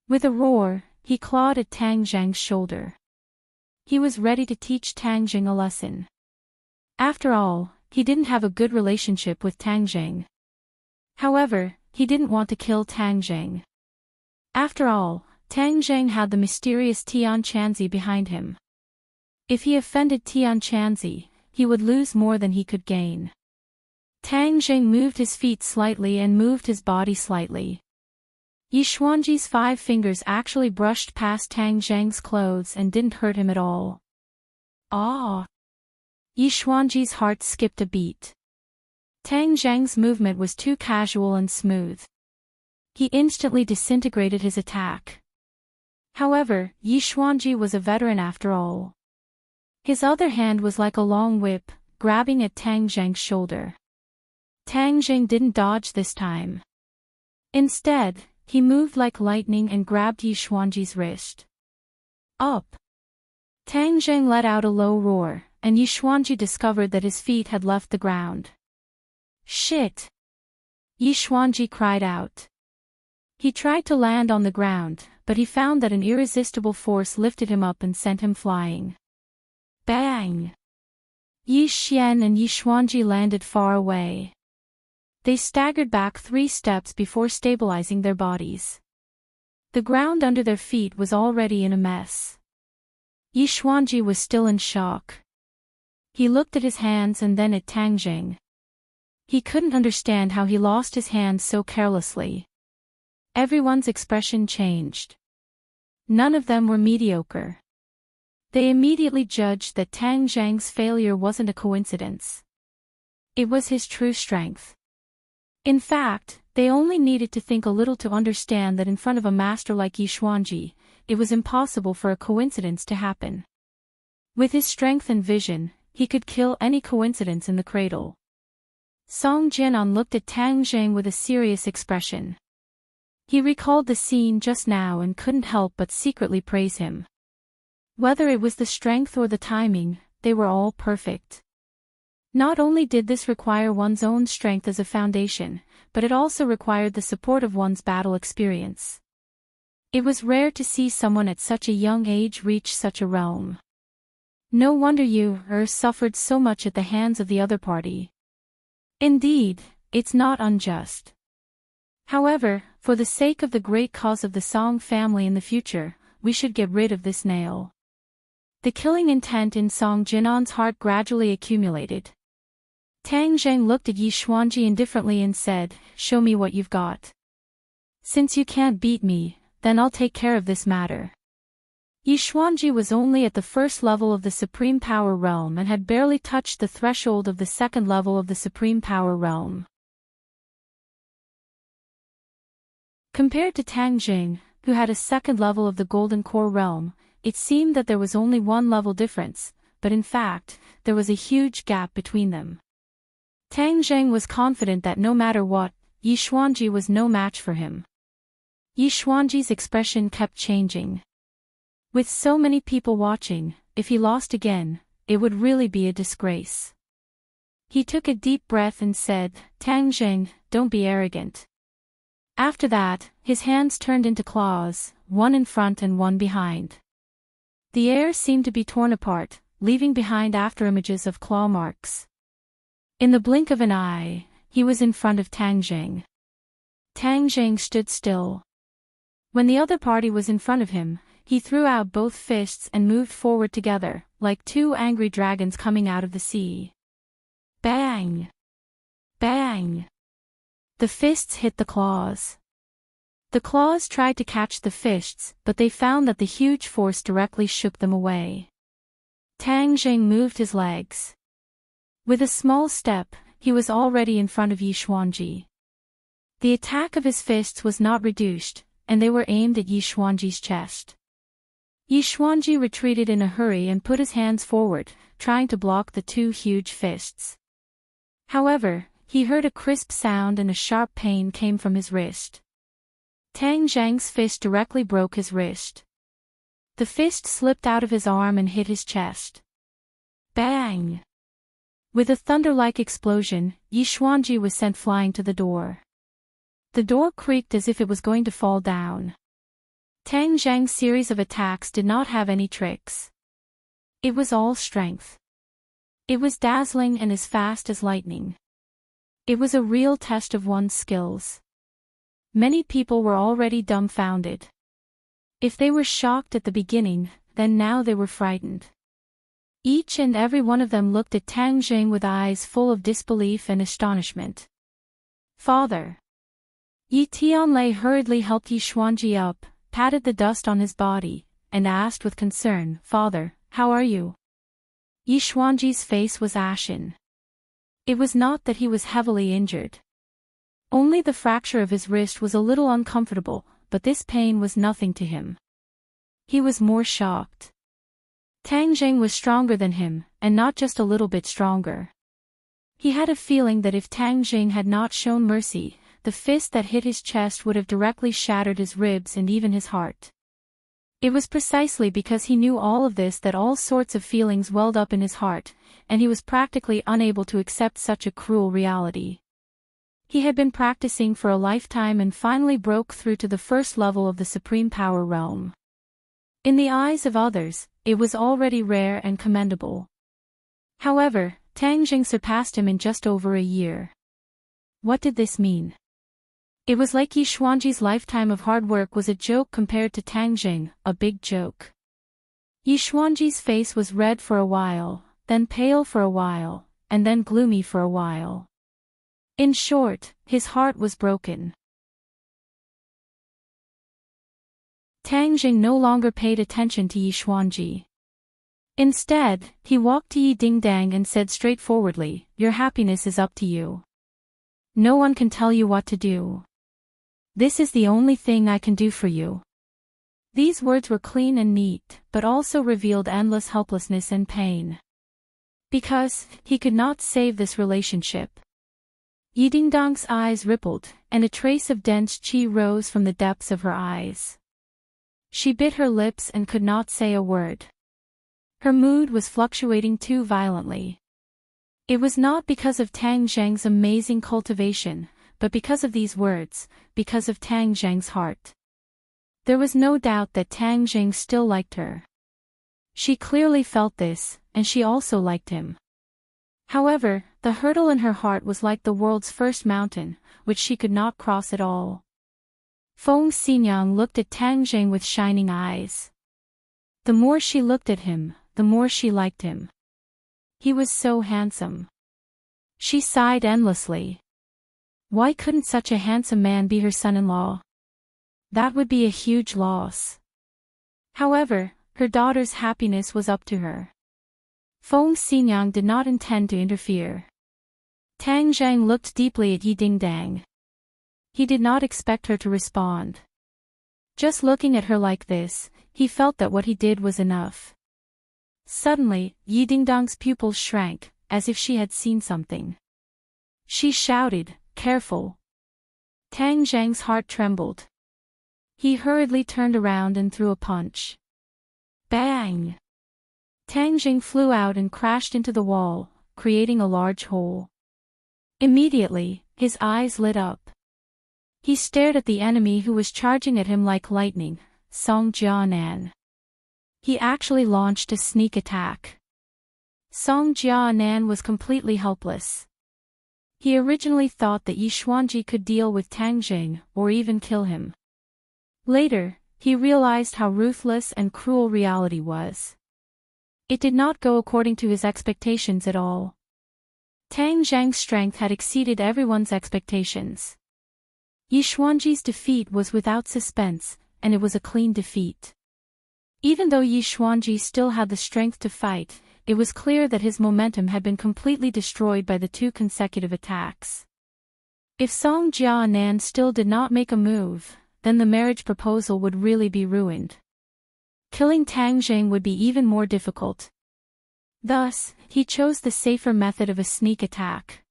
With a roar, he clawed at Tang Zhang's shoulder. He was ready to teach Tang Zhang a lesson. After all, he didn't have a good relationship with Tang Zhang. However, he didn't want to kill Tang Zhang. After all, Tang Zhang had the mysterious Tian Chanzi behind him. If he offended Tian Chanzi, he would lose more than he could gain. Tang Zhang moved his feet slightly and moved his body slightly. Yi Xuanji's 5 fingers actually brushed past Tang Zhang's clothes and didn't hurt him at all. Ah! Yi Xuanji's heart skipped a beat. Tang Zhang's movement was too casual and smooth. He instantly disintegrated his attack. However, Yi Xuanji was a veteran after all. His other hand was like a long whip, grabbing at Tang Zhang's shoulder. Tang Zhang didn't dodge this time. Instead, he moved like lightning and grabbed Yi Xuanji's wrist. Up! Tang Zhang let out a low roar, and Yi Xuanji discovered that his feet had left the ground. Shit! Yi Xuanji cried out. He tried to land on the ground, but he found that an irresistible force lifted him up and sent him flying. Bang! Yi Xian and Yi Xuanji landed far away. They staggered back 3 steps before stabilizing their bodies. The ground under their feet was already in a mess. Yi Xuanji was still in shock. He looked at his hands and then at Tang Zhang. He couldn't understand how he lost his hands so carelessly. Everyone's expression changed. None of them were mediocre. They immediately judged that Tang Zhang's failure wasn't a coincidence. It was his true strength. In fact, they only needed to think a little to understand that in front of a master like Yi Xuanji, it was impossible for a coincidence to happen. With his strength and vision, he could kill any coincidence in the cradle. Song Jianan looked at Tang Zhang with a serious expression. He recalled the scene just now and couldn't help but secretly praise him. Whether it was the strength or the timing, they were all perfect. Not only did this require one's own strength as a foundation, but it also required the support of one's battle experience. It was rare to see someone at such a young age reach such a realm. No wonder you suffered so much at the hands of the other party. Indeed, it's not unjust. However, for the sake of the great cause of the Song family in the future, we should get rid of this nail. The killing intent in Song Jinan's heart gradually accumulated. Tang Zheng looked at Yi Xuanji indifferently and said, "Show me what you've got. Since you can't beat me, then I'll take care of this matter." Yi Xuanji was only at the first level of the Supreme Power Realm and had barely touched the threshold of the second level of the Supreme Power Realm. Compared to Tang Jing, who had a second level of the Golden Core Realm, it seemed that there was only one level difference, but in fact, there was a huge gap between them. Tang Zheng was confident that no matter what, Yi Xuanji was no match for him. Yi Xuanji's expression kept changing. With so many people watching, if he lost again, it would really be a disgrace. He took a deep breath and said, "Tang Zheng, don't be arrogant." After that, his hands turned into claws, one in front and one behind. The air seemed to be torn apart, leaving behind afterimages of claw marks. In the blink of an eye, he was in front of Tang Zheng. Tang Zheng stood still. When the other party was in front of him, he threw out both fists and moved forward together, like two angry dragons coming out of the sea. Bang! Bang! The fists hit the claws. The claws tried to catch the fists, but they found that the huge force directly shook them away. Tang Zheng moved his legs. With a small step, he was already in front of Yi Xuanji. The attack of his fists was not reduced, and they were aimed at Yi Xuanji's chest. Yi Xuanji retreated in a hurry and put his hands forward, trying to block the two huge fists. However, he heard a crisp sound and a sharp pain came from his wrist. Tang Zheng's fist directly broke his wrist. The fist slipped out of his arm and hit his chest. Bang! With a thunder-like explosion, Yi Xuanji was sent flying to the door. The door creaked as if it was going to fall down. Tang Zheng's series of attacks did not have any tricks. It was all strength. It was dazzling and as fast as lightning. It was a real test of one's skills. Many people were already dumbfounded. If they were shocked at the beginning, then now they were frightened. Each and every one of them looked at Tang Zheng with eyes full of disbelief and astonishment. "Father!" Yi Tianlei hurriedly helped Yi Xuanji up, patted the dust on his body, and asked with concern, "Father, how are you?" Yi Xuanji's face was ashen. It was not that he was heavily injured. Only the fracture of his wrist was a little uncomfortable, but this pain was nothing to him. He was more shocked. Tang Zheng was stronger than him, and not just a little bit stronger. He had a feeling that if Tang Zheng had not shown mercy, the fist that hit his chest would have directly shattered his ribs and even his heart. It was precisely because he knew all of this that all sorts of feelings welled up in his heart, and he was practically unable to accept such a cruel reality. He had been practicing for a lifetime and finally broke through to the first level of the Supreme Power Realm. In the eyes of others, it was already rare and commendable. However, Tang Zheng surpassed him in just over a year. What did this mean? It was like Yi Xuanji's lifetime of hard work was a joke compared to Tang Zheng, a big joke. Yi Xuanji's face was red for a while, then pale for a while, and then gloomy for a while. In short, his heart was broken. Tang Zheng no longer paid attention to Yi Xuanji. Instead, he walked to Yi Dingdang and said straightforwardly, "Your happiness is up to you. No one can tell you what to do. This is the only thing I can do for you." These words were clean and neat, but also revealed endless helplessness and pain. Because he could not save this relationship. Yi Dingdang's eyes rippled, and a trace of dense qi rose from the depths of her eyes. She bit her lips and could not say a word. Her mood was fluctuating too violently. It was not because of Tang Zheng's amazing cultivation, but because of these words, because of Tang Zheng's heart. There was no doubt that Tang Zheng still liked her. She clearly felt this, and she also liked him. However, the hurdle in her heart was like the world's first mountain, which she could not cross at all. Feng Xinyang looked at Tang Zheng with shining eyes. The more she looked at him, the more she liked him. He was so handsome. She sighed endlessly. Why couldn't such a handsome man be her son-in-law? That would be a huge loss. However, her daughter's happiness was up to her. Feng Xinyang did not intend to interfere. Tang Zheng looked deeply at Yi Dingdang. He did not expect her to respond. Just looking at her like this, he felt that what he did was enough. Suddenly, Yi Dingdang's pupils shrank, as if she had seen something. She shouted, "Careful!" Tang Zheng's heart trembled. He hurriedly turned around and threw a punch. Bang! Tang Zheng flew out and crashed into the wall, creating a large hole. Immediately, his eyes lit up. He stared at the enemy who was charging at him like lightning, Song Jianan. He actually launched a sneak attack. Song Jianan was completely helpless. He originally thought that Yi Xuanji could deal with Tang Zheng, or even kill him. Later, he realized how ruthless and cruel reality was. It did not go according to his expectations at all. Tang Zheng's strength had exceeded everyone's expectations. Yi Xuanji's defeat was without suspense, and it was a clean defeat. Even though Yi Xuanji still had the strength to fight, it was clear that his momentum had been completely destroyed by the 2 consecutive attacks. If Song Jianan still did not make a move, then the marriage proposal would really be ruined. Killing Tang Zheng would be even more difficult. Thus, he chose the safer method of a sneak attack.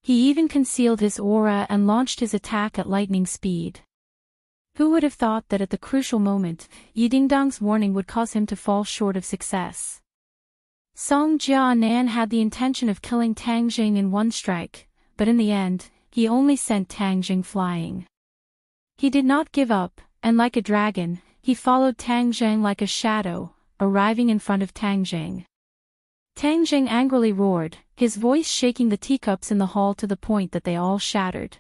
He even concealed his aura and launched his attack at lightning speed. Who would have thought that at the crucial moment, Yi Dingdang's warning would cause him to fall short of success? Song Jianan had the intention of killing Tang Zheng in one strike, but in the end, he only sent Tang Zheng flying. He did not give up, and like a dragon, he followed Tang Zheng like a shadow, arriving in front of Tang Zheng. Tang Zheng angrily roared, his voice shaking the teacups in the hall to the point that they all shattered.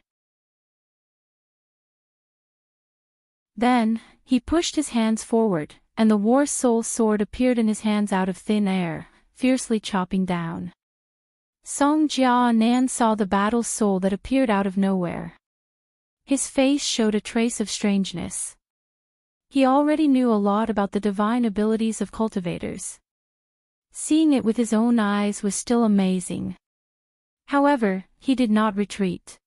Then, he pushed his hands forward, and the War Soul sword appeared in his hands out of thin air, fiercely chopping down. Song Jianan saw the battle soul that appeared out of nowhere. His face showed a trace of strangeness. He already knew a lot about the divine abilities of cultivators. Seeing it with his own eyes was still amazing. However, he did not retreat.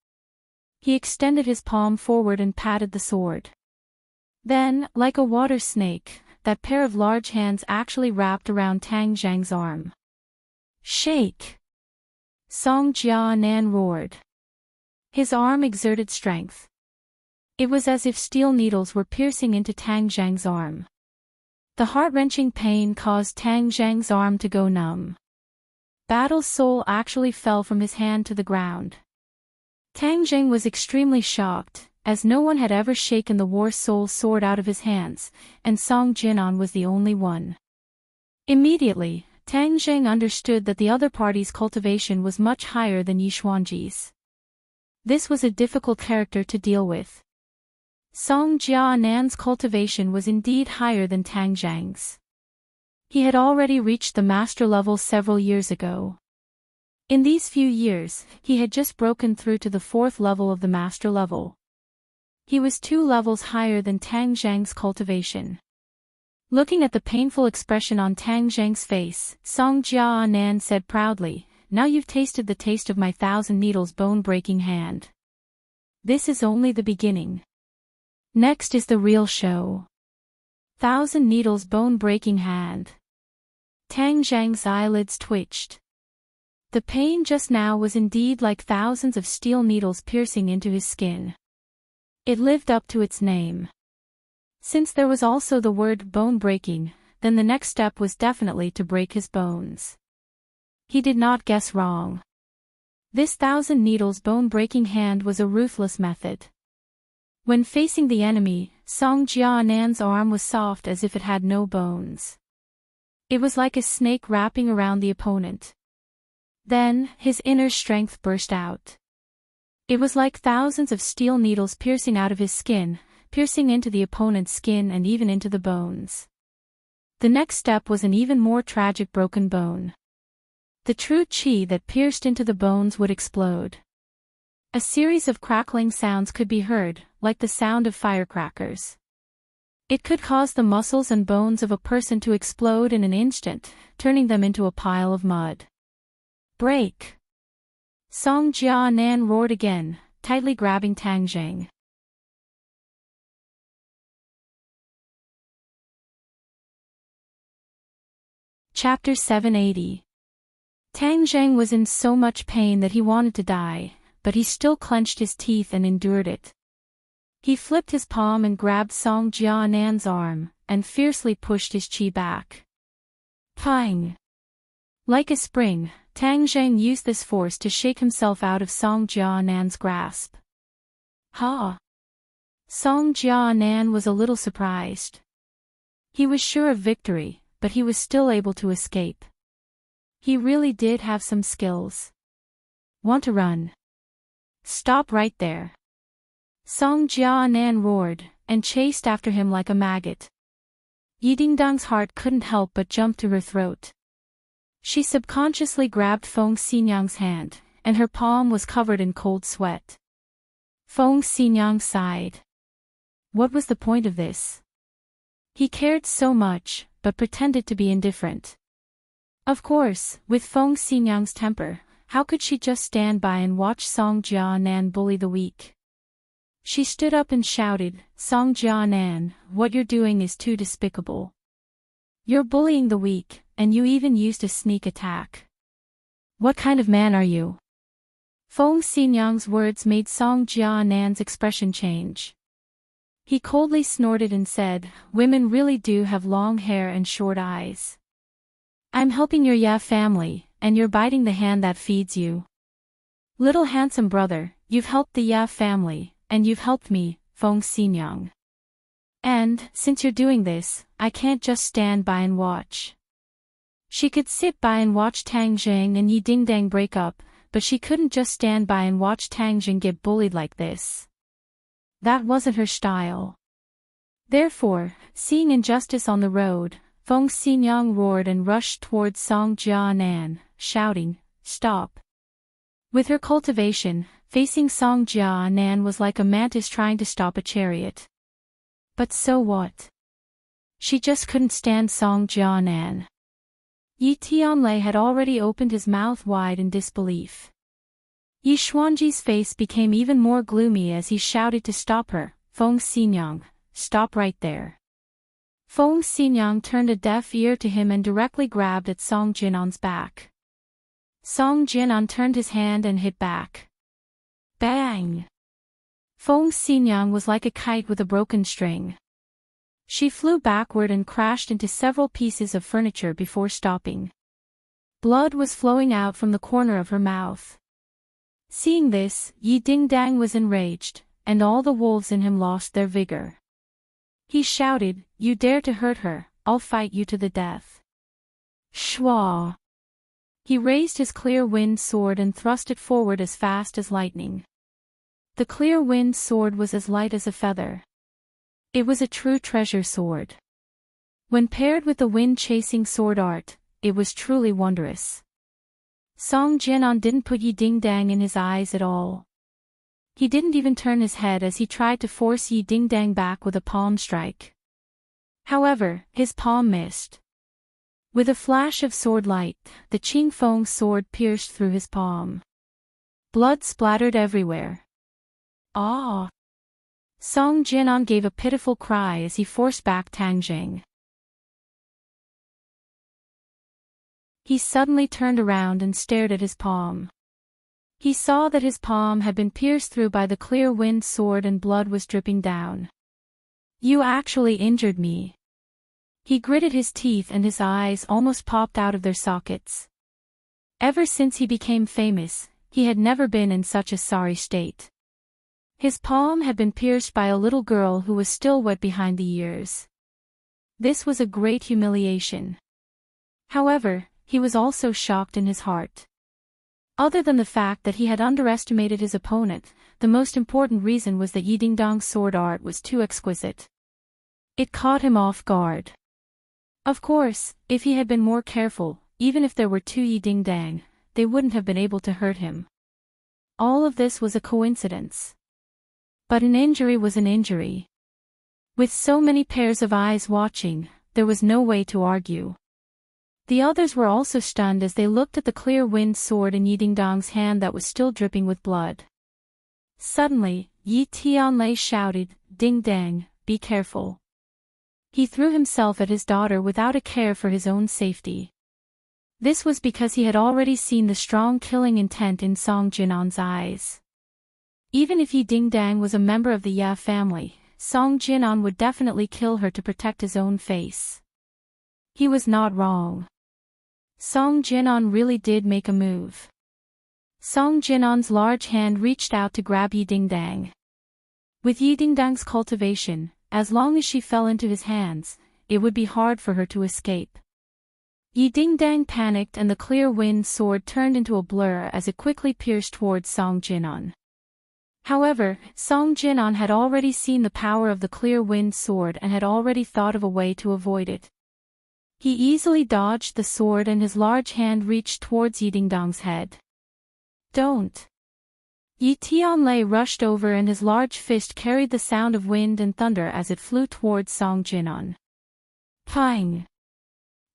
He extended his palm forward and patted the sword. Then, like a water snake, that pair of large hands actually wrapped around Tang Zheng's arm. "Shake!" Song Jianan roared. His arm exerted strength. It was as if steel needles were piercing into Tang Zheng's arm. The heart-wrenching pain caused Tang Zheng's arm to go numb. Battle Soul actually fell from his hand to the ground. Tang Zheng was extremely shocked, as no one had ever shaken the War Soul sword out of his hands, and Song Jianan was the only one. Immediately, Tang Zheng understood that the other party's cultivation was much higher than Yi Xuanji's. This was a difficult character to deal with. Song Jianan's cultivation was indeed higher than Tang Zheng's. He had already reached the master level several years ago. In these few years, he had just broken through to the 4th level of the master level. He was 2 levels higher than Tang Zheng's cultivation. Looking at the painful expression on Tang Zheng's face, Song Jianan said proudly, "Now you've tasted the taste of my 1,000 needles bone-breaking hand. This is only the beginning. Next is the real show. 1,000 needles bone-breaking hand." Tang Zheng's eyelids twitched. The pain just now was indeed like thousands of steel needles piercing into his skin. It lived up to its name. Since there was also the word bone-breaking, then the next step was definitely to break his bones. He did not guess wrong. This 1,000 needles bone-breaking hand was a ruthless method. When facing the enemy, Song Jianan's arm was soft as if it had no bones. It was like a snake wrapping around the opponent. Then, his inner strength burst out. It was like thousands of steel needles piercing out of his skin, piercing into the opponent's skin and even into the bones. The next step was an even more tragic broken bone. The true chi that pierced into the bones would explode. A series of crackling sounds could be heard, like the sound of firecrackers. It could cause the muscles and bones of a person to explode in an instant, turning them into a pile of mud. Break! Song Jianan roared again, tightly grabbing Tang Zheng. Chapter 780. Tang Zheng was in so much pain that he wanted to die, but he still clenched his teeth and endured it. He flipped his palm and grabbed Song Jianan's arm, and fiercely pushed his chi back. Pang! Like a spring, Tang Zheng used this force to shake himself out of Song Jianan's grasp. Ha! Song Jianan was a little surprised. He was sure of victory, but he was still able to escape. He really did have some skills. Want to run? Stop right there! Song Jianan roared, and chased after him like a maggot. Yidingdang's heart couldn't help but jump to her throat. She subconsciously grabbed Feng Xinyang's hand, and her palm was covered in cold sweat. Feng Xinyang sighed. What was the point of this? He cared so much, but pretended to be indifferent. Of course, with Feng Xinyang's temper, how could she just stand by and watch Song Jianan bully the weak? She stood up and shouted, Song Jianan, what you're doing is too despicable. You're bullying the weak, and you even used a sneak attack. What kind of man are you? Feng Xinyang's words made Song Jianan's expression change. He coldly snorted and said, women really do have long hair and short eyes. I'm helping your Ya family, and you're biting the hand that feeds you. Little handsome brother, you've helped the Ya family, and you've helped me, Feng Xinyang. And, since you're doing this, I can't just stand by and watch. She could sit by and watch Tang Zheng and Yi Dingdang break up, but she couldn't just stand by and watch Tang Zheng get bullied like this. That wasn't her style. Therefore, seeing injustice on the road, Feng Xinyang roared and rushed towards Song Jianan, shouting, Stop! With her cultivation, facing Song Jianan was like a mantis trying to stop a chariot. But so what? She just couldn't stand Song Jianan. Yi Tianlei had already opened his mouth wide in disbelief. Yi Xuanji's face became even more gloomy as he shouted to stop her, Feng Xinyang, stop right there. Feng Xinyang turned a deaf ear to him and directly grabbed at Song Jinan's back. Song Jinan turned his hand and hit back. Bang! Feng Xinyang was like a kite with a broken string. She flew backward and crashed into several pieces of furniture before stopping. Blood was flowing out from the corner of her mouth. Seeing this, Yi Dingdang was enraged, and all the wolves in him lost their vigor. He shouted, You dare to hurt her, I'll fight you to the death. Shwa! He raised his clear wind sword and thrust it forward as fast as lightning. The clear wind sword was as light as a feather. It was a true treasure sword. When paired with the wind-chasing sword art, it was truly wondrous. Song Jinan didn't put Yi Dingdang in his eyes at all. He didn't even turn his head as he tried to force Yi Dingdang back with a palm strike. However, his palm missed. With a flash of sword light, the Qing Feng sword pierced through his palm. Blood splattered everywhere. Ah! Song Jinan gave a pitiful cry as he forced back Tang Zheng. He suddenly turned around and stared at his palm. He saw that his palm had been pierced through by the clear wind sword and blood was dripping down. You actually injured me. He gritted his teeth and his eyes almost popped out of their sockets. Ever since he became famous, he had never been in such a sorry state. His palm had been pierced by a little girl who was still wet behind the ears. This was a great humiliation. However, he was also shocked in his heart. Other than the fact that he had underestimated his opponent, the most important reason was that Yi Dingdong's sword art was too exquisite. It caught him off guard. Of course, if he had been more careful, even if there were two Yi Dingdang, they wouldn't have been able to hurt him. All of this was a coincidence. But an injury was an injury. With so many pairs of eyes watching, there was no way to argue. The others were also stunned as they looked at the clear wind sword in Yi Dingdong's hand that was still dripping with blood. Suddenly, Yi Tianlei shouted, "Ding Dang, be careful." He threw himself at his daughter without a care for his own safety. This was because he had already seen the strong killing intent in Song Jinan's eyes. Even if Yi Dingdang was a member of the Ya family, Song Jinan would definitely kill her to protect his own face. He was not wrong. Song Jinan really did make a move. Song Jinan's large hand reached out to grab Yi Dingdang. With Yi Dingdang's cultivation, as long as she fell into his hands, it would be hard for her to escape. Yi Dingdang panicked and the clear wind sword turned into a blur as it quickly pierced towards Song Jinan. However, Song Jinan had already seen the power of the clear wind sword and had already thought of a way to avoid it. He easily dodged the sword and his large hand reached towards Yi Dingdong's head. "Don't!" Yi Tianlei rushed over and his large fist carried the sound of wind and thunder as it flew towards Song Jinan. Pang!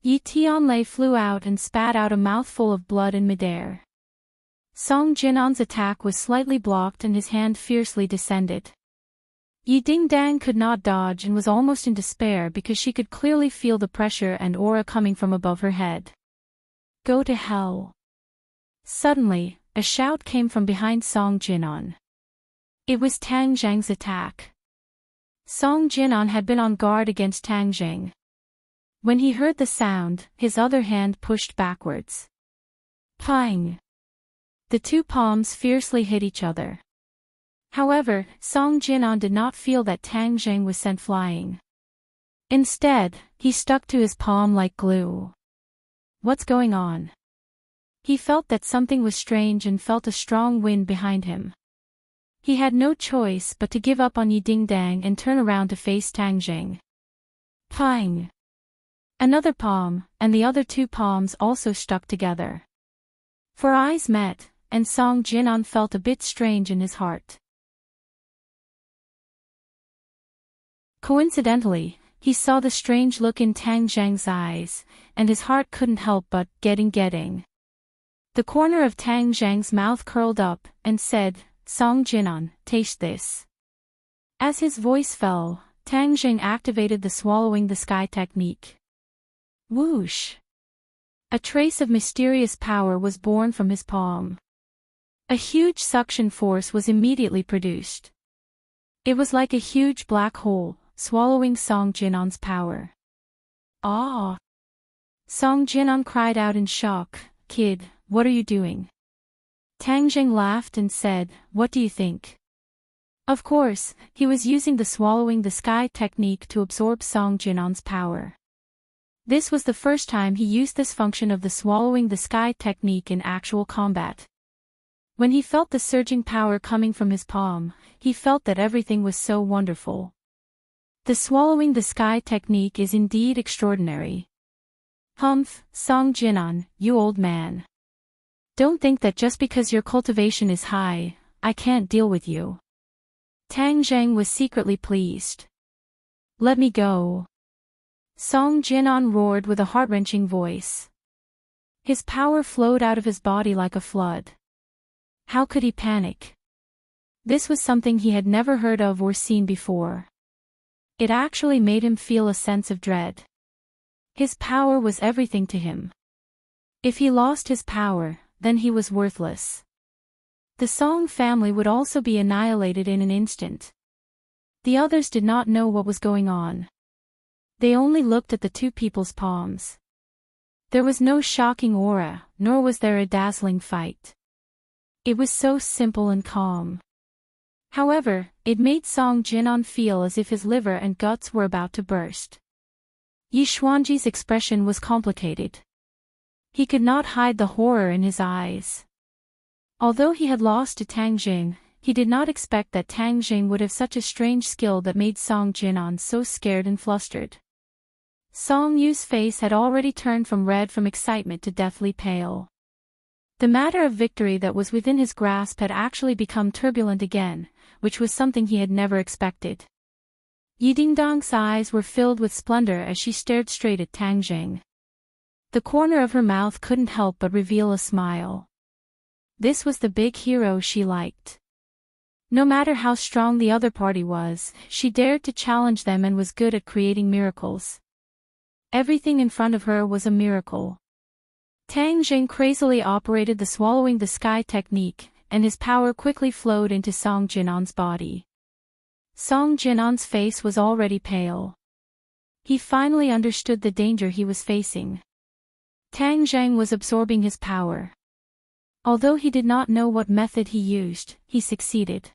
Yi Tianlei flew out and spat out a mouthful of blood in midair. Song Jinan's attack was slightly blocked and his hand fiercely descended. Yi Dingdang could not dodge and was almost in despair because she could clearly feel the pressure and aura coming from above her head. "Go to hell!" Suddenly, a shout came from behind Song Jinan. It was Tang Zheng's attack. Song Jinan had been on guard against Tang Zheng. When he heard the sound, his other hand pushed backwards. Pang! The two palms fiercely hit each other. However, Song Jinan did not feel that Tang Zheng was sent flying. Instead, he stuck to his palm like glue. What's going on? He felt that something was strange and felt a strong wind behind him. He had no choice but to give up on Yi Dingdang and turn around to face Tang Zheng. Pang! Another palm, and the other two palms also stuck together. For eyes met, and Song Jinan felt a bit strange in his heart. Coincidentally, he saw the strange look in Tang Zheng's eyes, and his heart couldn't help but getting. The corner of Tang Zheng's mouth curled up, and said, "Song Jinan, taste this." As his voice fell, Tang Zheng activated the swallowing the sky technique. Whoosh! A trace of mysterious power was born from his palm. A huge suction force was immediately produced. It was like a huge black hole, swallowing Song Jinan's power. Ah! Song Jinan cried out in shock, "Kid, what are you doing?" Tang Zheng laughed and said, "What do you think?" Of course, he was using the swallowing the sky technique to absorb Song Jinan's power. This was the first time he used this function of the swallowing the sky technique in actual combat. When he felt the surging power coming from his palm, he felt that everything was so wonderful. The swallowing the sky technique is indeed extraordinary. Humph, Song Jinan, you old man. Don't think that just because your cultivation is high, I can't deal with you. Tang Zheng was secretly pleased. Let me go. Song Jinan roared with a heart-wrenching voice. His power flowed out of his body like a flood. How could he panic? This was something he had never heard of or seen before. It actually made him feel a sense of dread. His power was everything to him. If he lost his power, then he was worthless. The Song family would also be annihilated in an instant. The others did not know what was going on. They only looked at the two people's palms. There was no shocking aura, nor was there a dazzling fight. It was so simple and calm. However, it made Song Jinan feel as if his liver and guts were about to burst. Yi Xuanji's expression was complicated. He could not hide the horror in his eyes. Although he had lost to Tang Jing, he did not expect that Tang Jing would have such a strange skill that made Song Jinan so scared and flustered. Song Yu's face had already turned from red from excitement to deathly pale. The matter of victory that was within his grasp had actually become turbulent again, which was something he had never expected. Yi Dingdong's eyes were filled with splendor as she stared straight at Tang Jing. The corner of her mouth couldn't help but reveal a smile. This was the big hero she liked. No matter how strong the other party was, she dared to challenge them and was good at creating miracles. Everything in front of her was a miracle. Tang Jing crazily operated the swallowing the sky technique, and his power quickly flowed into Song Jinan's body. Song Jinan's face was already pale. He finally understood the danger he was facing. Tang Jing was absorbing his power. Although he did not know what method he used, he succeeded.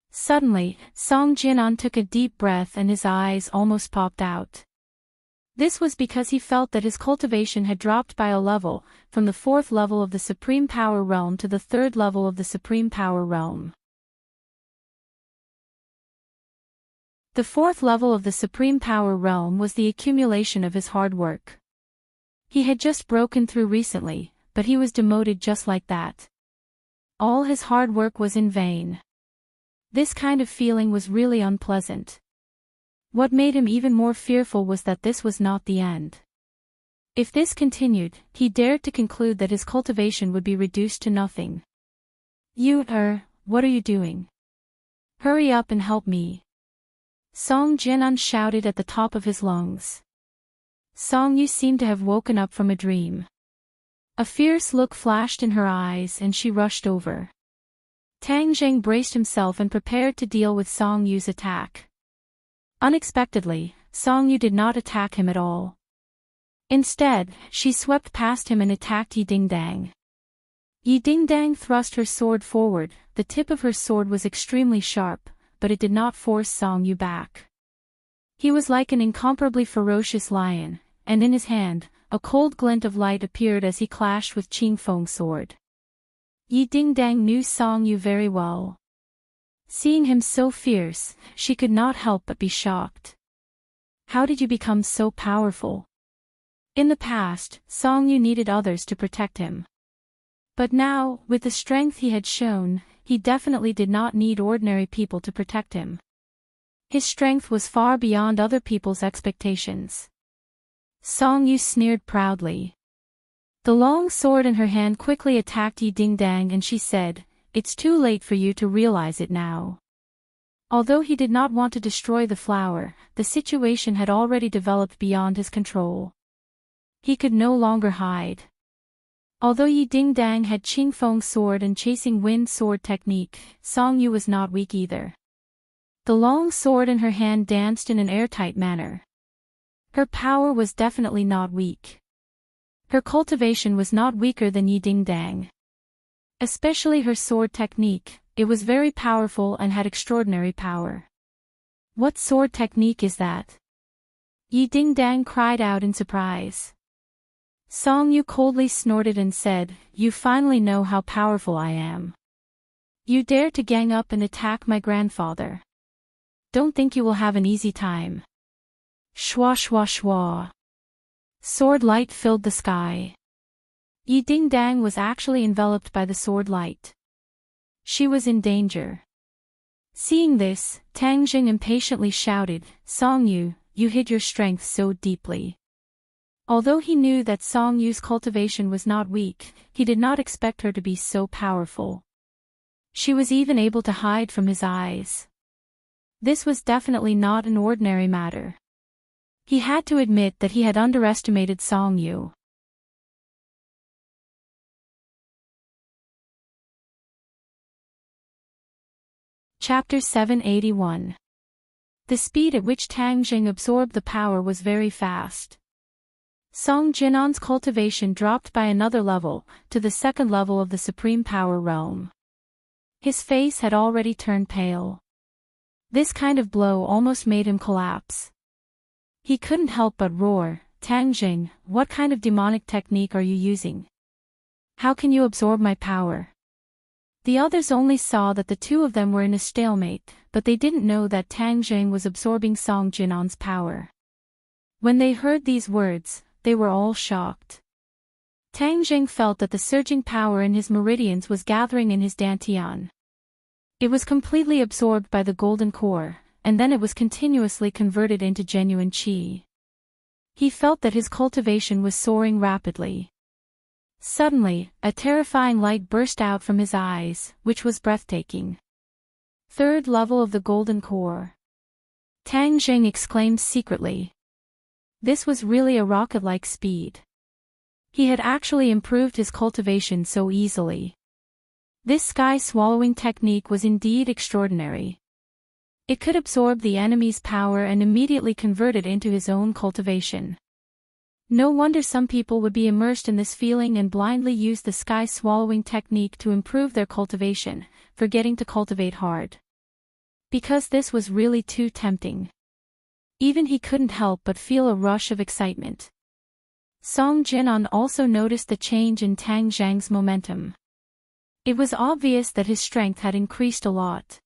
Suddenly, Song Jinan took a deep breath and his eyes almost popped out. This was because he felt that his cultivation had dropped by a level, from the 4th level of the Supreme Power Realm to the 3rd level of the Supreme Power Realm. The 4th level of the Supreme Power Realm was the accumulation of his hard work. He had just broken through recently, but he was demoted just like that. All his hard work was in vain. This kind of feeling was really unpleasant. What made him even more fearful was that this was not the end. If this continued, he dared to conclude that his cultivation would be reduced to nothing. What are you doing? Hurry up and help me. Song Jinan shouted at the top of his lungs. Song Yu seemed to have woken up from a dream. A fierce look flashed in her eyes and she rushed over. Tang Jing braced himself and prepared to deal with Song Yu's attack. Unexpectedly, Song Yu did not attack him at all. Instead, she swept past him and attacked Yi Dingdang. Yi Dingdang thrust her sword forward. The tip of her sword was extremely sharp, but it did not force Song Yu back. He was like an incomparably ferocious lion, and in his hand, a cold glint of light appeared as he clashed with Qing Feng's sword. Yi Dingdang knew Song Yu very well. Seeing him so fierce, she could not help but be shocked. How did you become so powerful? In the past, Song Yu needed others to protect him. But now, with the strength he had shown, he definitely did not need ordinary people to protect him. His strength was far beyond other people's expectations. Song Yu sneered proudly. The long sword in her hand quickly attacked Yi Dingdang and she said, "It's too late for you to realize it now." Although he did not want to destroy the flower, the situation had already developed beyond his control. He could no longer hide. Although Yi Dingdang had Qing Feng's sword and chasing wind sword technique, Song Yu was not weak either. The long sword in her hand danced in an airtight manner. Her power was definitely not weak. Her cultivation was not weaker than Yi Dingdang. Especially her sword technique, it was very powerful and had extraordinary power. What sword technique is that? Yi Dingdang cried out in surprise. Song Yu coldly snorted and said, "You finally know how powerful I am. You dare to gang up and attack my grandfather. Don't think you will have an easy time." Shwa shwa shwa. Sword light filled the sky. Yi Dingdang was actually enveloped by the sword light. She was in danger. Seeing this, Tang Jing impatiently shouted, "Song Yu, you hid your strength so deeply." Although he knew that Song Yu's cultivation was not weak, he did not expect her to be so powerful. She was even able to hide from his eyes. This was definitely not an ordinary matter. He had to admit that he had underestimated Song Yu. Chapter 781. The speed at which Tang Jing absorbed the power was very fast. Song Jinon's cultivation dropped by another level, to the second level of the supreme power realm. His face had already turned pale. This kind of blow almost made him collapse. He couldn't help but roar, "Tangjing, what kind of demonic technique are you using? How can you absorb my power?" The others only saw that the two of them were in a stalemate, but they didn't know that Tangjing was absorbing Song Jinon's power. When they heard these words, they were all shocked. Tangjing felt that the surging power in his meridians was gathering in his dantian. It was completely absorbed by the golden core, and then it was continuously converted into genuine qi. He felt that his cultivation was soaring rapidly. Suddenly, a terrifying light burst out from his eyes, which was breathtaking. Third level of the golden core. Tangjing exclaimed secretly. This was really a rocket-like speed. He had actually improved his cultivation so easily. This sky-swallowing technique was indeed extraordinary. It could absorb the enemy's power and immediately convert it into his own cultivation. No wonder some people would be immersed in this feeling and blindly use the sky-swallowing technique to improve their cultivation, forgetting to cultivate hard. Because this was really too tempting. Even he couldn't help but feel a rush of excitement. Song Jinon also noticed the change in Tangjing's momentum. It was obvious that his strength had increased a lot.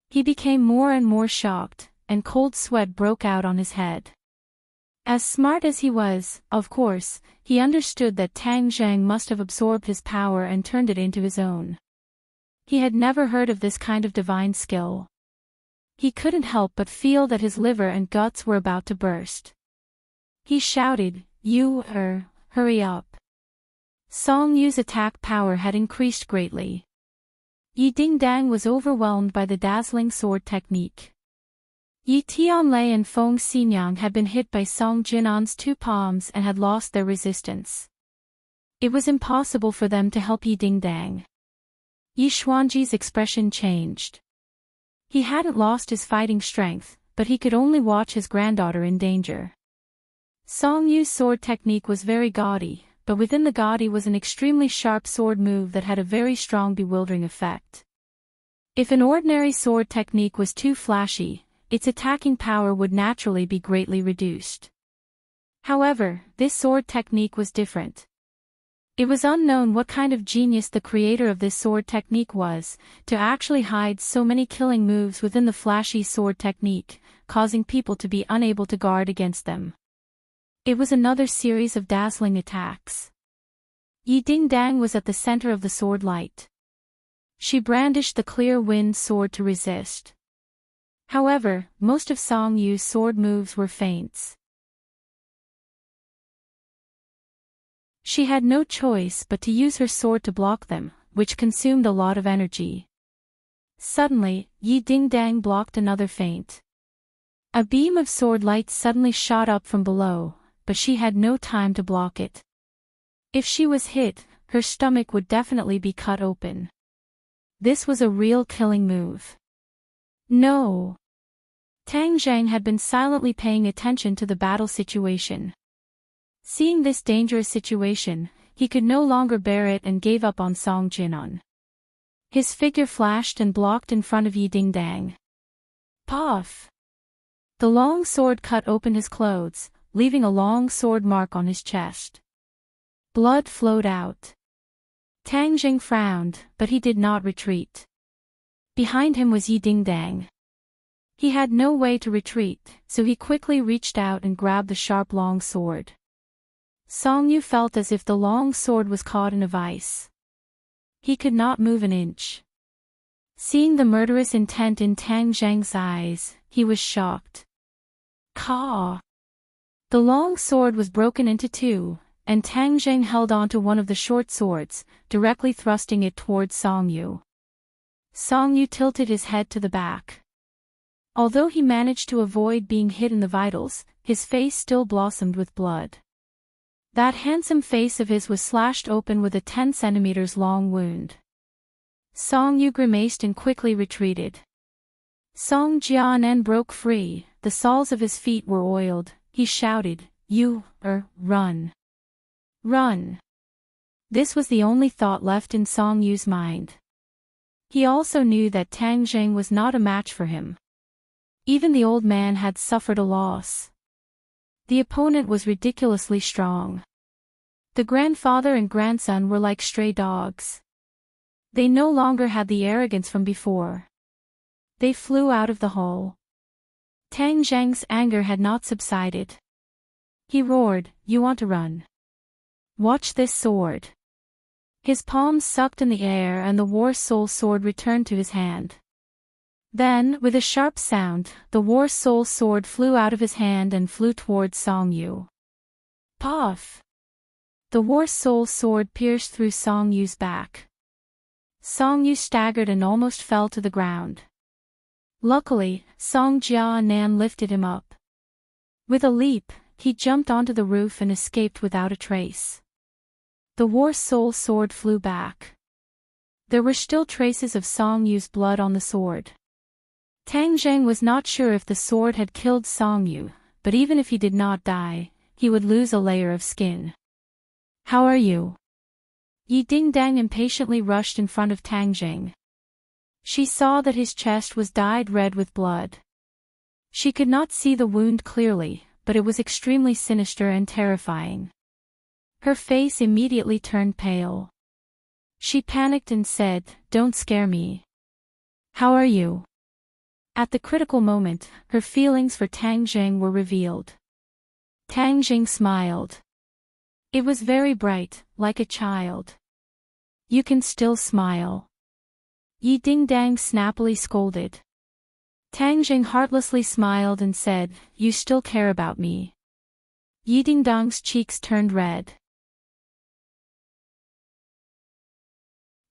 He became more and more shocked, and cold sweat broke out on his head. As smart as he was, of course, he understood that Tangjing must have absorbed his power and turned it into his own. He had never heard of this kind of divine skill. He couldn't help but feel that his liver and guts were about to burst. He shouted, hurry up." Song Yu's attack power had increased greatly. Yi Dingdang was overwhelmed by the dazzling sword technique. Yi Tianlei and Feng Xinyang had been hit by Song Jinon's two palms and had lost their resistance. It was impossible for them to help Yi Dingdang. Yi Xuanji's expression changed. He hadn't lost his fighting strength, but he could only watch his granddaughter in danger. Song Yu's sword technique was very gaudy, but within the gaudy was an extremely sharp sword move that had a very strong bewildering effect. If an ordinary sword technique was too flashy, its attacking power would naturally be greatly reduced. However, this sword technique was different. It was unknown what kind of genius the creator of this sword technique was, to actually hide so many killing moves within the flashy sword technique, causing people to be unable to guard against them. It was another series of dazzling attacks. Yi Dingdang was at the center of the sword light. She brandished the clear wind sword to resist. However, most of Song Yu's sword moves were feints. She had no choice but to use her sword to block them, which consumed a lot of energy. Suddenly, Yi Dingdang blocked another feint. A beam of sword light suddenly shot up from below, but she had no time to block it. If she was hit, her stomach would definitely be cut open. This was a real killing move. No! Tangjing had been silently paying attention to the battle situation. Seeing this dangerous situation, he could no longer bear it and gave up on Song Jinon. His figure flashed and blocked in front of Yi Dingdang. Puff! The long sword cut open his clothes, leaving a long sword mark on his chest. Blood flowed out. Tangjing frowned, but he did not retreat. Behind him was Yi Dingdang. He had no way to retreat, so he quickly reached out and grabbed the sharp long sword. Song Yu felt as if the long sword was caught in a vice. He could not move an inch. Seeing the murderous intent in Tangjing's eyes, he was shocked. Caw! The long sword was broken into two, and Tangjing held onto one of the short swords, directly thrusting it towards Song Yu. Song Yu tilted his head to the back. Although he managed to avoid being hit in the vitals, his face still blossomed with blood. That handsome face of his was slashed open with a 10 centimeters long wound. Song Yu grimaced and quickly retreated. Song Jianen broke free, the soles of his feet were oiled. He shouted, Run. Run. This was the only thought left in Song Yu's mind. He also knew that Tang Jing was not a match for him. Even the old man had suffered a loss. The opponent was ridiculously strong. The grandfather and grandson were like stray dogs. They no longer had the arrogance from before. They flew out of the hall. Tang Zheng's anger had not subsided. He roared, "You want to run? Watch this sword." His palms sucked in the air and the War Soul sword returned to his hand. Then, with a sharp sound, the War Soul sword flew out of his hand and flew towards Song Yu. Puff! The War Soul sword pierced through Song Yu's back. Song Yu staggered and almost fell to the ground. Luckily, Song Jia Nan lifted him up. With a leap, he jumped onto the roof and escaped without a trace. The War Soul sword flew back. There were still traces of Song Yu's blood on the sword. Tang Zheng was not sure if the sword had killed Song Yu, but even if he did not die, he would lose a layer of skin. "How are you?" Yi Dingdang impatiently rushed in front of Tang Zheng. She saw that his chest was dyed red with blood. She could not see the wound clearly, but it was extremely sinister and terrifying. Her face immediately turned pale. She panicked and said, "Don't scare me." "How are you?" At the critical moment, her feelings for Tang Zheng were revealed. Tang Zheng smiled. It was very bright, like a child. "You can still smile." Yi Dingdang snappily scolded. Tang Zheng heartlessly smiled and said, "You still care about me." Yi Dingdang's cheeks turned red.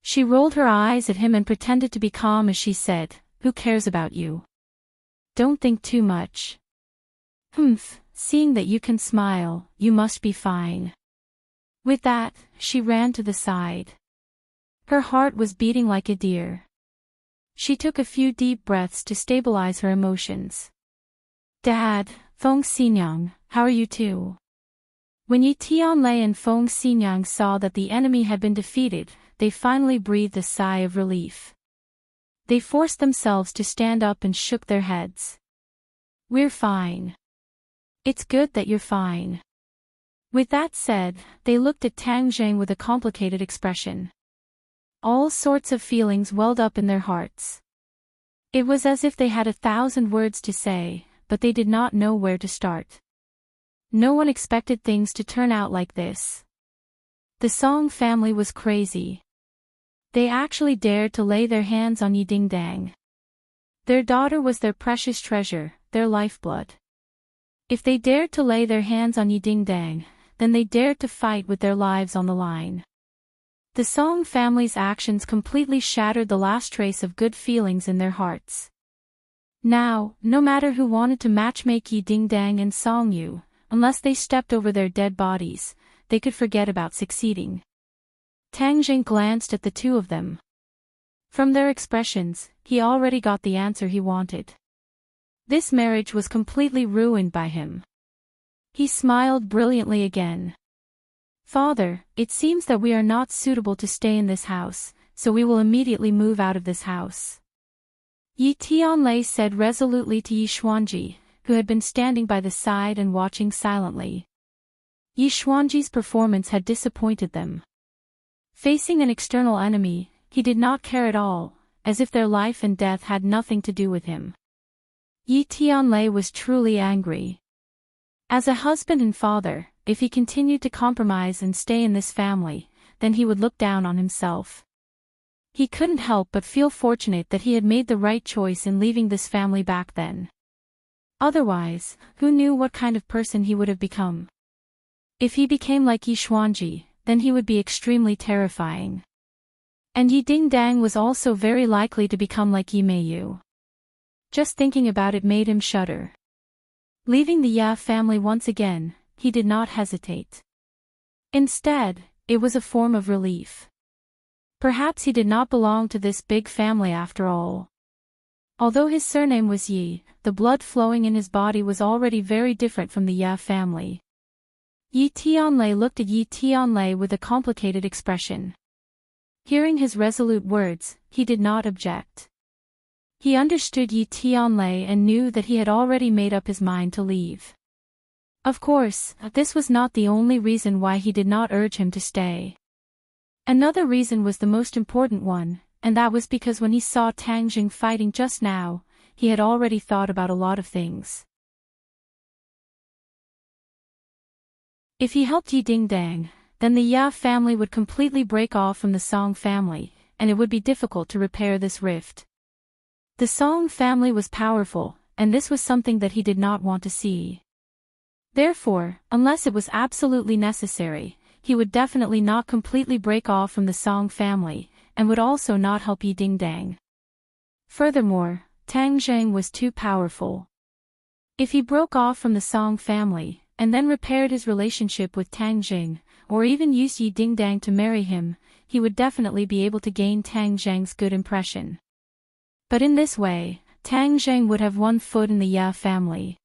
She rolled her eyes at him and pretended to be calm as she said, "Who cares about you? Don't think too much." "Humph, seeing that you can smile, you must be fine." With that, she ran to the side. Her heart was beating like a deer. She took a few deep breaths to stabilize her emotions. "Dad, Feng Xinyang, how are you too?" When Yi Tianlei and Feng Xinyang saw that the enemy had been defeated, they finally breathed a sigh of relief. They forced themselves to stand up and shook their heads. "We're fine. It's good that you're fine." With that said, they looked at Tang Zheng with a complicated expression. All sorts of feelings welled up in their hearts. It was as if they had 1,000 words to say, but they did not know where to start. No one expected things to turn out like this. The Song family was crazy. They actually dared to lay their hands on Yi Dingdang. Their daughter was their precious treasure, their lifeblood. If they dared to lay their hands on Yi Dingdang, then they dared to fight with their lives on the line. The Song family's actions completely shattered the last trace of good feelings in their hearts. Now, no matter who wanted to matchmake Yi Dingdang and Song Yu, unless they stepped over their dead bodies, they could forget about succeeding. Tang Zheng glanced at the two of them. From their expressions, he already got the answer he wanted. This marriage was completely ruined by him. He smiled brilliantly again. "Father, it seems that we are not suitable to stay in this house, so we will immediately move out of this house." Yi Tianlei said resolutely to Yi Xuanji, who had been standing by the side and watching silently. Yi Xuanji's performance had disappointed them. Facing an external enemy, he did not care at all, as if their life and death had nothing to do with him. Yi Tianlei was truly angry. As a husband and father, if he continued to compromise and stay in this family, then he would look down on himself. He couldn't help but feel fortunate that he had made the right choice in leaving this family back then. Otherwise, who knew what kind of person he would have become? If he became like Yi Xuanji, then he would be extremely terrifying. And Yi Dingdang was also very likely to become like Yi Meiyu. Just thinking about it made him shudder. Leaving the Ya family once again, he did not hesitate. Instead, it was a form of relief. Perhaps he did not belong to this big family after all. Although his surname was Yi, the blood flowing in his body was already very different from the Ya family. Yi Tianlei looked at Yi Tianlei with a complicated expression. Hearing his resolute words, he did not object. He understood Yi Tianlei and knew that he had already made up his mind to leave. Of course, this was not the only reason why he did not urge him to stay. Another reason was the most important one, and that was because when he saw Tang Jing fighting just now, he had already thought about a lot of things. If he helped Yi Dingdang, then the Ya family would completely break off from the Song family, and it would be difficult to repair this rift. The Song family was powerful, and this was something that he did not want to see. Therefore, unless it was absolutely necessary, he would definitely not completely break off from the Song family, and would also not help Yi Dingdang. Furthermore, Tang Zheng was too powerful. If he broke off from the Song family, and then repaired his relationship with Tang Jing, or even used Yi Dingdang to marry him, he would definitely be able to gain Tang Zheng's good impression. But in this way, Tang Zheng would have one foot in the Ya family.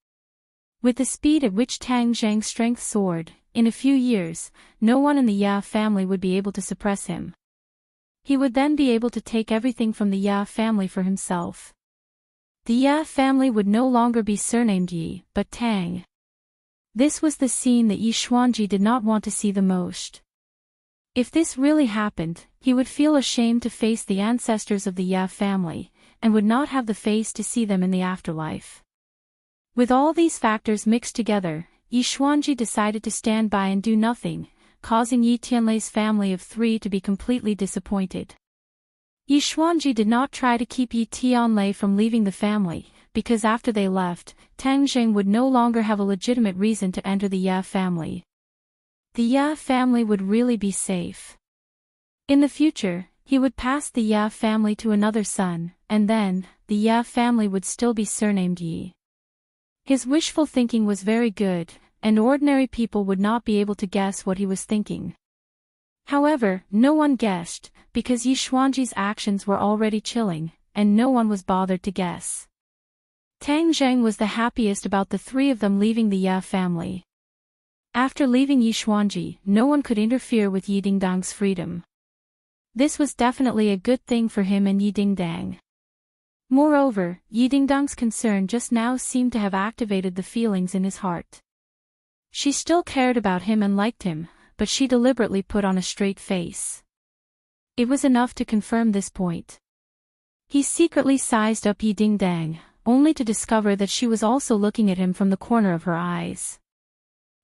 With the speed at which Tang Zheng's strength soared, in a few years, no one in the Ya family would be able to suppress him. He would then be able to take everything from the Ya family for himself. The Ya family would no longer be surnamed Yi, but Tang. This was the scene that Yi Xuanji did not want to see the most. If this really happened, he would feel ashamed to face the ancestors of the Ya family, and would not have the face to see them in the afterlife. With all these factors mixed together, Yi Xuanji decided to stand by and do nothing, causing Yi Tianlei's family of 3 to be completely disappointed. Yi Xuanji did not try to keep Yi Tianlei from leaving the family, because after they left, Tang Jing would no longer have a legitimate reason to enter the Ya family. The Ya family would really be safe. In the future, he would pass the Ya family to another son, and then, the Ya family would still be surnamed Yi. His wishful thinking was very good, and ordinary people would not be able to guess what he was thinking. However, no one guessed, because Yi Xuanji's actions were already chilling, and no one was bothered to guess. Tang Zheng was the happiest about the 3 of them leaving the Ya family. After leaving Yi Xuanji, no one could interfere with Yi Dingdang's freedom. This was definitely a good thing for him and Yi Dingdang. Moreover, Yi Dingdang's concern just now seemed to have activated the feelings in his heart. She still cared about him and liked him, but she deliberately put on a straight face. It was enough to confirm this point. He secretly sized up Yi Dingdang, only to discover that she was also looking at him from the corner of her eyes.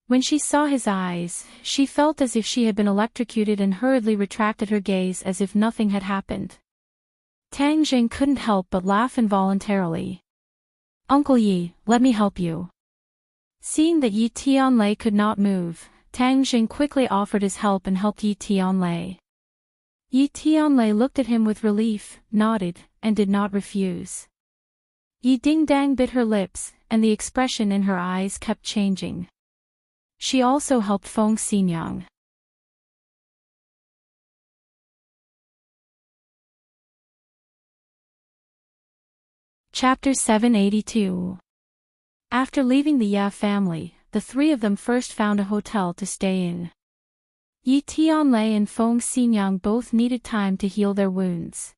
When she saw his eyes, she felt as if she had been electrocuted and hurriedly retracted her gaze as if nothing had happened. Tang Jing couldn't help but laugh involuntarily. "Uncle Yi, let me help you." Seeing that Yi Tianlei could not move, Tang Jing quickly offered his help and helped Yi Tianlei. Yi Tianlei looked at him with relief, nodded, and did not refuse. Yi Dingdang bit her lips, and the expression in her eyes kept changing. She also helped Feng Xinyang. Chapter 782. After leaving the Ya family, the 3 of them first found a hotel to stay in. Yi Tianlei and Feng Xinyang both needed time to heal their wounds.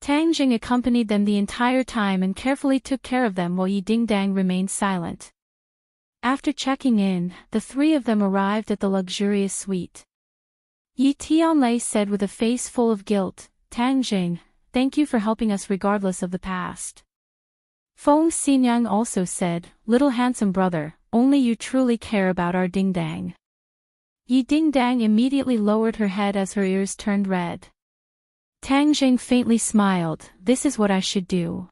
Tang Jing accompanied them the entire time and carefully took care of them while Yi Dingdang remained silent. After checking in, the 3 of them arrived at the luxurious suite. Yi Tianlei said with a face full of guilt, "Tang Jing, thank you for helping us regardless of the past." Feng Xinyang also said, "Little handsome brother, only you truly care about our Dingdang." Yi Dingdang immediately lowered her head as her ears turned red. Tang Jing faintly smiled, "This is what I should do.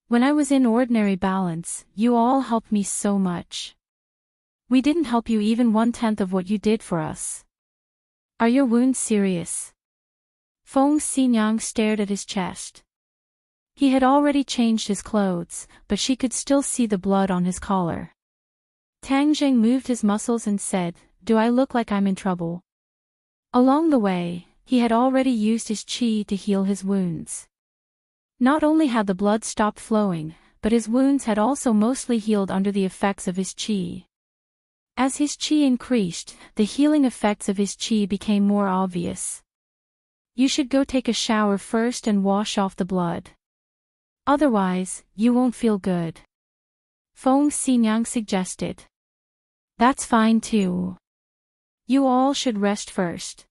When I was in ordinary balance, you all helped me so much. We didn't help you even 1/10 of what you did for us. Are your wounds serious?" Feng Xinyang stared at his chest. He had already changed his clothes, but she could still see the blood on his collar. Tang Jing moved his muscles and said, "Do I look like I'm in trouble?" Along the way, he had already used his qi to heal his wounds. Not only had the blood stopped flowing, but his wounds had also mostly healed under the effects of his qi. As his qi increased, the healing effects of his qi became more obvious. You should go take a shower first and wash off the blood. Otherwise, you won't feel good. Feng Xinyang suggested. That's fine too. You all should rest first.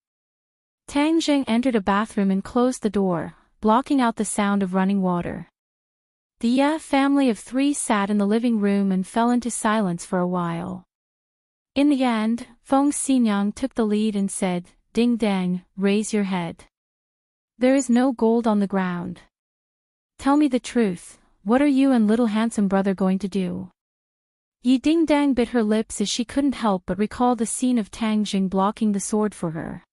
Tang Zheng entered a bathroom and closed the door, blocking out the sound of running water. The Ye family of 3 sat in the living room and fell into silence for a while. In the end, Feng Xinyang took the lead and said, Ding Dang, raise your head. There is no gold on the ground. Tell me the truth, what are you and little handsome brother going to do? Yi Ding Dang bit her lips as she couldn't help but recall the scene of Tang Jing blocking the sword for her.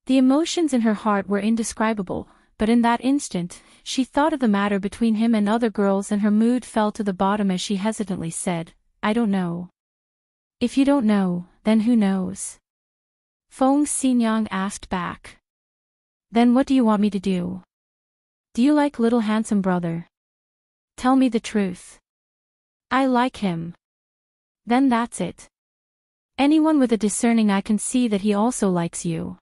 The emotions in her heart were indescribable, but in that instant, she thought of the matter between him and other girls and her mood fell to the bottom as she hesitantly said, I don't know. If you don't know, then who knows? Feng Xinyang asked back. Then what do you want me to do? Do you like little handsome brother? Tell me the truth. I like him. Then that's it. Anyone with a discerning eye can see that he also likes you.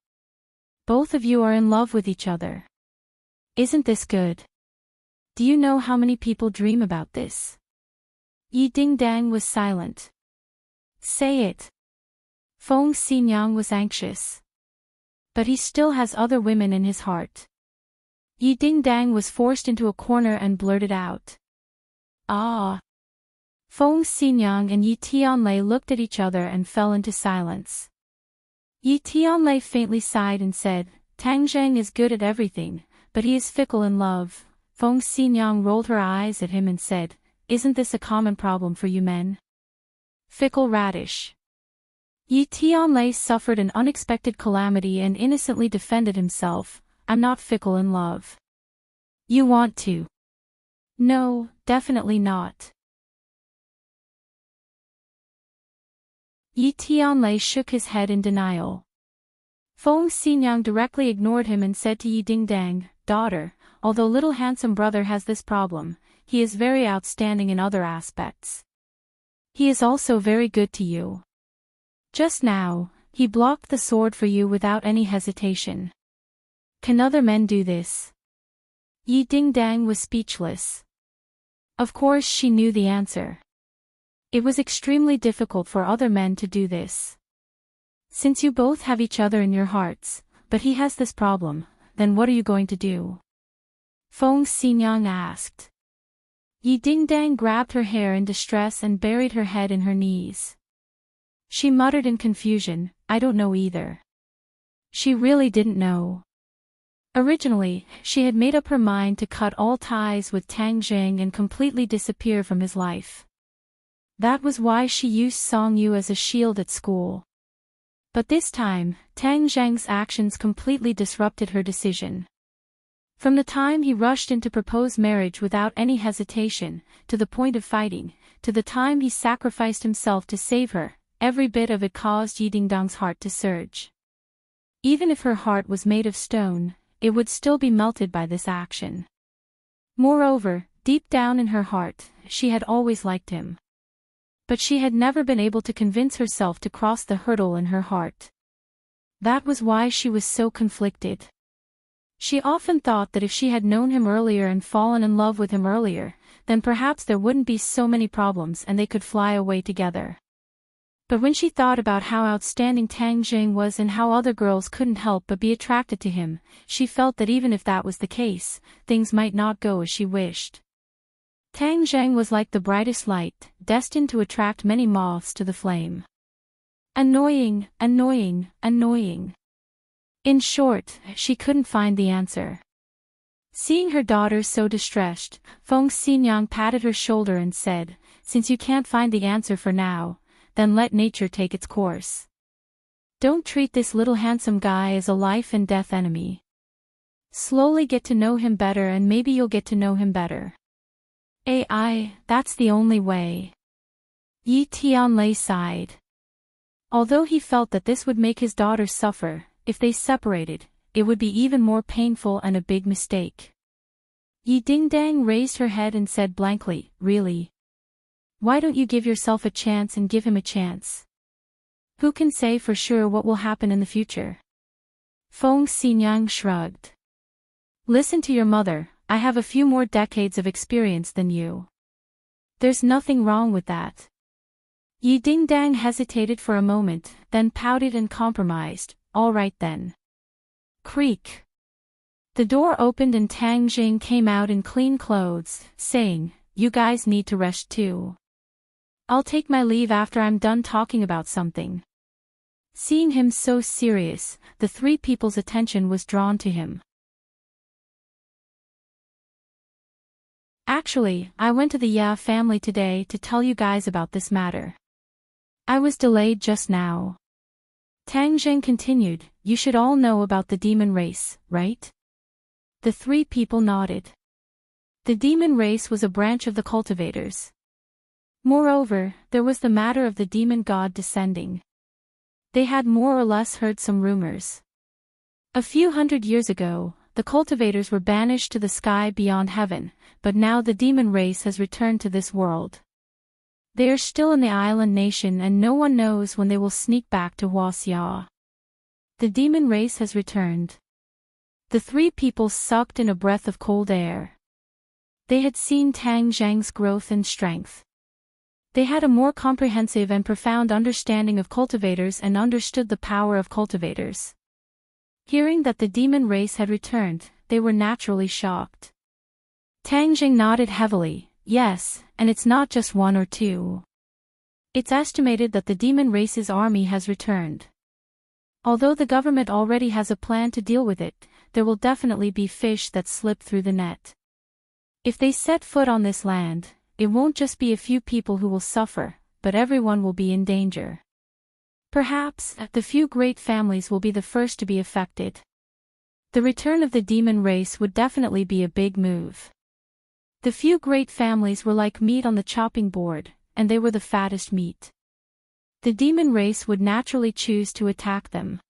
Both of you are in love with each other. Isn't this good? Do you know how many people dream about this? Yi Ding Dang was silent. Say it. Feng Xinyang was anxious. But he still has other women in his heart. Yi Ding Dang was forced into a corner and blurted out. Ah. Feng Xinyang and Yi Tianlei looked at each other and fell into silence. Yi Tianlei faintly sighed and said, Tang Zheng is good at everything, but he is fickle in love. Feng Xinyang rolled her eyes at him and said, Isn't this a common problem for you men? Fickle radish. Yi Tianlei suffered an unexpected calamity and innocently defended himself, I'm not fickle in love. You want to? No, definitely not. Yi Tianlei shook his head in denial. Feng Xinyang directly ignored him and said to Yi Ding Dang, Daughter, although little handsome brother has this problem, he is very outstanding in other aspects. He is also very good to you. Just now, he blocked the sword for you without any hesitation. Can other men do this? Yi Ding Dang was speechless. Of course she knew the answer. It was extremely difficult for other men to do this. Since you both have each other in your hearts, but he has this problem, then what are you going to do? Feng Xinyang asked. Yi Ding Dang grabbed her hair in distress and buried her head in her knees. She muttered in confusion, I don't know either. She really didn't know. Originally, she had made up her mind to cut all ties with Tang Jing and completely disappear from his life. That was why she used Song Yu as a shield at school. But this time, Tang Zheng's actions completely disrupted her decision. From the time he rushed in to propose marriage without any hesitation, to the point of fighting, to the time he sacrificed himself to save her, every bit of it caused Yi Ding Dang's heart to surge. Even if her heart was made of stone, it would still be melted by this action. Moreover, deep down in her heart, she had always liked him. But she had never been able to convince herself to cross the hurdle in her heart. That was why she was so conflicted. She often thought that if she had known him earlier and fallen in love with him earlier, then perhaps there wouldn't be so many problems and they could fly away together. But when she thought about how outstanding Tang Jing was and how other girls couldn't help but be attracted to him, she felt that even if that was the case, things might not go as she wished. Tang Zheng was like the brightest light, destined to attract many moths to the flame. Annoying, annoying, annoying. In short, she couldn't find the answer. Seeing her daughter so distressed, Feng Xinyang patted her shoulder and said, Since you can't find the answer for now, then let nature take its course. Don't treat this little handsome guy as a life and death enemy. Slowly get to know him better and maybe you'll get to know him better. That's the only way. Yi Tianlei sighed. Although he felt that this would make his daughter suffer, if they separated, it would be even more painful and a big mistake. Yi Ding Dang raised her head and said blankly, Really? Why don't you give yourself a chance and give him a chance? Who can say for sure what will happen in the future? Feng Xinyang shrugged. Listen to your mother, I have a few more decades of experience than you. There's nothing wrong with that. Yi Dingdang hesitated for a moment, then pouted and compromised. All right then. Creak. The door opened and Tang Jing came out in clean clothes, saying, You guys need to rest too. I'll take my leave after I'm done talking about something. Seeing him so serious, the three people's attention was drawn to him. Actually, I went to the Ya family today to tell you guys about this matter. I was delayed just now. Tang Jing continued, You should all know about the demon race, right? The three people nodded. The demon race was a branch of the cultivators. Moreover, there was the matter of the demon god descending. They had more or less heard some rumors. A few hundred years ago, the cultivators were banished to the sky beyond heaven, but now the demon race has returned to this world. They are still in the island nation and no one knows when they will sneak back to Huaxia. The demon race has returned. The three people sucked in a breath of cold air. They had seen Tang Zhang's growth and strength. They had a more comprehensive and profound understanding of cultivators and understood the power of cultivators. Hearing that the demon race had returned, they were naturally shocked. Tang Jing nodded heavily. Yes, and it's not just one or two. It's estimated that the demon race's army has returned. Although the government already has a plan to deal with it, there will definitely be fish that slip through the net. If they set foot on this land, it won't just be a few people who will suffer, but everyone will be in danger. Perhaps, the few great families will be the first to be affected. The return of the demon race would definitely be a big move. The few great families were like meat on the chopping board, and they were the fattest meat. The demon race would naturally choose to attack them.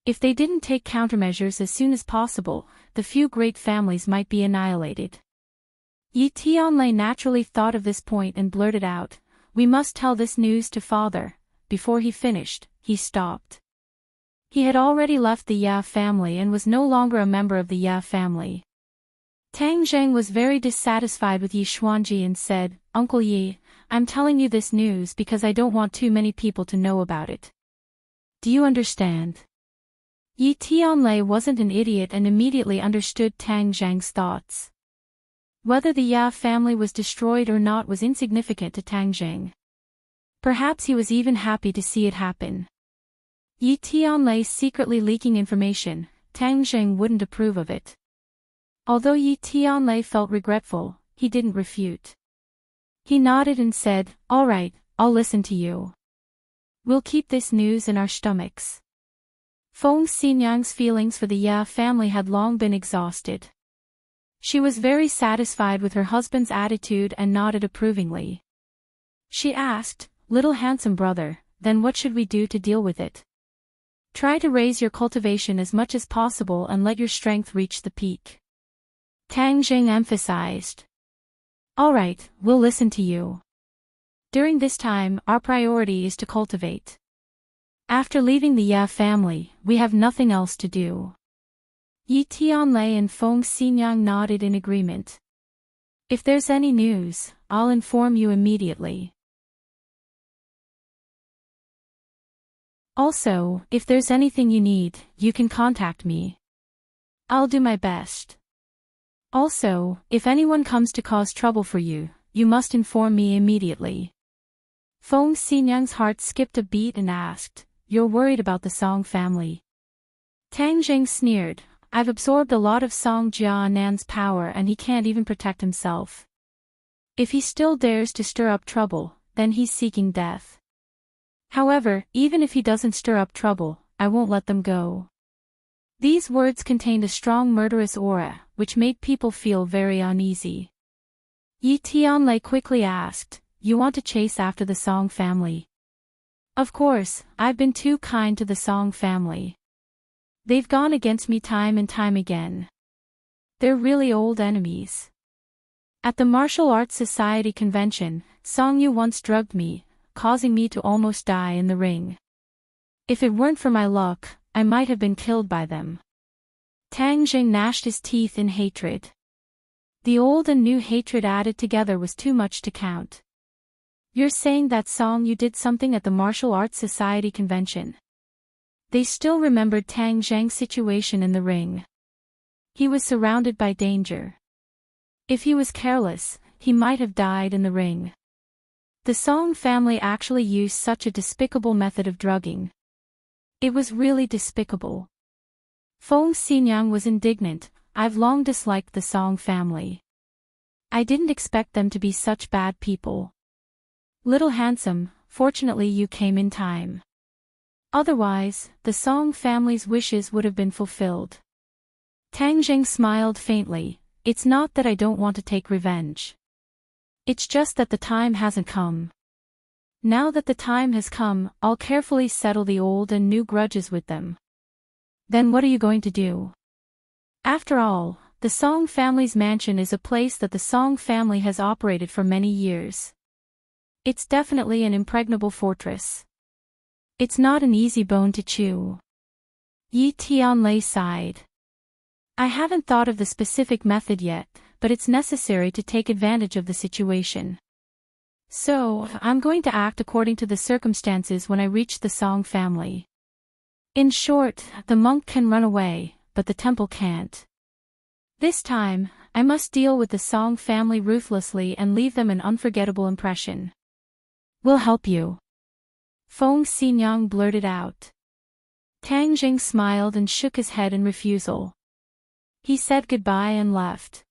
If they didn't take countermeasures as soon as possible, the few great families might be annihilated. Yi Tianlei naturally thought of this point and blurted out, We must tell this news to father. Before he finished, he stopped. He had already left the Ya family and was no longer a member of the Ya family. Tang Zheng was very dissatisfied with Yi Xuanji and said, Uncle Yi, I'm telling you this news because I don't want too many people to know about it. Do you understand? Yi Tianlei wasn't an idiot and immediately understood Tang Zheng's thoughts. Whether the Ya family was destroyed or not was insignificant to Tang Zheng. Perhaps he was even happy to see it happen. Yi Tianlei secretly leaking information, Tang Zheng wouldn't approve of it. Although Yi Tianlei felt regretful, he didn't refute. He nodded and said, All right, I'll listen to you. We'll keep this news in our stomachs. Feng Xinyang's feelings for the Ya family had long been exhausted. She was very satisfied with her husband's attitude and nodded approvingly. She asked, Little handsome brother, then what should we do to deal with it? Try to raise your cultivation as much as possible and let your strength reach the peak. Tang Jing emphasized. All right, we'll listen to you. During this time, our priority is to cultivate. After leaving the Ya family, we have nothing else to do. Yi Tianlei and Feng Xinyang nodded in agreement. If there's any news, I'll inform you immediately. Also, if there's anything you need, you can contact me. I'll do my best. Also, if anyone comes to cause trouble for you, you must inform me immediately. Feng Xinyang's heart skipped a beat and asked, You're worried about the Song family? Tang Jing sneered, I've absorbed a lot of Song Jianan's power and he can't even protect himself. If he still dares to stir up trouble, then he's seeking death. However, even if he doesn't stir up trouble, I won't let them go. These words contained a strong murderous aura, which made people feel very uneasy. Yi Tianlei quickly asked, You want to chase after the Song family? Of course, I've been too kind to the Song family. They've gone against me time and time again. They're really old enemies. At the Martial Arts Society convention, Song Yu once drugged me, causing me to almost die in the ring. If it weren't for my luck, I might have been killed by them. Tang Jing gnashed his teeth in hatred. The old and new hatred added together was too much to count. You're saying that song you did something at the Martial Arts Society convention? They still remembered Tang Zhang's situation in the ring. He was surrounded by danger. If he was careless, he might have died in the ring. The Song family actually used such a despicable method of drugging. It was really despicable. Feng Xinyang was indignant. I've long disliked the Song family. I didn't expect them to be such bad people. Little Handsome, fortunately you came in time. Otherwise, the Song family's wishes would have been fulfilled. Tang Jing smiled faintly. It's not that I don't want to take revenge. It's just that the time hasn't come. Now that the time has come, I'll carefully settle the old and new grudges with them. Then what are you going to do? After all, the Song family's mansion is a place that the Song family has operated for many years. It's definitely an impregnable fortress. It's not an easy bone to chew. Yi Tianlei sighed. I haven't thought of the specific method yet, but it's necessary to take advantage of the situation. So, I'm going to act according to the circumstances when I reach the Song family. In short, the monk can run away, but the temple can't. This time, I must deal with the Song family ruthlessly and leave them an unforgettable impression. We'll help you. Feng Xinyang blurted out. Tang Jing smiled and shook his head in refusal. He said goodbye and left.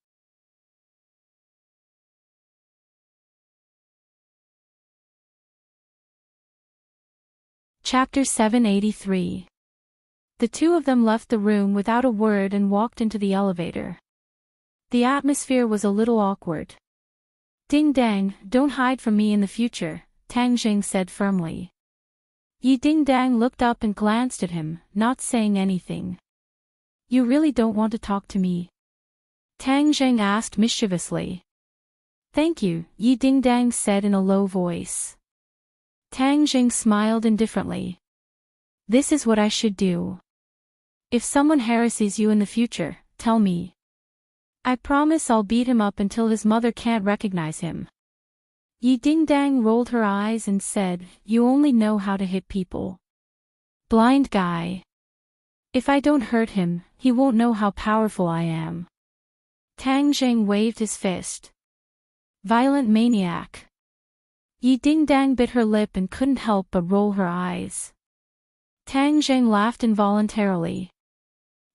Chapter 783. The two of them left the room without a word and walked into the elevator. The atmosphere was a little awkward. Ding Dang, don't hide from me in the future, Tang Jing said firmly. Yi Ding Dang looked up and glanced at him, not saying anything. You really don't want to talk to me? Tang Jing asked mischievously. Thank you, Yi Ding Dang said in a low voice. Tang Jing smiled indifferently. This is what I should do. If someone harasses you in the future, tell me. I promise I'll beat him up until his mother can't recognize him. Yi Ding Dang rolled her eyes and said, You only know how to hit people. Blind guy. If I don't hurt him, he won't know how powerful I am. Tang Jing waved his fist. Violent maniac. Yi Ding Dang bit her lip and couldn't help but roll her eyes. Tang Jing laughed involuntarily.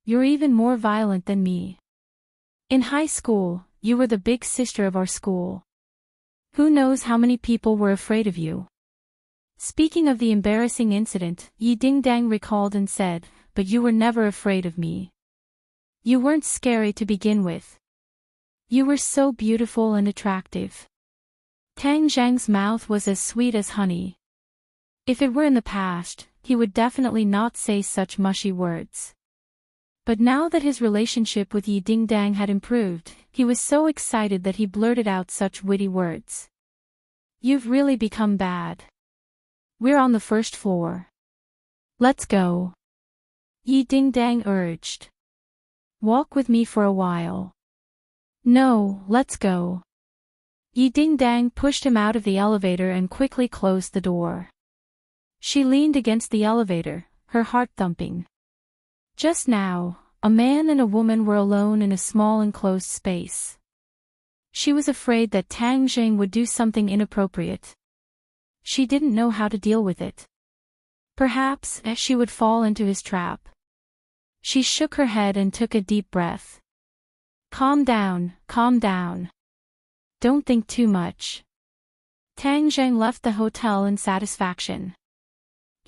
You're even more violent than me. In high school, you were the big sister of our school. Who knows how many people were afraid of you? Speaking of the embarrassing incident, Yi Ding Dang recalled and said, But you were never afraid of me. You weren't scary to begin with. You were so beautiful and attractive. Tang Zhang's mouth was as sweet as honey. If it were in the past, he would definitely not say such mushy words. But now that his relationship with Yi Ding Dang had improved, he was so excited that he blurted out such witty words. You've really become bad. We're on the first floor. Let's go. Yi Ding Dang urged. Walk with me for a while. No, let's go. Yi Ding Dang pushed him out of the elevator and quickly closed the door. She leaned against the elevator, her heart thumping. Just now, a man and a woman were alone in a small enclosed space. She was afraid that Tang Jing would do something inappropriate. She didn't know how to deal with it. Perhaps she would fall into his trap. She shook her head and took a deep breath. Calm down, calm down. Don't think too much. Tang Jing left the hotel in satisfaction.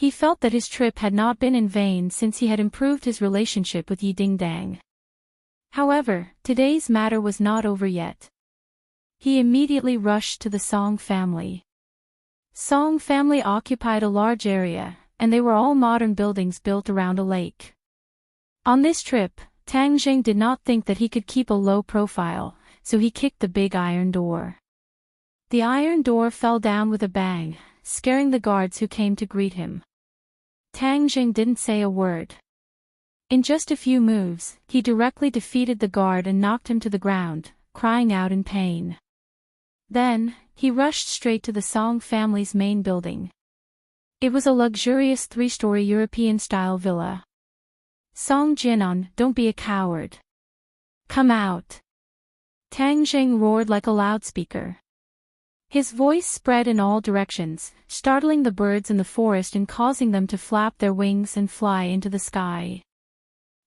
He felt that his trip had not been in vain since he had improved his relationship with Yi Ding Dang. However, today's matter was not over yet. He immediately rushed to the Song family. Song family occupied a large area, and they were all modern buildings built around a lake. On this trip, Tang Jing did not think that he could keep a low profile, so he kicked the big iron door. The iron door fell down with a bang, scaring the guards who came to greet him. Tang Jing didn't say a word. In just a few moves, he directly defeated the guard and knocked him to the ground, crying out in pain. Then, he rushed straight to the Song family's main building. It was a luxurious 3-story European-style villa. Song Jinan, don't be a coward. Come out. Tang Jing roared like a loudspeaker. His voice spread in all directions, startling the birds in the forest and causing them to flap their wings and fly into the sky.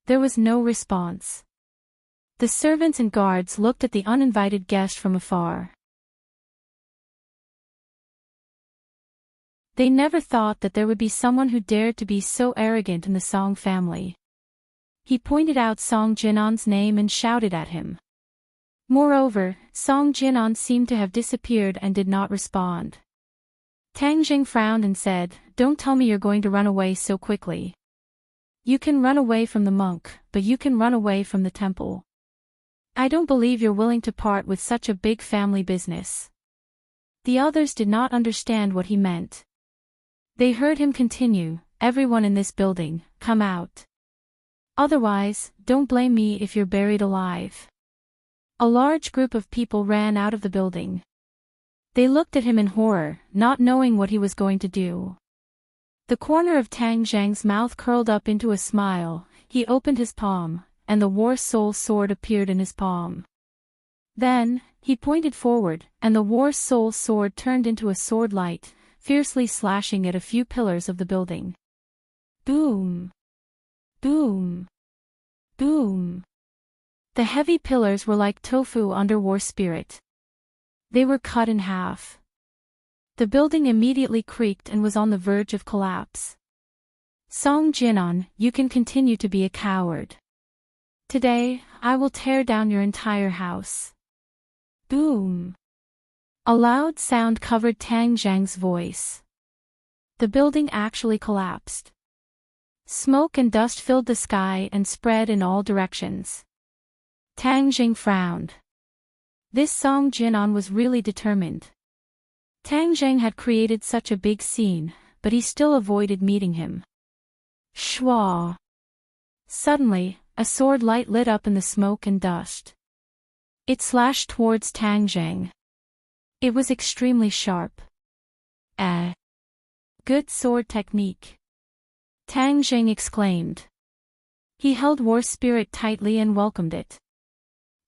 There was no response. The servants and guards looked at the uninvited guest from afar. They never thought that there would be someone who dared to be so arrogant in the Song family. He pointed out Song Jinan's name and shouted at him. Moreover, Song Jinan seemed to have disappeared and did not respond. Tang Jing frowned and said, "Don't tell me you're going to run away so quickly. You can run away from the monk, but you can run away from the temple. I don't believe you're willing to part with such a big family business." The others did not understand what he meant. They heard him continue, "Everyone in this building, come out. Otherwise, don't blame me if you're buried alive." A large group of people ran out of the building. They looked at him in horror, not knowing what he was going to do. The corner of Tang Zhang's mouth curled up into a smile. He opened his palm, and the War Soul sword appeared in his palm. Then, he pointed forward, and the War Soul sword turned into a sword light, fiercely slashing at a few pillars of the building. Boom! Boom! Boom! The heavy pillars were like tofu under War Spirit. They were cut in half. The building immediately creaked and was on the verge of collapse. Song Jinan, you can continue to be a coward. Today, I will tear down your entire house. Boom! A loud sound covered Tang Zhang's voice. The building actually collapsed. Smoke and dust filled the sky and spread in all directions. Tang Jing frowned. This Song Jinan was really determined. Tang Jing had created such a big scene, but he still avoided meeting him. Shwa! Suddenly, a sword light lit up in the smoke and dust. It slashed towards Tang Jing. It was extremely sharp. Good sword technique. Tang Jing exclaimed. He held War Spirit tightly and welcomed it.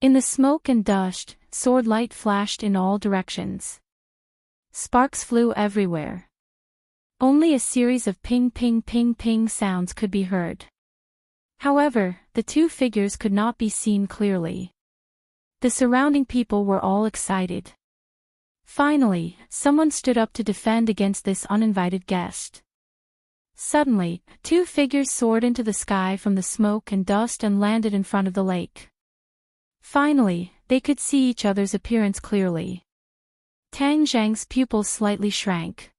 In the smoke and dust, sword light flashed in all directions. Sparks flew everywhere. Only a series of ping ping ping ping sounds could be heard. However, the two figures could not be seen clearly. The surrounding people were all excited. Finally, someone stood up to defend against this uninvited guest. Suddenly, two figures soared into the sky from the smoke and dust and landed in front of the lake. Finally, they could see each other's appearance clearly. Tang Zhang's pupils slightly shrank.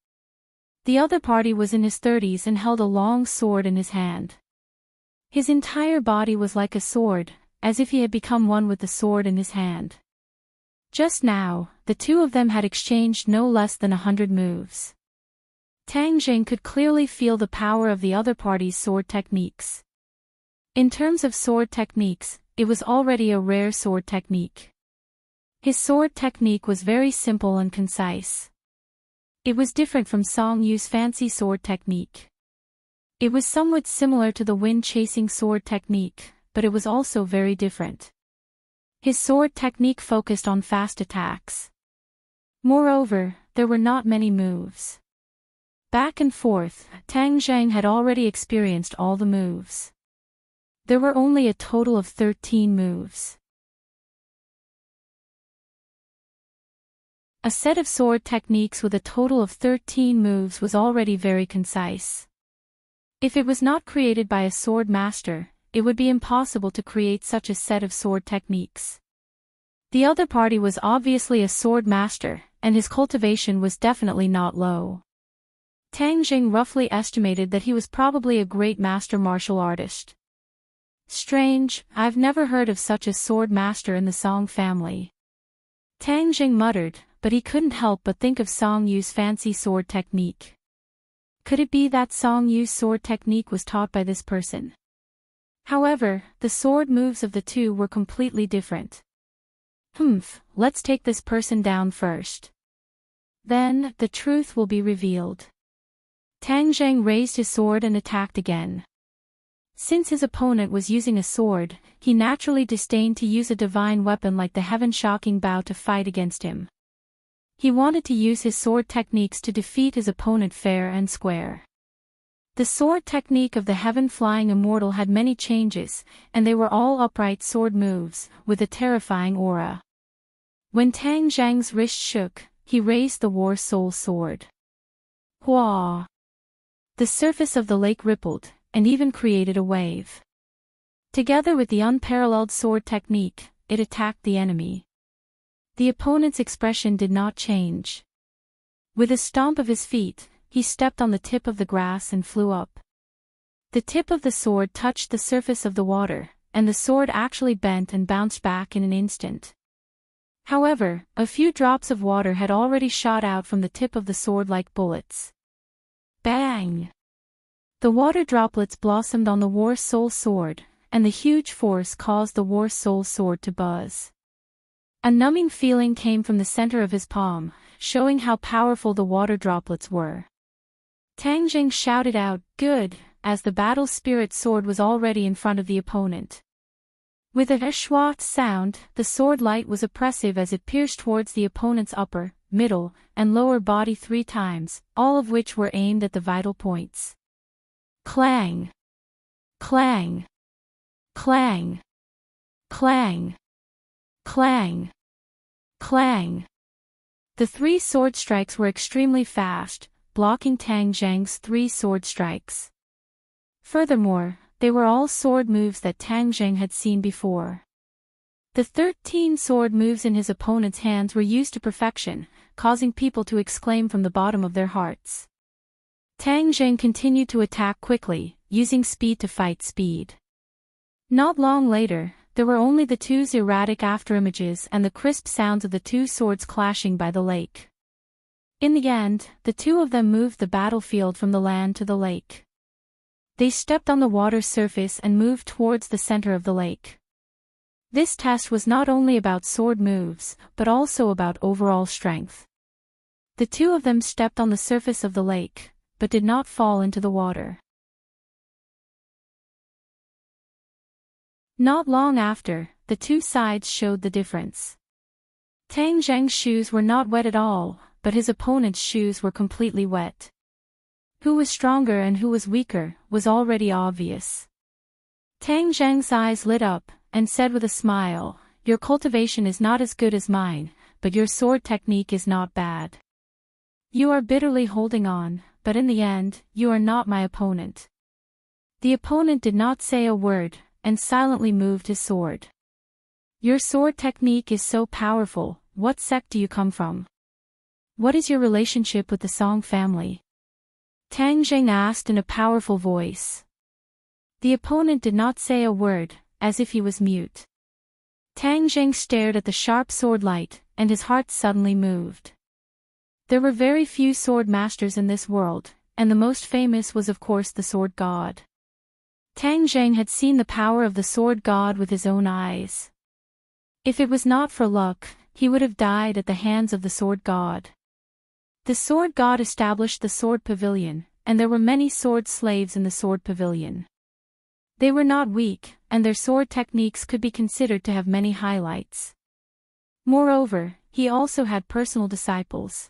The other party was in his 30s and held a long sword in his hand. His entire body was like a sword, as if he had become one with the sword in his hand. Just now, the two of them had exchanged no less than 100 moves. Tang Jing could clearly feel the power of the other party's sword techniques. In terms of sword techniques, it was already a rare sword technique. His sword technique was very simple and concise. It was different from Song Yu's fancy sword technique. It was somewhat similar to the wind-chasing sword technique, but it was also very different. His sword technique focused on fast attacks. Moreover, there were not many moves. Back and forth, Tang Zhang had already experienced all the moves. There were only a total of 13 moves. A set of sword techniques with a total of 13 moves was already very concise. If it was not created by a sword master, it would be impossible to create such a set of sword techniques. The other party was obviously a sword master, and his cultivation was definitely not low. Tang Jing roughly estimated that he was probably a great master martial artist. Strange, I've never heard of such a sword master in the Song family. Tang Jing muttered, but he couldn't help but think of Song Yu's fancy sword technique. Could it be that Song Yu's sword technique was taught by this person? However, the sword moves of the two were completely different. Let's take this person down first. Then, the truth will be revealed. Tang Zheng raised his sword and attacked again. Since his opponent was using a sword, he naturally disdained to use a divine weapon like the heaven-shocking bow to fight against him. He wanted to use his sword techniques to defeat his opponent fair and square. The sword technique of the heaven-flying immortal had many changes, and they were all upright sword moves, with a terrifying aura. When Tang Zheng's wrist shook, he raised the War Soul sword. Hua! The surface of the lake rippled, and even created a wave. Together with the unparalleled sword technique, it attacked the enemy. The opponent's expression did not change. With a stomp of his feet, he stepped on the tip of the grass and flew up. The tip of the sword touched the surface of the water, and the sword actually bent and bounced back in an instant. However, a few drops of water had already shot out from the tip of the sword like bullets. Bang! The water droplets blossomed on the War Soul sword, and the huge force caused the War Soul sword to buzz. A numbing feeling came from the center of his palm, showing how powerful the water droplets were. Tang Zheng shouted out, "Good," as the battle spirit sword was already in front of the opponent. With a schwa sound, the sword light was oppressive as it pierced towards the opponent's upper, middle, and lower body 3 times, all of which were aimed at the vital points. Clang! Clang! Clang! Clang! Clang! Clang! The 3 sword strikes were extremely fast, blocking Tang Zheng's 3 sword strikes. Furthermore, they were all sword moves that Tang Zheng had seen before. The 13 sword moves in his opponent's hands were used to perfection, causing people to exclaim from the bottom of their hearts. Tang Zheng continued to attack quickly, using speed to fight speed. Not long later, there were only the 2's erratic afterimages and the crisp sounds of the 2 swords clashing by the lake. In the end, the 2 of them moved the battlefield from the land to the lake. They stepped on the water's surface and moved towards the center of the lake. This test was not only about sword moves, but also about overall strength. The 2 of them stepped on the surface of the lake, but did not fall into the water. Not long after, the 2 sides showed the difference. Tang Zheng's shoes were not wet at all, but his opponent's shoes were completely wet. Who was stronger and who was weaker, was already obvious. Tang Zheng's eyes lit up, and said with a smile, "Your cultivation is not as good as mine, but your sword technique is not bad. You are bitterly holding on, but in the end, you are not my opponent." The opponent did not say a word, and silently moved his sword. "Your sword technique is so powerful. What sect do you come from? What is your relationship with the Song family?" Tang Zheng asked in a powerful voice. The opponent did not say a word, as if he was mute. Tang Zheng stared at the sharp sword light, and his heart suddenly moved. There were very few sword masters in this world, and the most famous was of course the sword god. Tang Zheng had seen the power of the sword god with his own eyes. If it was not for luck, he would have died at the hands of the sword god. The sword god established the sword pavilion, and there were many sword slaves in the sword pavilion. They were not weak, and their sword techniques could be considered to have many highlights. Moreover, he also had personal disciples.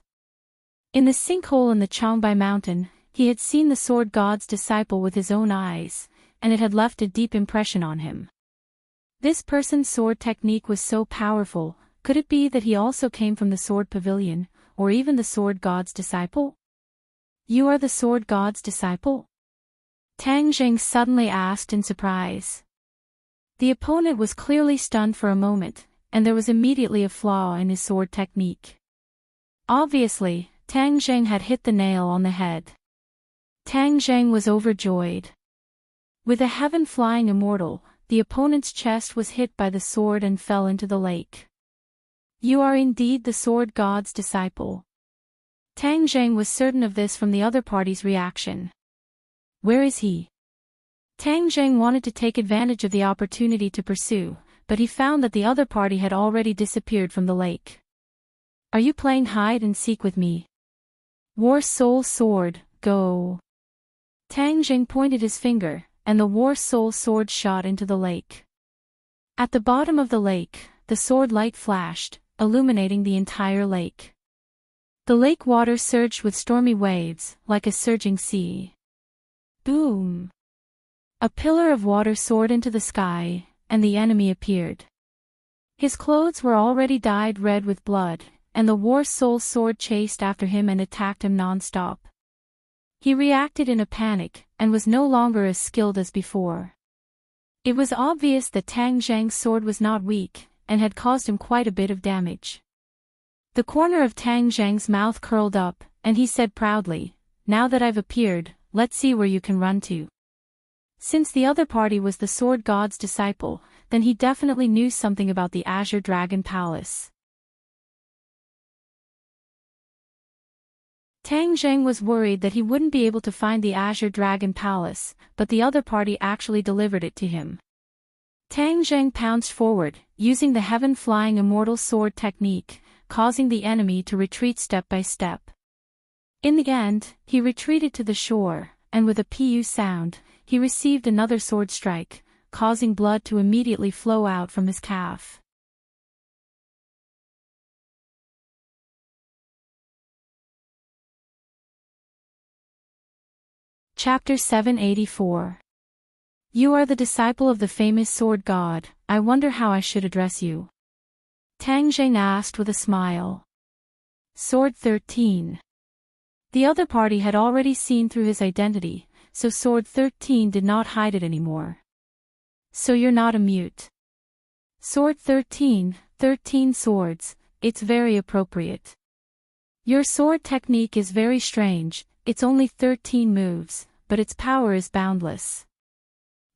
In the sinkhole in the Changbai mountain, he had seen the sword god's disciple with his own eyes, and it had left a deep impression on him. This person's sword technique was so powerful. Could it be that he also came from the sword pavilion, or even the sword god's disciple? "You are the sword god's disciple?" Tang Zheng suddenly asked in surprise. The opponent was clearly stunned for a moment, and there was immediately a flaw in his sword technique. Obviously, Tang Zheng had hit the nail on the head. Tang Zheng was overjoyed. With a heaven-flying immortal, the opponent's chest was hit by the sword and fell into the lake. "You are indeed the sword god's disciple." Tang Zheng was certain of this from the other party's reaction. Where is he? Tang Zheng wanted to take advantage of the opportunity to pursue, but he found that the other party had already disappeared from the lake. Are you playing hide and seek with me? War Soul Sword, go! Tang Zheng pointed his finger, and the War Soul Sword shot into the lake. At the bottom of the lake, the sword light flashed, illuminating the entire lake. The lake water surged with stormy waves, like a surging sea. Boom! A pillar of water soared into the sky, and the enemy appeared. His clothes were already dyed red with blood, and the War Soul Sword chased after him and attacked him non-stop. He reacted in a panic, and was no longer as skilled as before. It was obvious that Tang Zheng's sword was not weak, and had caused him quite a bit of damage. The corner of Tang Zheng's mouth curled up, and he said proudly, "Now that I've appeared, let's see where you can run to." Since the other party was the sword god's disciple, then he definitely knew something about the Azure Dragon Palace. Tang Zheng was worried that he wouldn't be able to find the Azure Dragon Palace, but the other party actually delivered it to him. Tang Zheng pounced forward, using the heaven-flying immortal sword technique, causing the enemy to retreat step by step. In the end, he retreated to the shore, and with a pu sound, he received another sword strike, causing blood to immediately flow out from his calf. Chapter 784. You are the disciple of the famous sword god, I wonder how I should address you. Tang Zheng asked with a smile. Sword 13. The other party had already seen through his identity, so Sword 13 did not hide it anymore. So you're not a mute. Sword 13, 13 swords, it's very appropriate. Your sword technique is very strange, it's only 13 moves, but its power is boundless.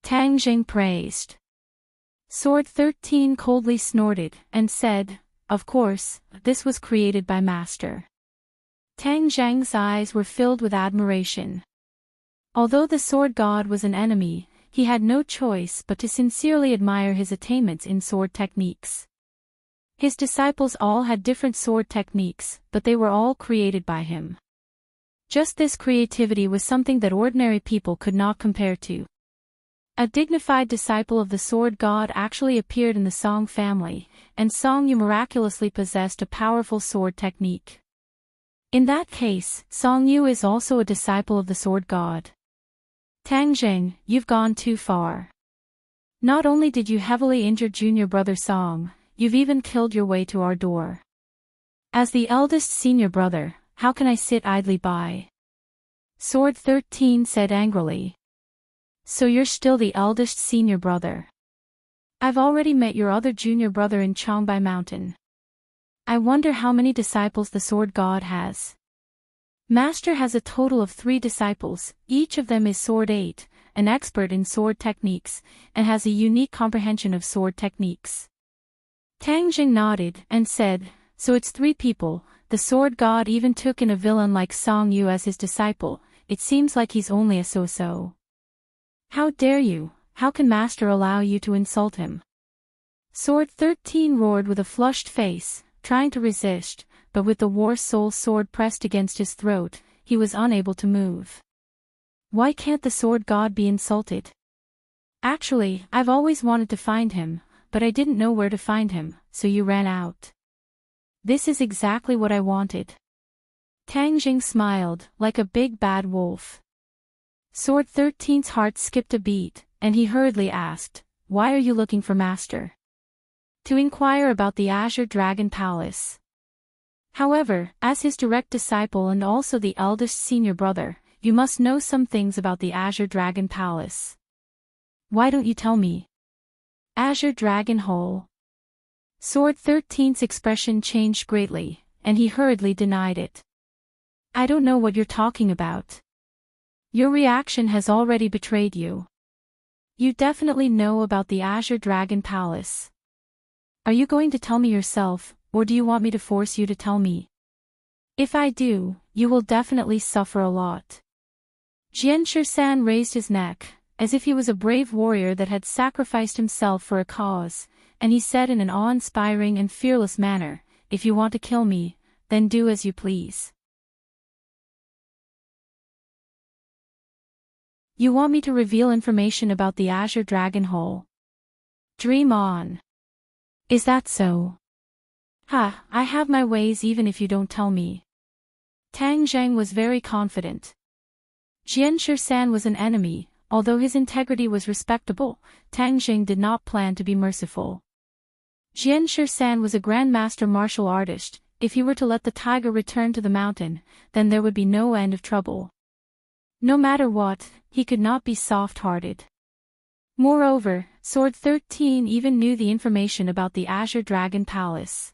Tang Zheng praised. Sword 13 coldly snorted, and said, of course, this was created by Master. Tang Zheng's eyes were filled with admiration. Although the sword god was an enemy, he had no choice but to sincerely admire his attainments in sword techniques. His disciples all had different sword techniques, but they were all created by him. Just this creativity was something that ordinary people could not compare to. A dignified disciple of the sword god actually appeared in the Song family, and Song Yu miraculously possessed a powerful sword technique. In that case, Song Yu is also a disciple of the sword god. Tang Zheng, you've gone too far. Not only did you heavily injure junior brother Song, you've even killed your way to our door. As the eldest senior brother, how can I sit idly by? Sword 13 said angrily. So you're still the eldest senior brother. I've already met your other junior brother in Changbai Mountain. I wonder how many disciples the sword god has. Master has a total of 3 disciples, each of them is Sword 8, an expert in sword techniques, and has a unique comprehension of sword techniques. Tang Zheng nodded and said, so it's 3 people, the sword god even took in a villain like Song Yu as his disciple, it seems like he's only a so-so. How dare you, how can Master allow you to insult him? Sword 13 roared with a flushed face, trying to resist, but with the War Soul sword pressed against his throat, he was unable to move. Why can't the sword god be insulted? Actually, I've always wanted to find him, but I didn't know where to find him, so you ran out. This is exactly what I wanted. Tang Zheng smiled, like a big bad wolf. Sword 13's heart skipped a beat, and he hurriedly asked, why are you looking for Master? To inquire about the Azure Dragon Palace. However, as his direct disciple and also the eldest senior brother, you must know some things about the Azure Dragon Palace. Why don't you tell me? Azure Dragon Hole. Sword 13's expression changed greatly, and he hurriedly denied it. I don't know what you're talking about. Your reaction has already betrayed you. You definitely know about the Azure Dragon Palace. Are you going to tell me yourself, or do you want me to force you to tell me? If I do, you will definitely suffer a lot. Jianshi-san raised his neck, as if he was a brave warrior that had sacrificed himself for a cause, and he said in an awe-inspiring and fearless manner, "If you want to kill me, then do as you please. You want me to reveal information about the Azure Dragon Hole? Dream on. Is that so? Ha, I have my ways even if you don't tell me." Tang Zheng was very confident. Jianshi-san was an enemy, although his integrity was respectable. Tang Zheng did not plan to be merciful. Jianshi-san was a grandmaster martial artist. If he were to let the tiger return to the mountain, then there would be no end of trouble. No matter what, he could not be soft-hearted. Moreover, Sword 13 even knew the information about the Azure Dragon Palace.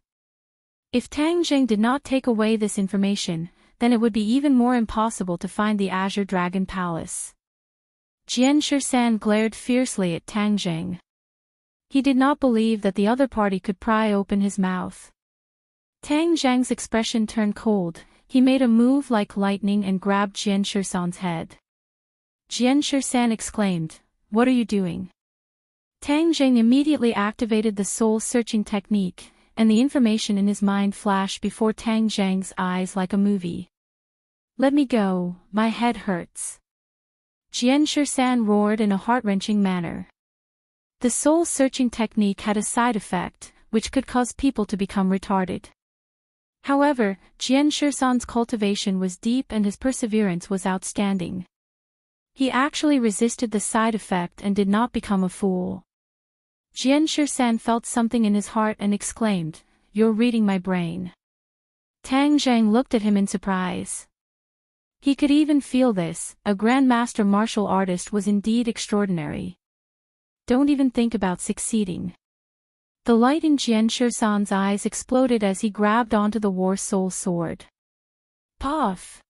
If Tang Zheng did not take away this information, then it would be even more impossible to find the Azure Dragon Palace. Jianshi-san glared fiercely at Tang Zheng. He did not believe that the other party could pry open his mouth. Tang Zheng's expression turned cold. He made a move like lightning and grabbed Jianshi-san's head. Jianshi-san exclaimed, "What are you doing?" Tang Zheng immediately activated the soul-searching technique, and the information in his mind flashed before Tang Zheng's eyes like a movie. "Let me go, my head hurts." Jianshi-san roared in a heart-wrenching manner. The soul-searching technique had a side effect, which could cause people to become retarded. However, Jianshi-san's cultivation was deep and his perseverance was outstanding. He actually resisted the side effect and did not become a fool. Jianshi-san felt something in his heart and exclaimed, "You're reading my brain." Tang Zheng looked at him in surprise. He could even feel this. A grandmaster martial artist was indeed extraordinary. Don't even think about succeeding. The light in Jianshi-san's eyes exploded as he grabbed onto the War Soul Sword. Puff!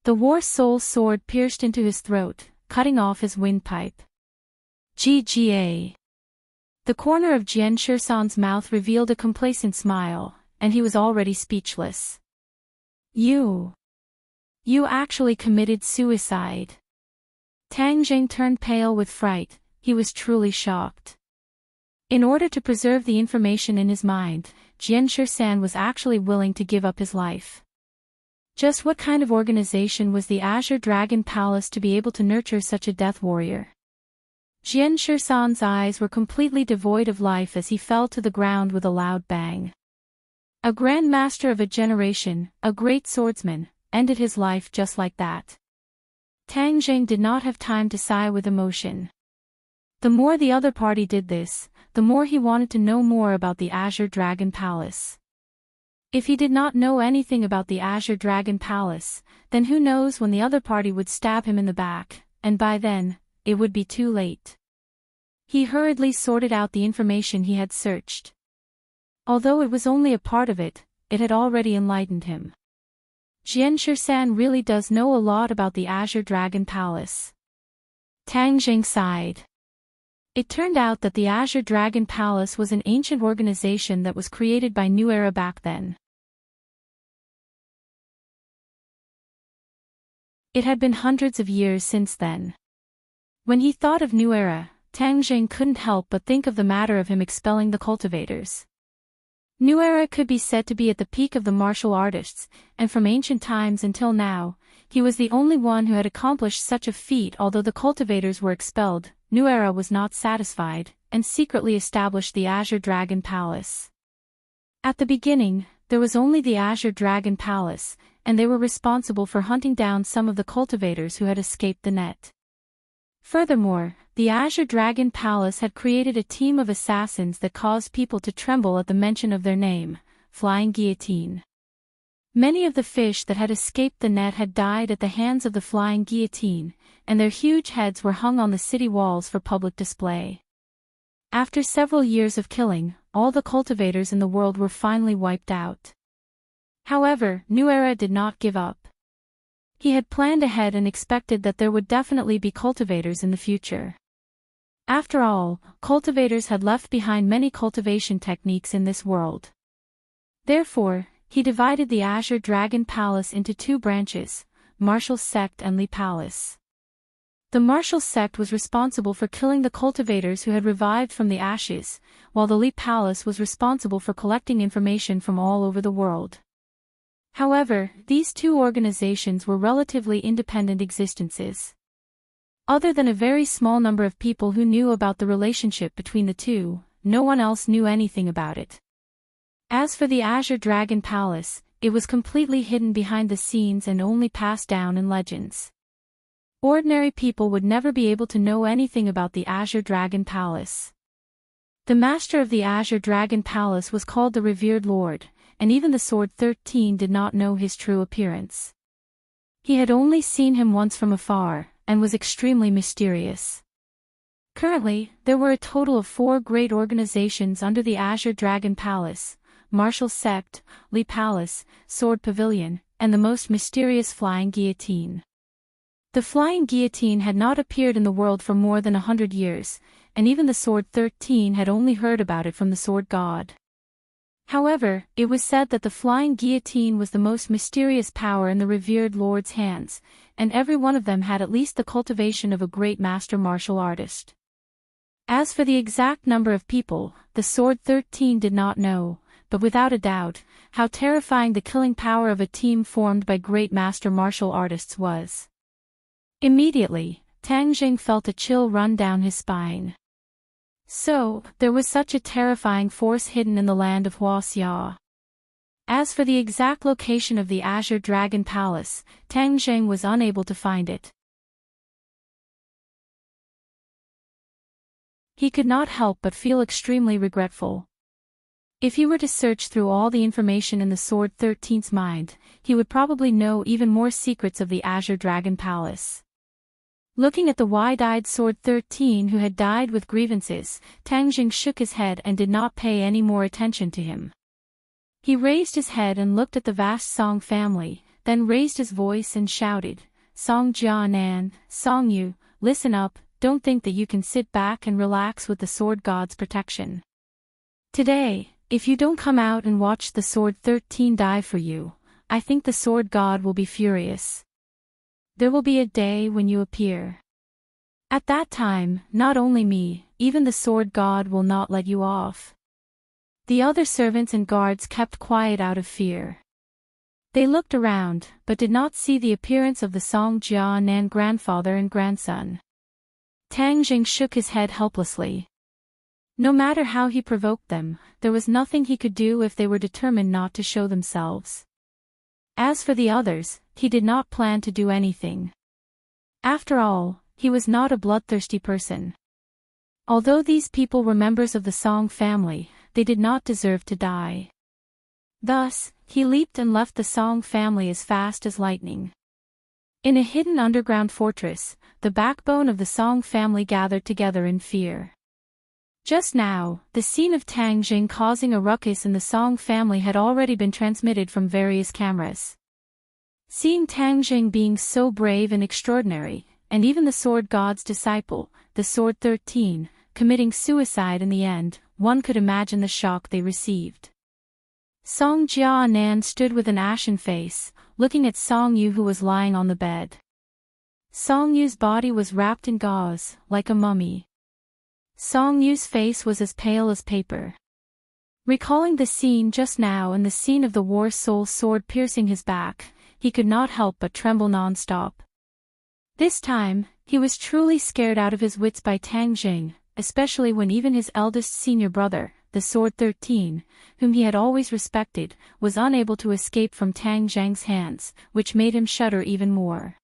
The War Soul Sword pierced into his throat, cutting off his windpipe. GGA! The corner of Jianshi-san's mouth revealed a complacent smile, and he was already speechless. You actually committed suicide. Tang Zheng turned pale with fright. He was truly shocked. In order to preserve the information in his mind, Jianshi-san was actually willing to give up his life. Just what kind of organization was the Azure Dragon Palace to be able to nurture such a death warrior? Jianshi-san's eyes were completely devoid of life as he fell to the ground with a loud bang. A grandmaster of a generation, a great swordsman, ended his life just like that. Tang Zheng did not have time to sigh with emotion. The more the other party did this, the more he wanted to know more about the Azure Dragon Palace. If he did not know anything about the Azure Dragon Palace, then who knows when the other party would stab him in the back, and by then, it would be too late. He hurriedly sorted out the information he had searched. Although it was only a part of it, it had already enlightened him. Jianshi-san really does know a lot about the Azure Dragon Palace. Tang Zheng sighed. It turned out that the Azure Dragon Palace was an ancient organization that was created by New Era back then. It had been hundreds of years since then. When he thought of New Era, Tang Zheng couldn't help but think of the matter of him expelling the cultivators. New Era could be said to be at the peak of the martial artists, and from ancient times until now, he was the only one who had accomplished such a feat. Although the cultivators were expelled, New Era was not satisfied, and secretly established the Azure Dragon Palace. At the beginning, there was only the Azure Dragon Palace, and they were responsible for hunting down some of the cultivators who had escaped the net. Furthermore, the Azure Dragon Palace had created a team of assassins that caused people to tremble at the mention of their name, Flying Guillotine. Many of the fish that had escaped the net had died at the hands of the Flying Guillotine, and their huge heads were hung on the city walls for public display. After several years of killing, all the cultivators in the world were finally wiped out. However, New Era did not give up. He had planned ahead and expected that there would definitely be cultivators in the future. After all, cultivators had left behind many cultivation techniques in this world. Therefore, he divided the Azure Dragon Palace into two branches, Martial Sect and Li Palace. The Martial Sect was responsible for killing the cultivators who had revived from the ashes, while the Li Palace was responsible for collecting information from all over the world. However, these two organizations were relatively independent existences. Other than a very small number of people who knew about the relationship between the two, no one else knew anything about it. As for the Azure Dragon Palace, it was completely hidden behind the scenes and only passed down in legends. Ordinary people would never be able to know anything about the Azure Dragon Palace. The master of the Azure Dragon Palace was called the Revered Lord, and even the Sword 13 did not know his true appearance. He had only seen him once from afar, and was extremely mysterious. Currently, there were a total of 4 great organizations under the Azure Dragon Palace: Martial Sect, Li Palace, Sword Pavilion, and the most mysterious Flying Guillotine. The Flying Guillotine had not appeared in the world for more than 100 years, and even the Sword 13 had only heard about it from the Sword God. However, it was said that the Flying Guillotine was the most mysterious power in the Revered Lord's hands, and every one of them had at least the cultivation of a great master martial artist. As for the exact number of people, the Sword 13 did not know, but without a doubt, how terrifying the killing power of a team formed by great master martial artists was. Immediately, Tang Jing felt a chill run down his spine. So, there was such a terrifying force hidden in the land of Huaxia. As for the exact location of the Azure Dragon Palace, Tang Jing was unable to find it. He could not help but feel extremely regretful. If he were to search through all the information in the Sword 13's mind, he would probably know even more secrets of the Azure Dragon Palace. Looking at the wide-eyed Sword 13 who had died with grievances, Tang Jing shook his head and did not pay any more attention to him. He raised his head and looked at the vast Song family, then raised his voice and shouted, "Song Jianan, Song Yu, listen up, don't think that you can sit back and relax with the Sword God's protection. Today, if you don't come out and watch the Sword 13 die for you, I think the Sword God will be furious. There will be a day when you appear. At that time, not only me, even the Sword God will not let you off." The other servants and guards kept quiet out of fear. They looked around, but did not see the appearance of the Song Jianan grandfather and grandson. Tang Jing shook his head helplessly. No matter how he provoked them, there was nothing he could do if they were determined not to show themselves. As for the others, he did not plan to do anything. After all, he was not a bloodthirsty person. Although these people were members of the Song family, they did not deserve to die. Thus, he leaped and left the Song family as fast as lightning. In a hidden underground fortress, the backbone of the Song family gathered together in fear. Just now, the scene of Tang Jing causing a ruckus in the Song family had already been transmitted from various cameras. Seeing Tang Jing being so brave and extraordinary, and even the Sword God's disciple, the Sword 13, committing suicide in the end, one could imagine the shock they received. Song Jianan stood with an ashen face, looking at Song Yu who was lying on the bed. Song Yu's body was wrapped in gauze, like a mummy. Song Yu's face was as pale as paper. Recalling the scene just now and the scene of the War Soul sword piercing his back, he could not help but tremble non-stop. This time, he was truly scared out of his wits by Tang Jing, especially when even his eldest senior brother, the Sword 13, whom he had always respected, was unable to escape from Tang Jing's hands, which made him shudder even more.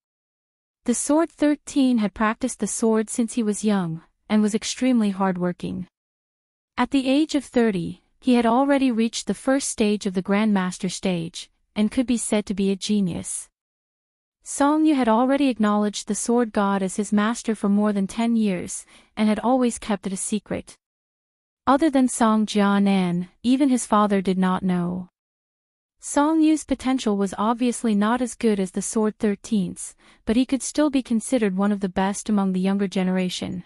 The Sword 13 had practiced the sword since he was young, and was extremely hard-working. At the age of 30, he had already reached the first stage of the Grandmaster stage, and could be said to be a genius. Song Yu had already acknowledged the Sword God as his master for more than 10 years, and had always kept it a secret. Other than Song Jianan, even his father did not know. Song Yu's potential was obviously not as good as the Sword 13's, but he could still be considered one of the best among the younger generation.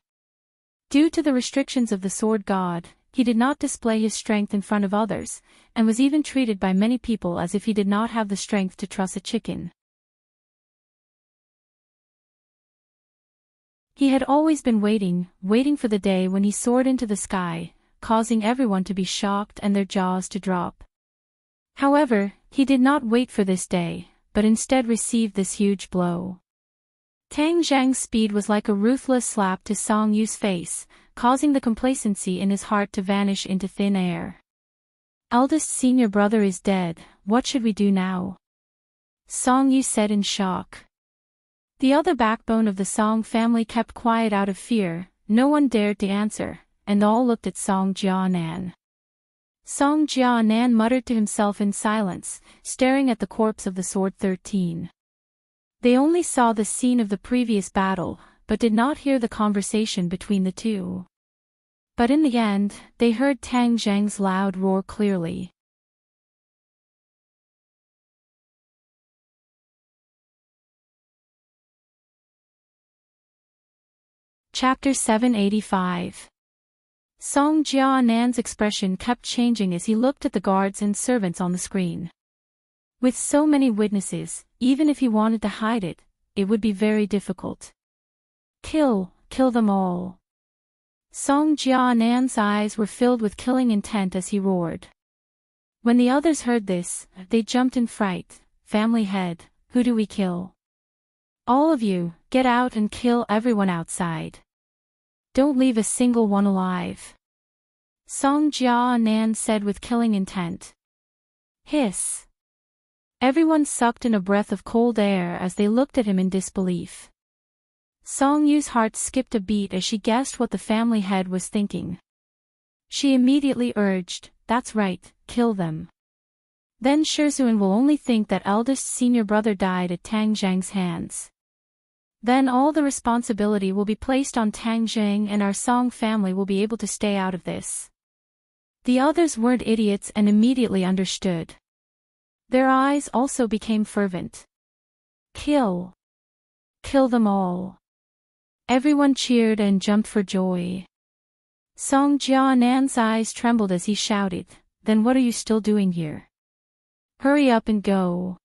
Due to the restrictions of the Sword God, he did not display his strength in front of others, and was even treated by many people as if he did not have the strength to truss a chicken. He had always been waiting for the day when he soared into the sky, causing everyone to be shocked and their jaws to drop. However, he did not wait for this day, but instead received this huge blow. Tang Zhang's speed was like a ruthless slap to Song Yu's face, causing the complacency in his heart to vanish into thin air. Eldest senior brother is dead, what should we do now? Song Yu said in shock. The other backbone of the Song family kept quiet out of fear, no one dared to answer, and all looked at Song Jianan. Song Jianan muttered to himself in silence, staring at the corpse of the Sword 13. They only saw the scene of the previous battle, but did not hear the conversation between the two. But in the end, they heard Tang Zhang's loud roar clearly. Chapter 785. Song Jianan's expression kept changing as he looked at the guards and servants on the screen. With so many witnesses, even if he wanted to hide it, it would be very difficult. Kill them all. Song Jianan's eyes were filled with killing intent as he roared. When the others heard this, they jumped in fright. Family head, who do we kill? All of you, get out and kill everyone outside. Don't leave a single one alive. Song Jianan said with killing intent. Hiss. Everyone sucked in a breath of cold air as they looked at him in disbelief. Song Yu's heart skipped a beat as she guessed what the family head was thinking. She immediately urged, that's right, kill them. Then Shizhuan will only think that eldest senior brother died at Tang Zhang's hands. Then all the responsibility will be placed on Tang Zhang and our Song family will be able to stay out of this. The others weren't idiots and immediately understood. Their eyes also became fervent. Kill them all. Everyone cheered and jumped for joy. Song Jianan's eyes trembled as he shouted, then what are you still doing here? Hurry up and go.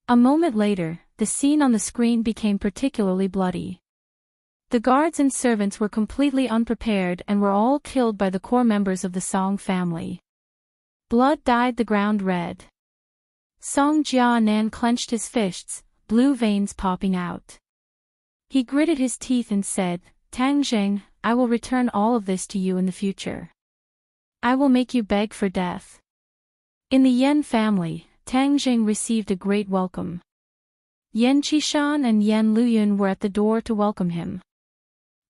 A moment later, the scene on the screen became particularly bloody. The guards and servants were completely unprepared and were all killed by the core members of the Song family. Blood dyed the ground red. Song Jianan clenched his fists, blue veins popping out. He gritted his teeth and said, Tang Zhang, I will return all of this to you in the future. I will make you beg for death. In the Yan family, Tang Zhang received a great welcome. Yan Qishan and Yan Luyun were at the door to welcome him.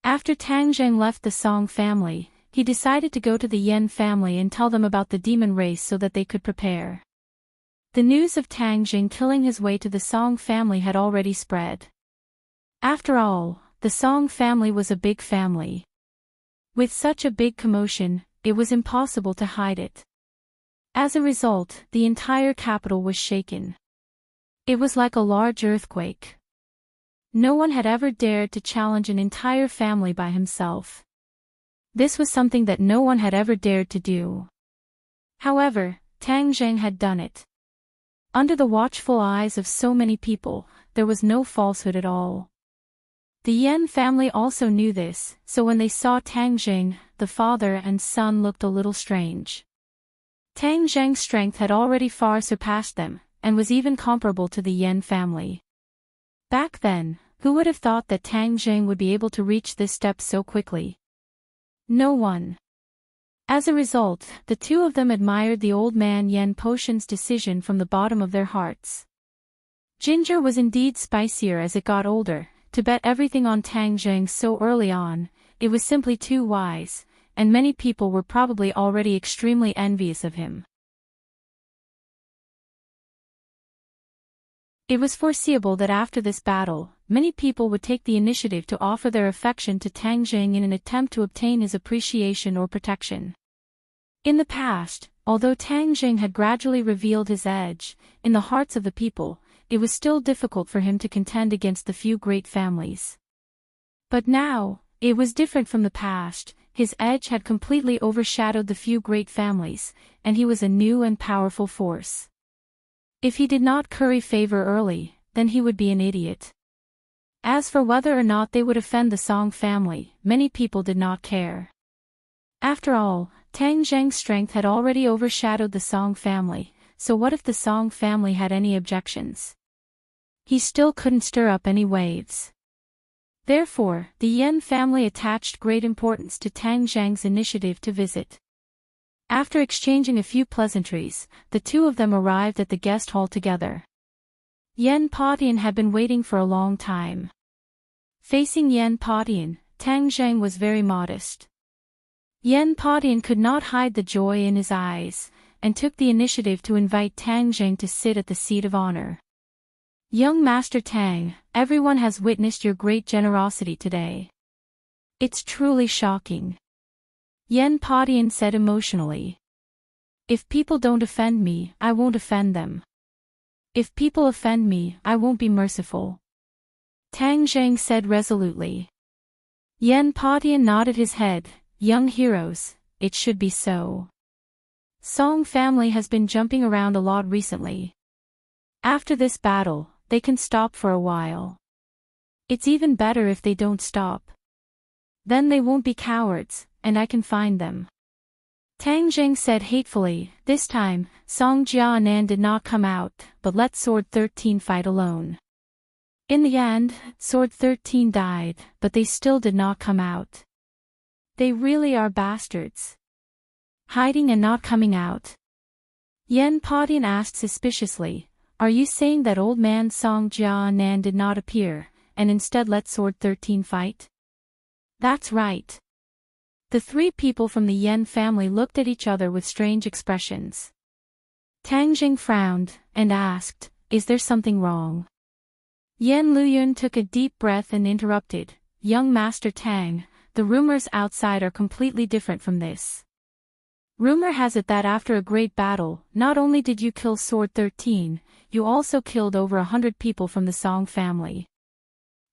After Tang Zhang left the Song family, he decided to go to the Yan family and tell them about the demon race so that they could prepare. The news of Tang Zhang killing his way to the Song family had already spread. After all, the Song family was a big family. With such a big commotion, it was impossible to hide it. As a result, the entire capital was shaken. It was like a large earthquake. No one had ever dared to challenge an entire family by himself. This was something that no one had ever dared to do. However, Tang Zhang had done it. Under the watchful eyes of so many people, there was no falsehood at all. The Yan family also knew this, so when they saw Tang Zhang, the father and son looked a little strange. Tang Zhang's strength had already far surpassed them, and was even comparable to the Yan family. Back then, who would have thought that Tang Zhang would be able to reach this step so quickly? No one. As a result, the two of them admired the old man Yan Potion's decision from the bottom of their hearts. Ginger was indeed spicier as it got older. To bet everything on Tang Zhang so early on, it was simply too wise, and many people were probably already extremely envious of him. It was foreseeable that after this battle, many people would take the initiative to offer their affection to Tang Zhang in an attempt to obtain his appreciation or protection. In the past, although Tang Zhang had gradually revealed his edge, in the hearts of the people, it was still difficult for him to contend against the few great families. But now, it was different from the past, his edge had completely overshadowed the few great families, and he was a new and powerful force. If he did not curry favor early, then he would be an idiot. As for whether or not they would offend the Song family, many people did not care. After all, Tang Zheng's strength had already overshadowed the Song family, so what if the Song family had any objections? He still couldn't stir up any waves. Therefore, the Yan family attached great importance to Tang Zheng's initiative to visit. After exchanging a few pleasantries, the two of them arrived at the guest hall together. Yan Padian had been waiting for a long time. Facing Yan Padian, Tang Zheng was very modest. Yan Padian could not hide the joy in his eyes, and took the initiative to invite Tang Zheng to sit at the seat of honor. Young Master Tang, everyone has witnessed your great generosity today. It's truly shocking. Yan Padian said emotionally. If people don't offend me, I won't offend them. If people offend me, I won't be merciful. Tang Zheng said resolutely. Yan Padian nodded his head. Young heroes, it should be so. Song family has been jumping around a lot recently. After this battle, they can stop for a while. It's even better if they don't stop. Then they won't be cowards, and I can find them. Tang Zheng said hatefully. This time, Song Jianan did not come out, but let Sword 13 fight alone. In the end, Sword 13 died, but they still did not come out. They really are bastards. Hiding and not coming out. Yan Padian asked suspiciously, are you saying that old man Song Jianan did not appear, and instead let Sword 13 fight? That's right. The three people from the Yan family looked at each other with strange expressions. Tang Zheng frowned, and asked, is there something wrong? Yan Luyun took a deep breath and interrupted, young Master Tang, the rumors outside are completely different from this. Rumor has it that after a great battle, not only did you kill Sword 13, you also killed over 100 people from the Song family.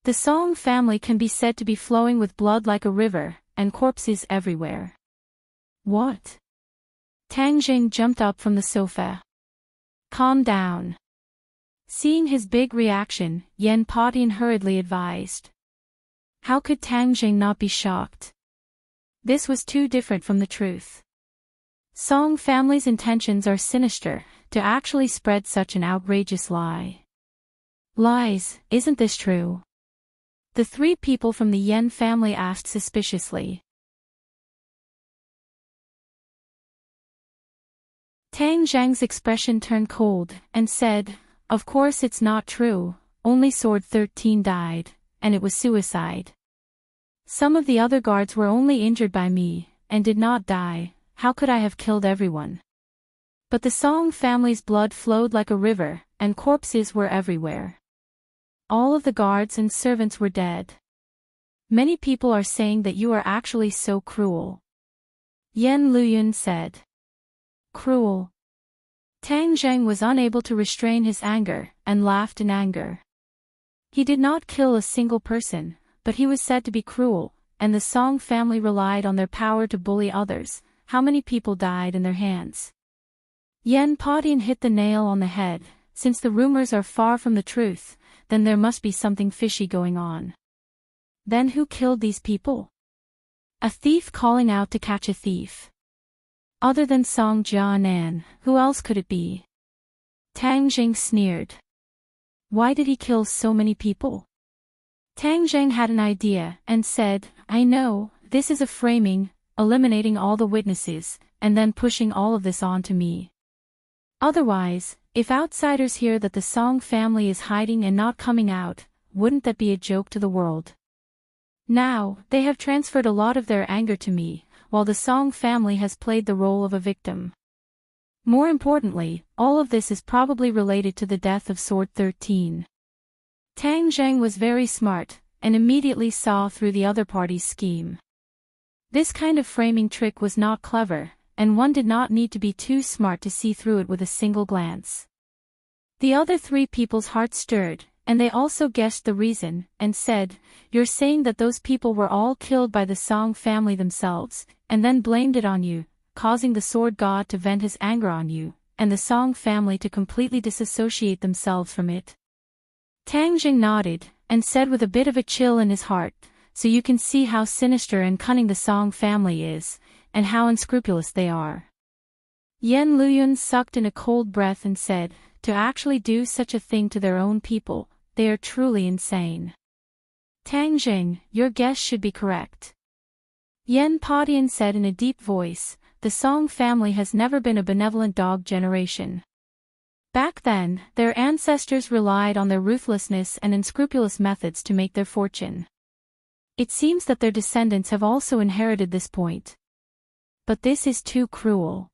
The Song family can be said to be flowing with blood like a river, and corpses everywhere. What? Tang Zheng jumped up from the sofa. Calm down. Seeing his big reaction, Yan Padian hurriedly advised. How could Tang Zheng not be shocked? This was too different from the truth. Song family's intentions are sinister, to actually spread such an outrageous lie. Lies, isn't this true? The three people from the Yan family asked suspiciously. Tang Zheng's expression turned cold, and said, of course it's not true, only Sword 13 died, and it was suicide. Some of the other guards were only injured by me, and did not die. How could I have killed everyone? But the Song family's blood flowed like a river, and corpses were everywhere. All of the guards and servants were dead. Many people are saying that you are actually so cruel. Yan Luyun said. Cruel. Tang Zheng was unable to restrain his anger, and laughed in anger. He did not kill a single person, but he was said to be cruel, and the Song family relied on their power to bully others. How many people died in their hands? Yan Padian hit the nail on the head. Since the rumors are far from the truth, then there must be something fishy going on. Then who killed these people? A thief calling out to catch a thief. Other than Song Jianan, who else could it be? Tang Zheng sneered. Why did he kill so many people? Tang Zheng had an idea, and said, I know, this is a framing, eliminating all the witnesses, and then pushing all of this on to me. Otherwise, if outsiders hear that the Song family is hiding and not coming out, wouldn't that be a joke to the world? Now, they have transferred a lot of their anger to me, while the Song family has played the role of a victim. More importantly, all of this is probably related to the death of Sword 13. Tang Zheng was very smart, and immediately saw through the other party's scheme. This kind of framing trick was not clever, and one did not need to be too smart to see through it with a single glance. The other three people's hearts stirred, And they also guessed the reason, and said, "You're saying that those people were all killed by the Song family themselves, and then blamed it on you, causing the sword god to vent his anger on you, and the Song family to completely disassociate themselves from it." Tang Jing nodded, and said with a bit of a chill in his heart, "So you can see how sinister and cunning the Song family is, and how unscrupulous they are." Yan Luyun sucked in a cold breath and said, "To actually do such a thing to their own people, they are truly insane." "Tang Jing, your guess should be correct." Yan Padian said in a deep voice, "The Song family has never been a benevolent dog generation. Back then, their ancestors relied on their ruthlessness and unscrupulous methods to make their fortune. It seems that their descendants have also inherited this point. But this is too cruel.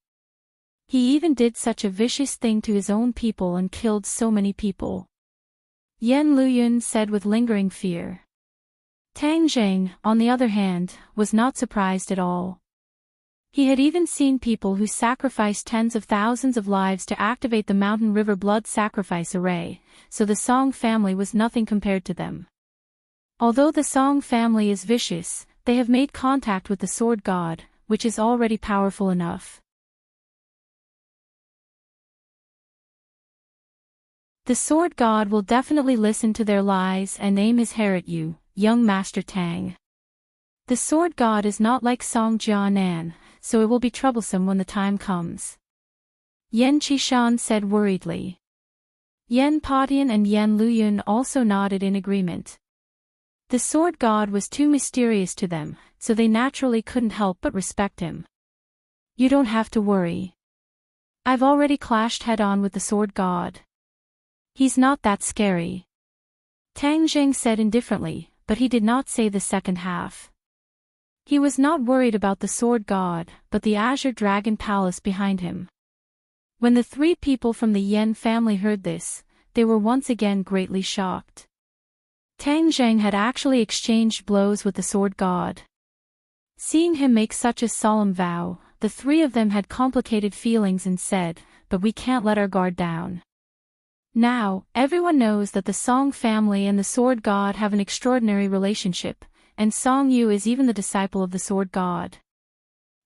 He even did such a vicious thing to his own people and killed so many people." Yan Luyun said with lingering fear. Tang Jing, on the other hand, was not surprised at all. He had even seen people who sacrificed tens of thousands of lives to activate the Mountain River blood sacrifice array, so the Song family was nothing compared to them. Although the Song family is vicious, they have made contact with the sword god, which is already powerful enough. The sword god will definitely listen to their lies and aim his hair at you, young Master Tang. The sword god is not like Song Jianan, so it will be troublesome when the time comes. Yan Qishan said worriedly. Yan Padian and Yan Luyun also nodded in agreement. The sword god was too mysterious to them, so they naturally couldn't help but respect him. "You don't have to worry. I've already clashed head-on with the sword god. He's not that scary." Tang Jing said indifferently, but he did not say the second half. He was not worried about the sword god, but the Azure Dragon Palace behind him. When the three people from the Yen family heard this, they were once again greatly shocked. Tang Jing had actually exchanged blows with the sword god. Seeing him make such a solemn vow, the three of them had complicated feelings and said, "But we can't let our guard down." Now, everyone knows that the Song family and the sword god have an extraordinary relationship, and Song Yu is even the disciple of the sword god.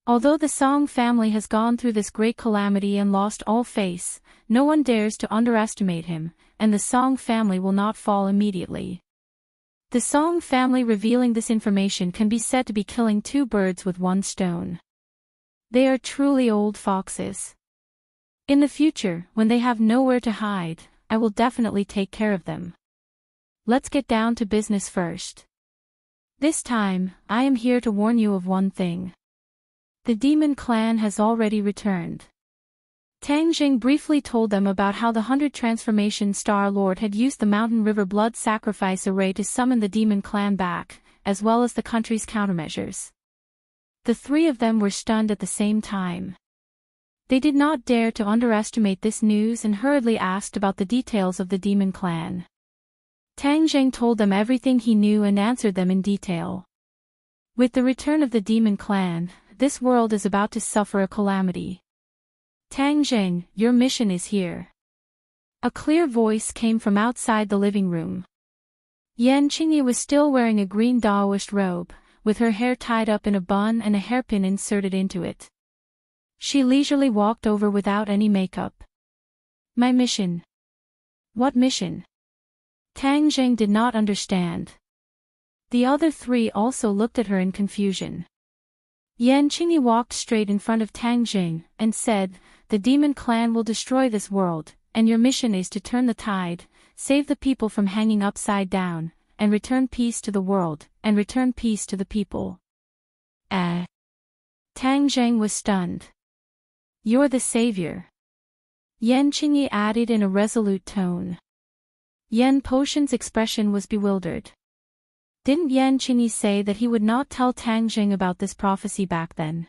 Although the Song family has gone through this great calamity and lost all face, no one dares to underestimate him, and the Song family will not fall immediately. The Song family revealing this information can be said to be killing two birds with one stone. They are truly old foxes. In the future, when they have nowhere to hide, I will definitely take care of them. Let's get down to business first. This time, I am here to warn you of one thing. The demon clan has already returned. Tang Jing briefly told them about how the 100 Transformation Star Lord had used the Mountain River blood sacrifice array to summon the demon clan back, as well as the country's countermeasures. The three of them were stunned at the same time. They did not dare to underestimate this news and hurriedly asked about the details of the demon clan. Tang Jing told them everything he knew and answered them in detail. With the return of the demon clan, this world is about to suffer a calamity. Tang Jing, your mission is here. A clear voice came from outside the living room. Yan Qingyi was still wearing a green Daoist robe, with her hair tied up in a bun and a hairpin inserted into it. She leisurely walked over without any makeup. "My mission." "What mission?" Tang Jing did not understand. The other three also looked at her in confusion. Yan Qingyi walked straight in front of Tang Jing and said, "The demon clan will destroy this world, and your mission is to turn the tide, save the people from hanging upside down, and return peace to the world, and return peace to the people." Tang Jing was stunned. "You're the savior," Yan Qingyi added in a resolute tone. Yan Potion's expression was bewildered. Didn't Yan Qingyi say that he would not tell Tang Jing about this prophecy back then?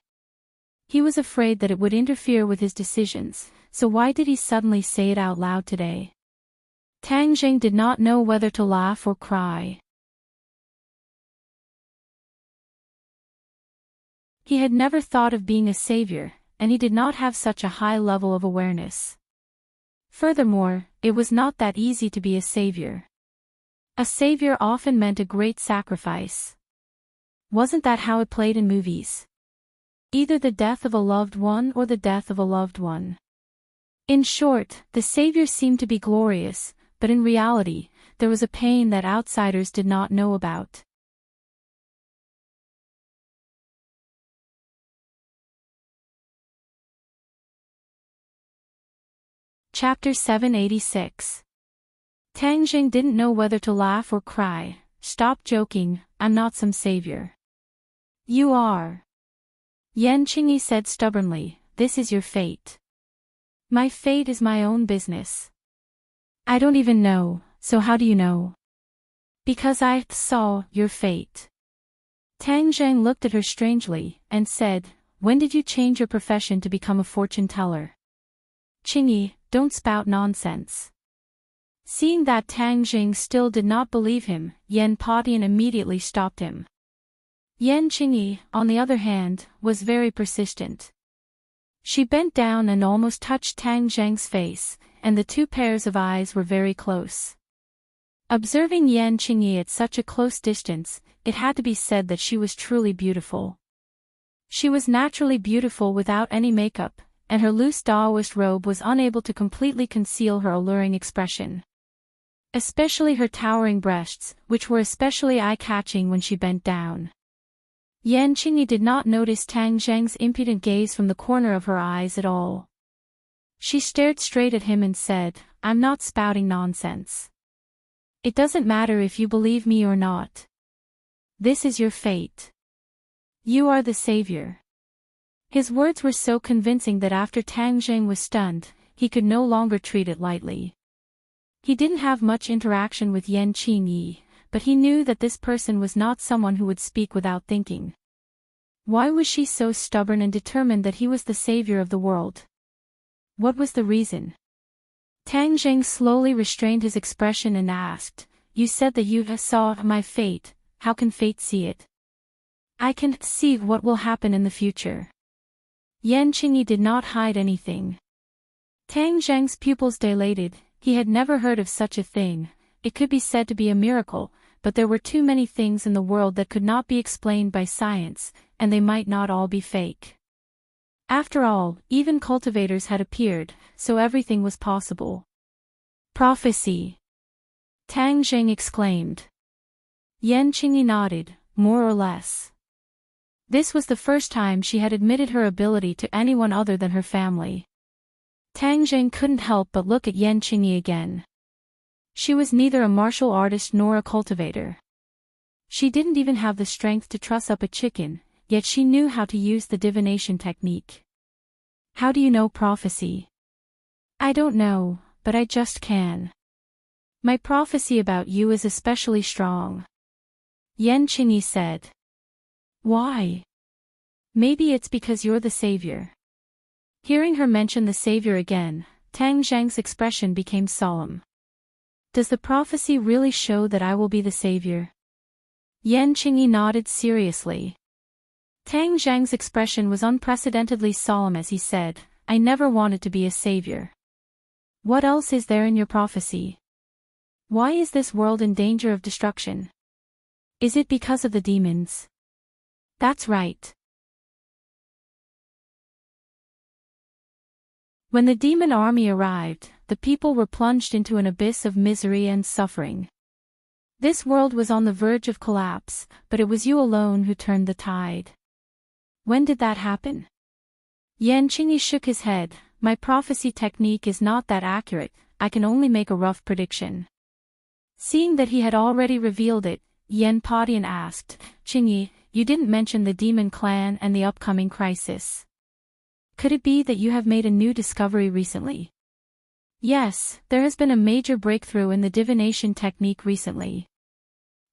He was afraid that it would interfere with his decisions, so why did he suddenly say it out loud today? Tang Jing did not know whether to laugh or cry. He had never thought of being a savior, and he did not have such a high level of awareness. Furthermore, it was not that easy to be a savior. A savior often meant a great sacrifice. Wasn't that how it played in movies? Either the death of a loved one or the death of a loved one. In short, the savior seemed to be glorious, but in reality, there was a pain that outsiders did not know about. Chapter 786. Tang Jing didn't know whether to laugh or cry. Stop joking, I'm not some savior. You are. Yan Qingyi said stubbornly, this is your fate. My fate is my own business. I don't even know, so how do you know? Because I saw your fate. Tang Zheng looked at her strangely, and said, when did you change your profession to become a fortune teller? Qingyi, don't spout nonsense. Seeing that Tang Jing still did not believe him, Yan Padian immediately stopped him. Yan Qingyi, on the other hand, was very persistent. She bent down and almost touched Tang Zheng's face, and the two pairs of eyes were very close. Observing Yan Qingyi at such a close distance, it had to be said that she was truly beautiful. She was naturally beautiful without any makeup, and her loose Daoist robe was unable to completely conceal her alluring expression. Especially her towering breasts, which were especially eye-catching when she bent down. Yan Qingyi did not notice Tang Zheng's impudent gaze from the corner of her eyes at all. She stared straight at him and said, I'm not spouting nonsense. It doesn't matter if you believe me or not. This is your fate. You are the savior. His words were so convincing that after Tang Zheng was stunned, he could no longer treat it lightly. He didn't have much interaction with Yan Qingyi, but he knew that this person was not someone who would speak without thinking. Why was she so stubborn and determined that he was the savior of the world? What was the reason? Tang Zheng slowly restrained his expression and asked, you said that you saw my fate, how can fate see it? I can see what will happen in the future. Yan Qingyi did not hide anything. Tang Zheng's pupils dilated. He had never heard of such a thing. It could be said to be a miracle, but there were too many things in the world that could not be explained by science, and they might not all be fake. After all, even cultivators had appeared, so everything was possible. Prophecy! Tang Zheng exclaimed. Yan Qingyi nodded, more or less. This was the first time she had admitted her ability to anyone other than her family. Tang Zheng couldn't help but look at Yan Qingyi again. She was neither a martial artist nor a cultivator. She didn't even have the strength to truss up a chicken, yet she knew how to use the divination technique. How do you know prophecy? I don't know, but I just can. My prophecy about you is especially strong. Yan Qingyi said. Why? Maybe it's because you're the savior. Hearing her mention the savior again, Tang Zheng's expression became solemn. Does the prophecy really show that I will be the savior? Yan Qingyi nodded seriously. Tang Zheng's expression was unprecedentedly solemn as he said, I never wanted to be a savior. What else is there in your prophecy? Why is this world in danger of destruction? Is it because of the demons? That's right. When the demon army arrived, the people were plunged into an abyss of misery and suffering. This world was on the verge of collapse, but it was you alone who turned the tide. When did that happen? Yan Qingyi shook his head. My prophecy technique is not that accurate, I can only make a rough prediction. Seeing that he had already revealed it, Yan Padian asked, Qingyi, you didn't mention the demon clan and the upcoming crisis. Could it be that you have made a new discovery recently? Yes, there has been a major breakthrough in the divination technique recently.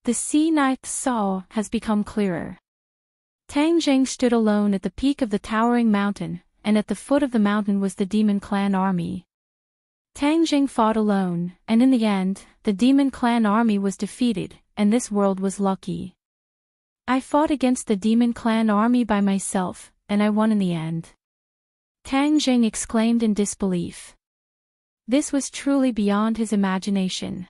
The sea night saw has become clearer. Tang Zheng stood alone at the peak of the towering mountain, and at the foot of the mountain was the demon clan army. Tang Zheng fought alone, and in the end, the demon clan army was defeated, and this world was lucky. I fought against the demon clan army by myself, and I won in the end. Tang Zheng exclaimed in disbelief. This was truly beyond his imagination.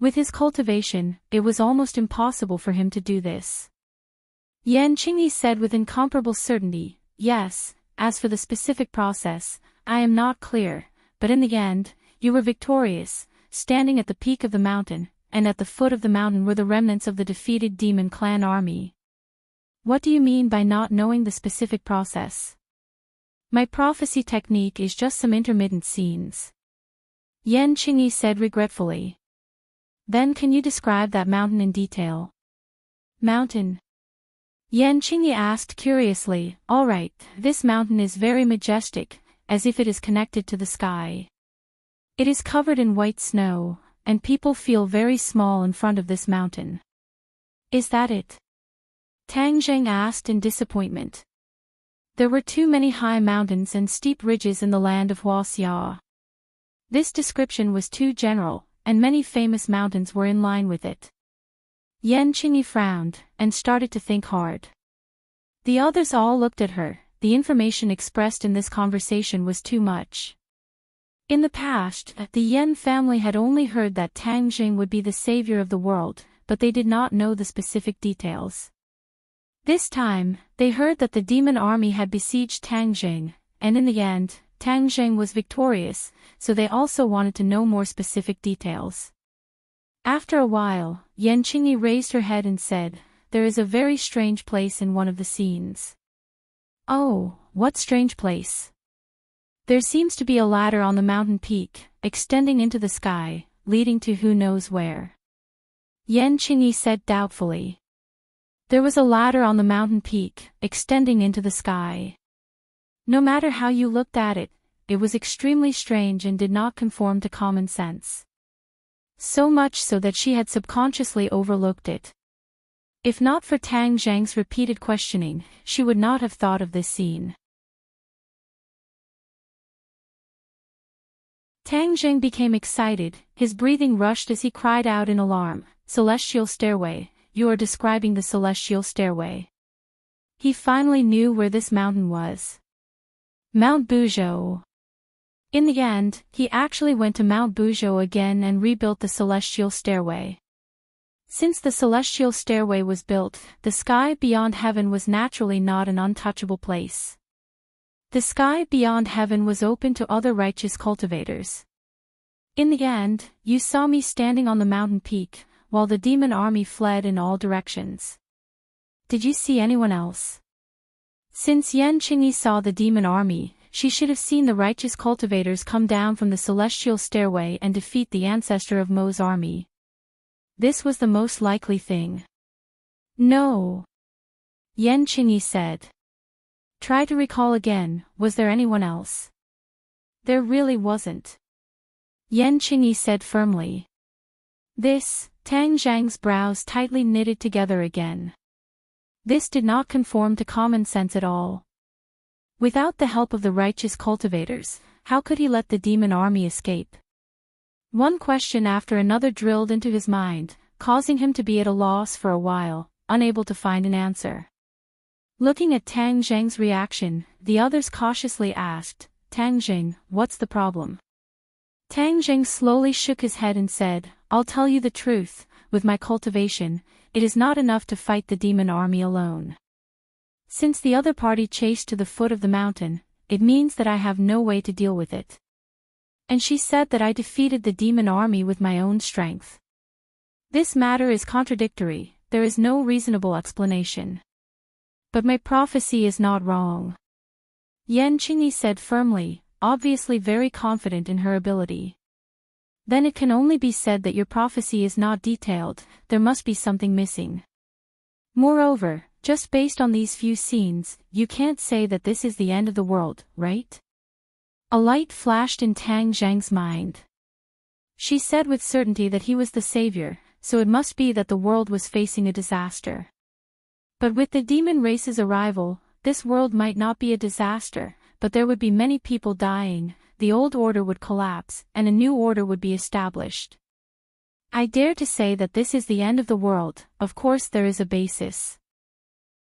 With his cultivation, it was almost impossible for him to do this. Enchanting said with incomparable certainty, "Yes, as for the specific process, I am not clear, but in the end, you were victorious, standing at the peak of the mountain, and at the foot of the mountain were the remnants of the defeated demon clan army." What do you mean by not knowing the specific process? My prophecy technique is just some intermittent scenes. Enchanting said regretfully. Then can you describe that mountain in detail? Mountain? Enchanting asked curiously. All right, this mountain is very majestic, as if it is connected to the sky. It is covered in white snow, and people feel very small in front of this mountain. Is that it? Tang Zheng asked in disappointment. There were too many high mountains and steep ridges in the land of Huaxia. This description was too general, and many famous mountains were in line with it. Enchanting frowned, and started to think hard. The others all looked at her. The information expressed in this conversation was too much. In the past, the Yan family had only heard that Tang Zheng would be the savior of the world, but they did not know the specific details. This time, they heard that the demon army had besieged Tang Zheng, and in the end, Tang Zheng was victorious, so they also wanted to know more specific details. After a while, Enchanting raised her head and said, "There is a very strange place in one of the scenes." "Oh, what strange place?" "There seems to be a ladder on the mountain peak, extending into the sky, leading to who knows where." Enchanting said doubtfully. There was a ladder on the mountain peak, extending into the sky. No matter how you looked at it, it was extremely strange and did not conform to common sense. So much so that she had subconsciously overlooked it. If not for Tang Zheng's repeated questioning, she would not have thought of this scene. Tang Zheng became excited, his breathing rushed as he cried out in alarm, "Celestial stairway, you are describing the celestial stairway." He finally knew where this mountain was. Mount Buzhou. In the end, he actually went to Mount Buzhou again and rebuilt the celestial stairway. Since the celestial stairway was built, the sky beyond heaven was naturally not an untouchable place. The sky beyond heaven was open to other righteous cultivators. In the end, you saw me standing on the mountain peak, while the demon army fled in all directions. Did you see anyone else? Since Enchanting saw the demon army, she should have seen the righteous cultivators come down from the celestial stairway and defeat the ancestor of Mo's army. This was the most likely thing. No. Enchanting said. Try to recall again, was there anyone else? There really wasn't. Enchanting said firmly. Tang Zheng's brows tightly knitted together again. This did not conform to common sense at all. Without the help of the righteous cultivators, how could he let the demon army escape? One question after another drilled into his mind, causing him to be at a loss for a while, unable to find an answer. Looking at Tang Zheng's reaction, the others cautiously asked, "Tang Zheng, what's the problem?" Tang Zheng slowly shook his head and said, "I'll tell you the truth, with my cultivation, it is not enough to fight the demon army alone. Since the other party chased to the foot of the mountain, it means that I have no way to deal with it. And she said that I defeated the demon army with my own strength. This matter is contradictory, there is no reasonable explanation. But my prophecy is not wrong." Enchanting said firmly, obviously very confident in her ability. "Then it can only be said that your prophecy is not detailed, there must be something missing. Moreover, just based on these few scenes, you can't say that this is the end of the world, right?" A light flashed in Tang Zheng's mind. She said with certainty that he was the savior, so it must be that the world was facing a disaster. But with the demon race's arrival, this world might not be a disaster, but there would be many people dying, the old order would collapse, and a new order would be established. I dare to say that this is the end of the world, of course there is a basis.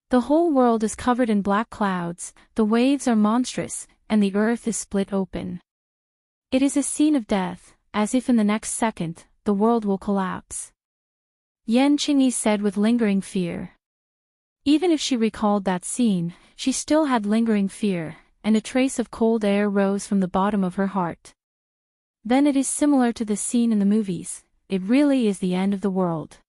The whole world is covered in black clouds, the waves are monstrous, and the earth is split open. It is a scene of death, as if in the next second, the world will collapse. Yan Qingyi said with lingering fear. Even if she recalled that scene, she still had lingering fear, and a trace of cold air rose from the bottom of her heart. Then it is similar to the scene in the movies. It really is the end of the world.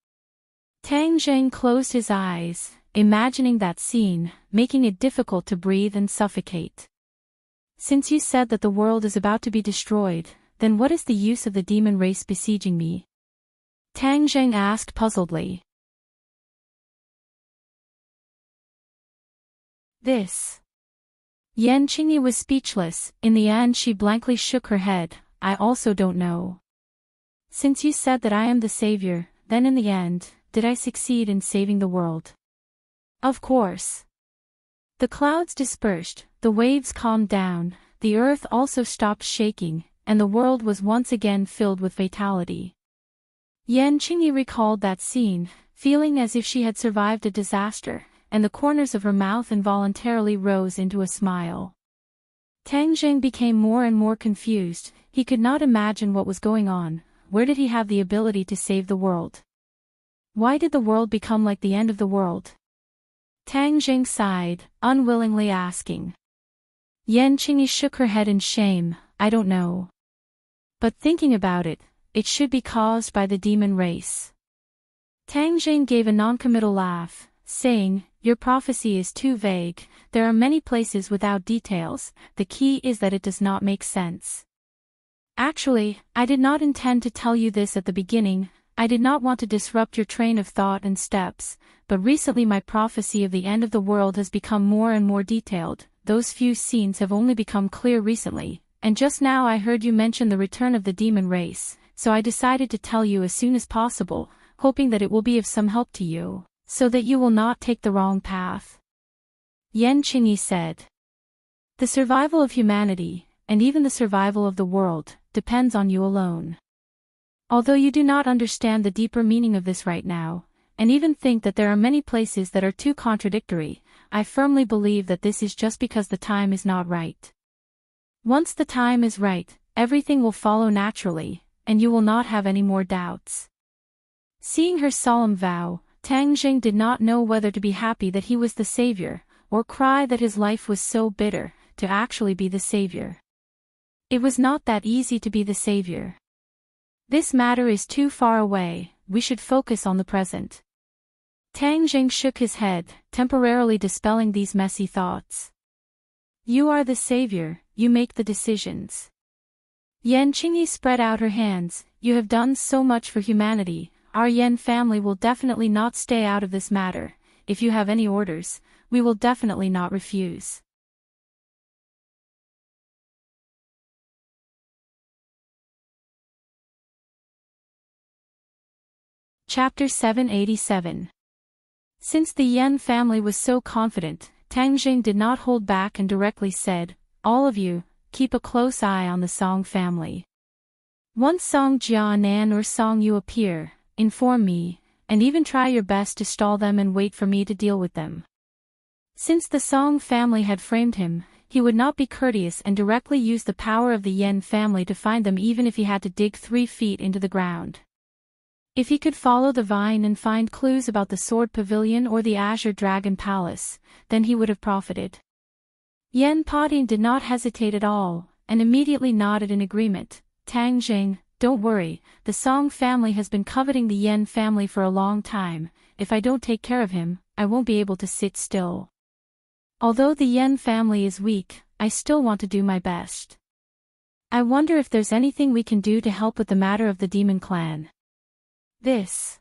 Tang Zheng closed his eyes, imagining that scene, making it difficult to breathe and suffocate. Since you said that the world is about to be destroyed, then what is the use of the demon race besieging me? Tang Zheng asked puzzledly. This. Yan Qingyi was speechless. In the end she blankly shook her head. I also don't know. Since you said that I am the savior, then in the end, did I succeed in saving the world? Of course. The clouds dispersed, the waves calmed down, the earth also stopped shaking, and the world was once again filled with fatality. Yan Qingyi recalled that scene, feeling as if she had survived a disaster, and the corners of her mouth involuntarily rose into a smile. Tang Zheng became more and more confused. He could not imagine what was going on. Where did he have the ability to save the world? Why did the world become like the end of the world? Tang Zheng sighed, unwillingly asking. Yan Qingyi shook her head in shame. I don't know. But thinking about it, it should be caused by the demon race. Tang Zheng gave a non-committal laugh, saying, your prophecy is too vague. There are many places without details. The key is that it does not make sense. Actually, I did not intend to tell you this at the beginning. I did not want to disrupt your train of thought and steps, but recently my prophecy of the end of the world has become more and more detailed. Those few scenes have only become clear recently, and just now I heard you mention the return of the demon race, so I decided to tell you as soon as possible, hoping that it will be of some help to you, so that you will not take the wrong path. Yan Qingyi said. The survival of humanity, and even the survival of the world, depends on you alone. Although you do not understand the deeper meaning of this right now, and even think that there are many places that are too contradictory, I firmly believe that this is just because the time is not right. Once the time is right, everything will follow naturally, and you will not have any more doubts. Seeing her solemn vow, Tang Zheng did not know whether to be happy that he was the savior, or cry that his life was so bitter, to actually be the savior. It was not that easy to be the savior. This matter is too far away, we should focus on the present. Tang Zheng shook his head, temporarily dispelling these messy thoughts. You are the savior, you make the decisions. Yan Qingyi spread out her hands. You have done so much for humanity. Our Yan family will definitely not stay out of this matter. If you have any orders, we will definitely not refuse. Chapter 787. Since the Yan family was so confident, Tang Zheng did not hold back and directly said, all of you, keep a close eye on the Song family. Once Song Jianan or Song Yu appear, inform me, and even try your best to stall them and wait for me to deal with them. Since the Song family had framed him, he would not be courteous and directly use the power of the Yan family to find them even if he had to dig 3 feet into the ground. If he could follow the vine and find clues about the Sword Pavilion or the Azure Dragon Palace, then he would have profited. Yan Poding did not hesitate at all, and immediately nodded in agreement. Tang Zheng, don't worry, the Song family has been coveting the Yan family for a long time. If I don't take care of him, I won't be able to sit still. Although the Yan family is weak, I still want to do my best. I wonder if there's anything we can do to help with the matter of the demon clan. This.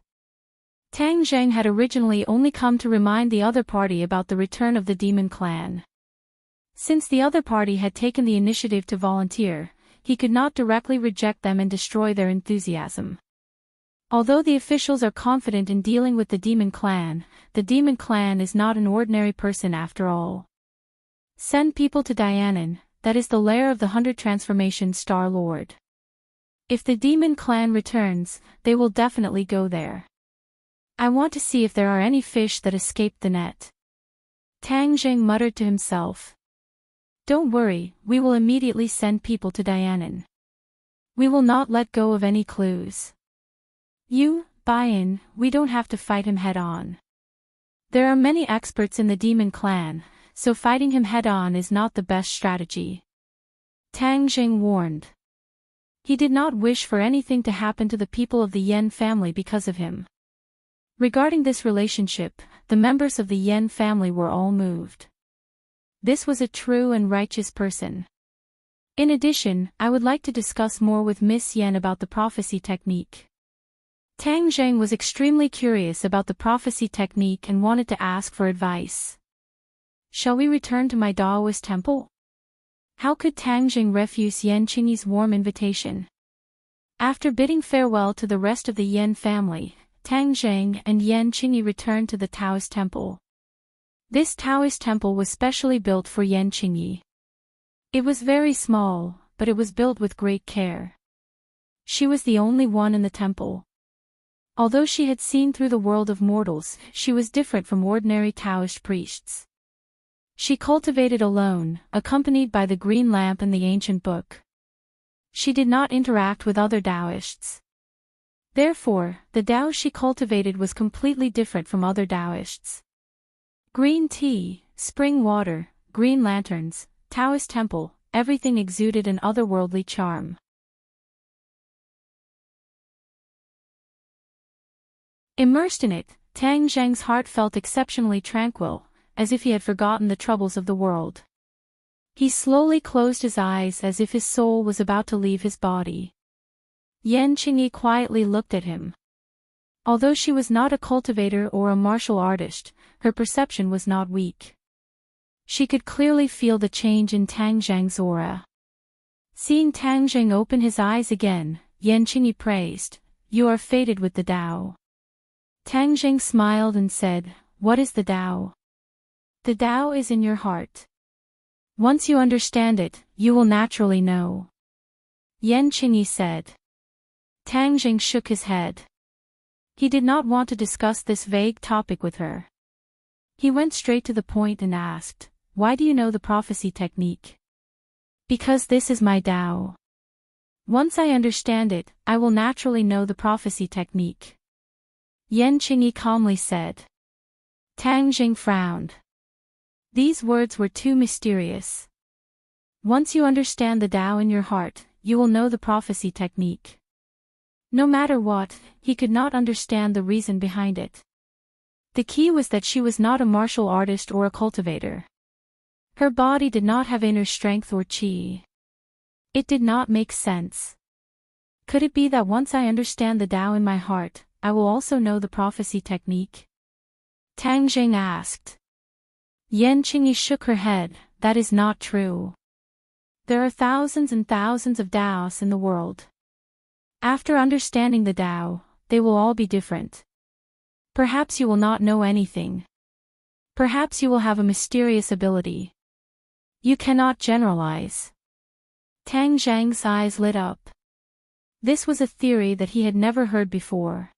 Tang Zheng had originally only come to remind the other party about the return of the demon clan. Since the other party had taken the initiative to volunteer, he could not directly reject them and destroy their enthusiasm. Although the officials are confident in dealing with the demon clan is not an ordinary person after all. Send people to Dianan, that is the lair of the 100 Transformation Star Lord. If the demon clan returns, they will definitely go there. I want to see if there are any fish that escaped the net. Tang Zheng muttered to himself. Don't worry, we will immediately send people to Dianan. We will not let go of any clues. Buy in, we don't have to fight him head-on. There are many experts in the demon clan, so fighting him head-on is not the best strategy. Tang Jing warned. He did not wish for anything to happen to the people of the Yen family because of him. Regarding this relationship, the members of the Yen family were all moved. This was a true and righteous person. In addition, I would like to discuss more with Miss Yen about the prophecy technique. Tang Zheng was extremely curious about the prophecy technique and wanted to ask for advice. Shall we return to my Daoist temple? How could Tang Zheng refuse Yan Qingyi's warm invitation? After bidding farewell to the rest of the Yen family, Tang Zheng and Yan Qingyi returned to the Taoist temple. This Taoist temple was specially built for Yan Qingyi. It was very small, but it was built with great care. She was the only one in the temple. Although she had seen through the world of mortals, she was different from ordinary Taoist priests. She cultivated alone, accompanied by the green lamp and the ancient book. She did not interact with other Taoists. Therefore, the Tao she cultivated was completely different from other Taoists. Green tea, spring water, green lanterns, Taoist temple, everything exuded an otherworldly charm. Immersed in it, Tang Zheng's heart felt exceptionally tranquil, as if he had forgotten the troubles of the world. He slowly closed his eyes as if his soul was about to leave his body. Yan Qingyi quietly looked at him. Although she was not a cultivator or a martial artist, her perception was not weak. She could clearly feel the change in Tang Zheng's aura. Seeing Tang Zheng open his eyes again, Yan Qingyi praised, "You are fated with the Tao." Tang Zheng smiled and said, "What is the Tao?" "The Tao is in your heart. Once you understand it, you will naturally know," Yan Qingyi said. Tang Zheng shook his head. He did not want to discuss this vague topic with her. He went straight to the point and asked, "Why do you know the prophecy technique?" "Because this is my Tao. Once I understand it, I will naturally know the prophecy technique," Yan Qingyi calmly said. Tang Zheng frowned. These words were too mysterious. Once you understand the Tao in your heart, you will know the prophecy technique. No matter what, he could not understand the reason behind it. The key was that she was not a martial artist or a cultivator. Her body did not have inner strength or qi. It did not make sense. Could it be that once I understand the Tao in my heart, I will also know the prophecy technique? Tang Zheng asked. Yan Qingyi shook her head, "That is not true. There are thousands and thousands of Taos in the world. After understanding the Tao, they will all be different. Perhaps you will not know anything. Perhaps you will have a mysterious ability. You cannot generalize." Tang Zheng's eyes lit up. This was a theory that he had never heard before.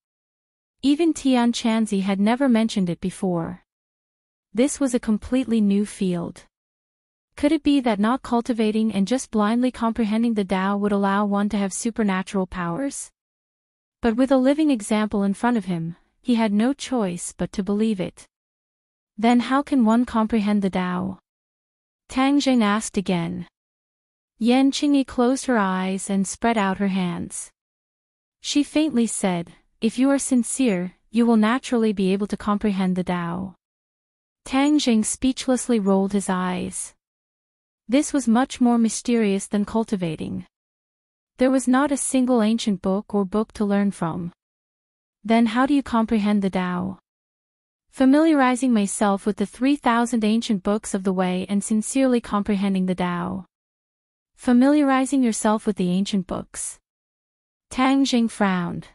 Even Tian Chanzi had never mentioned it before. This was a completely new field. Could it be that not cultivating and just blindly comprehending the Tao would allow one to have supernatural powers? But with a living example in front of him, he had no choice but to believe it. Then how can one comprehend the Tao? Tang Zheng asked again. Yan Qingyi closed her eyes and spread out her hands. She faintly said, "If you are sincere, you will naturally be able to comprehend the Tao." Tang Zheng speechlessly rolled his eyes. This was much more mysterious than cultivating. There was not a single ancient book or book to learn from. Then how do you comprehend the Tao? Familiarizing myself with the 3,000 ancient books of the way and sincerely comprehending the Tao. Familiarizing yourself with the ancient books. Tang Zheng frowned.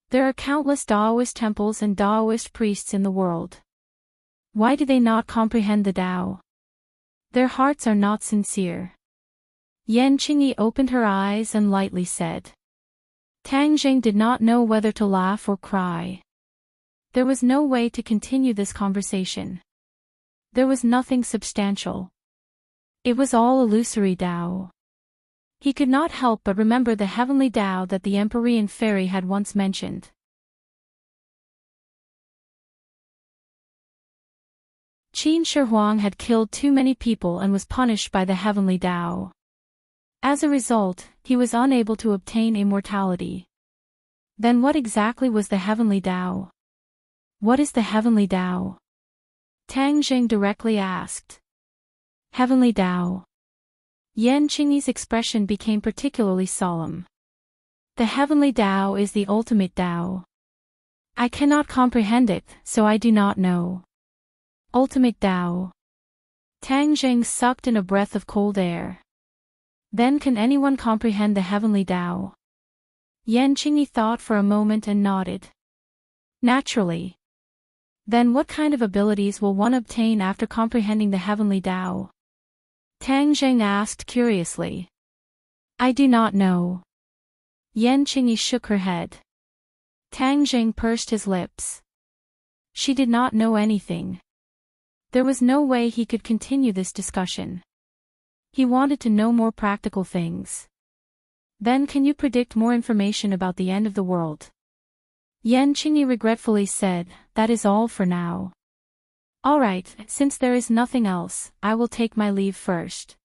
There are countless Daoist temples and Daoist priests in the world. Why do they not comprehend the Tao? Their hearts are not sincere. Yan Qingyi opened her eyes and lightly said. Tang Zheng did not know whether to laugh or cry. There was no way to continue this conversation. There was nothing substantial. It was all illusory Tao. He could not help but remember the heavenly Tao that the Empyrean fairy had once mentioned. Qin Shi Huang had killed too many people and was punished by the heavenly Tao. As a result, he was unable to obtain immortality. Then what exactly was the heavenly Tao? What is the heavenly Tao? Tang Jing directly asked. Heavenly Tao. Yan Qingyi's expression became particularly solemn. The heavenly Tao is the ultimate Tao. I cannot comprehend it, so I do not know. Ultimate Tao. Tang Jing sucked in a breath of cold air. Then can anyone comprehend the heavenly Tao? Yan Qingyi thought for a moment and nodded. Naturally. Then what kind of abilities will one obtain after comprehending the heavenly Tao? Tang Jing asked curiously. I do not know. Yan Qingyi shook her head. Tang Jing pursed his lips. She did not know anything. There was no way he could continue this discussion. He wanted to know more practical things. Then can you predict more information about the end of the world? Yan Qingyi regretfully said, that is all for now. All right, since there is nothing else, I will take my leave first.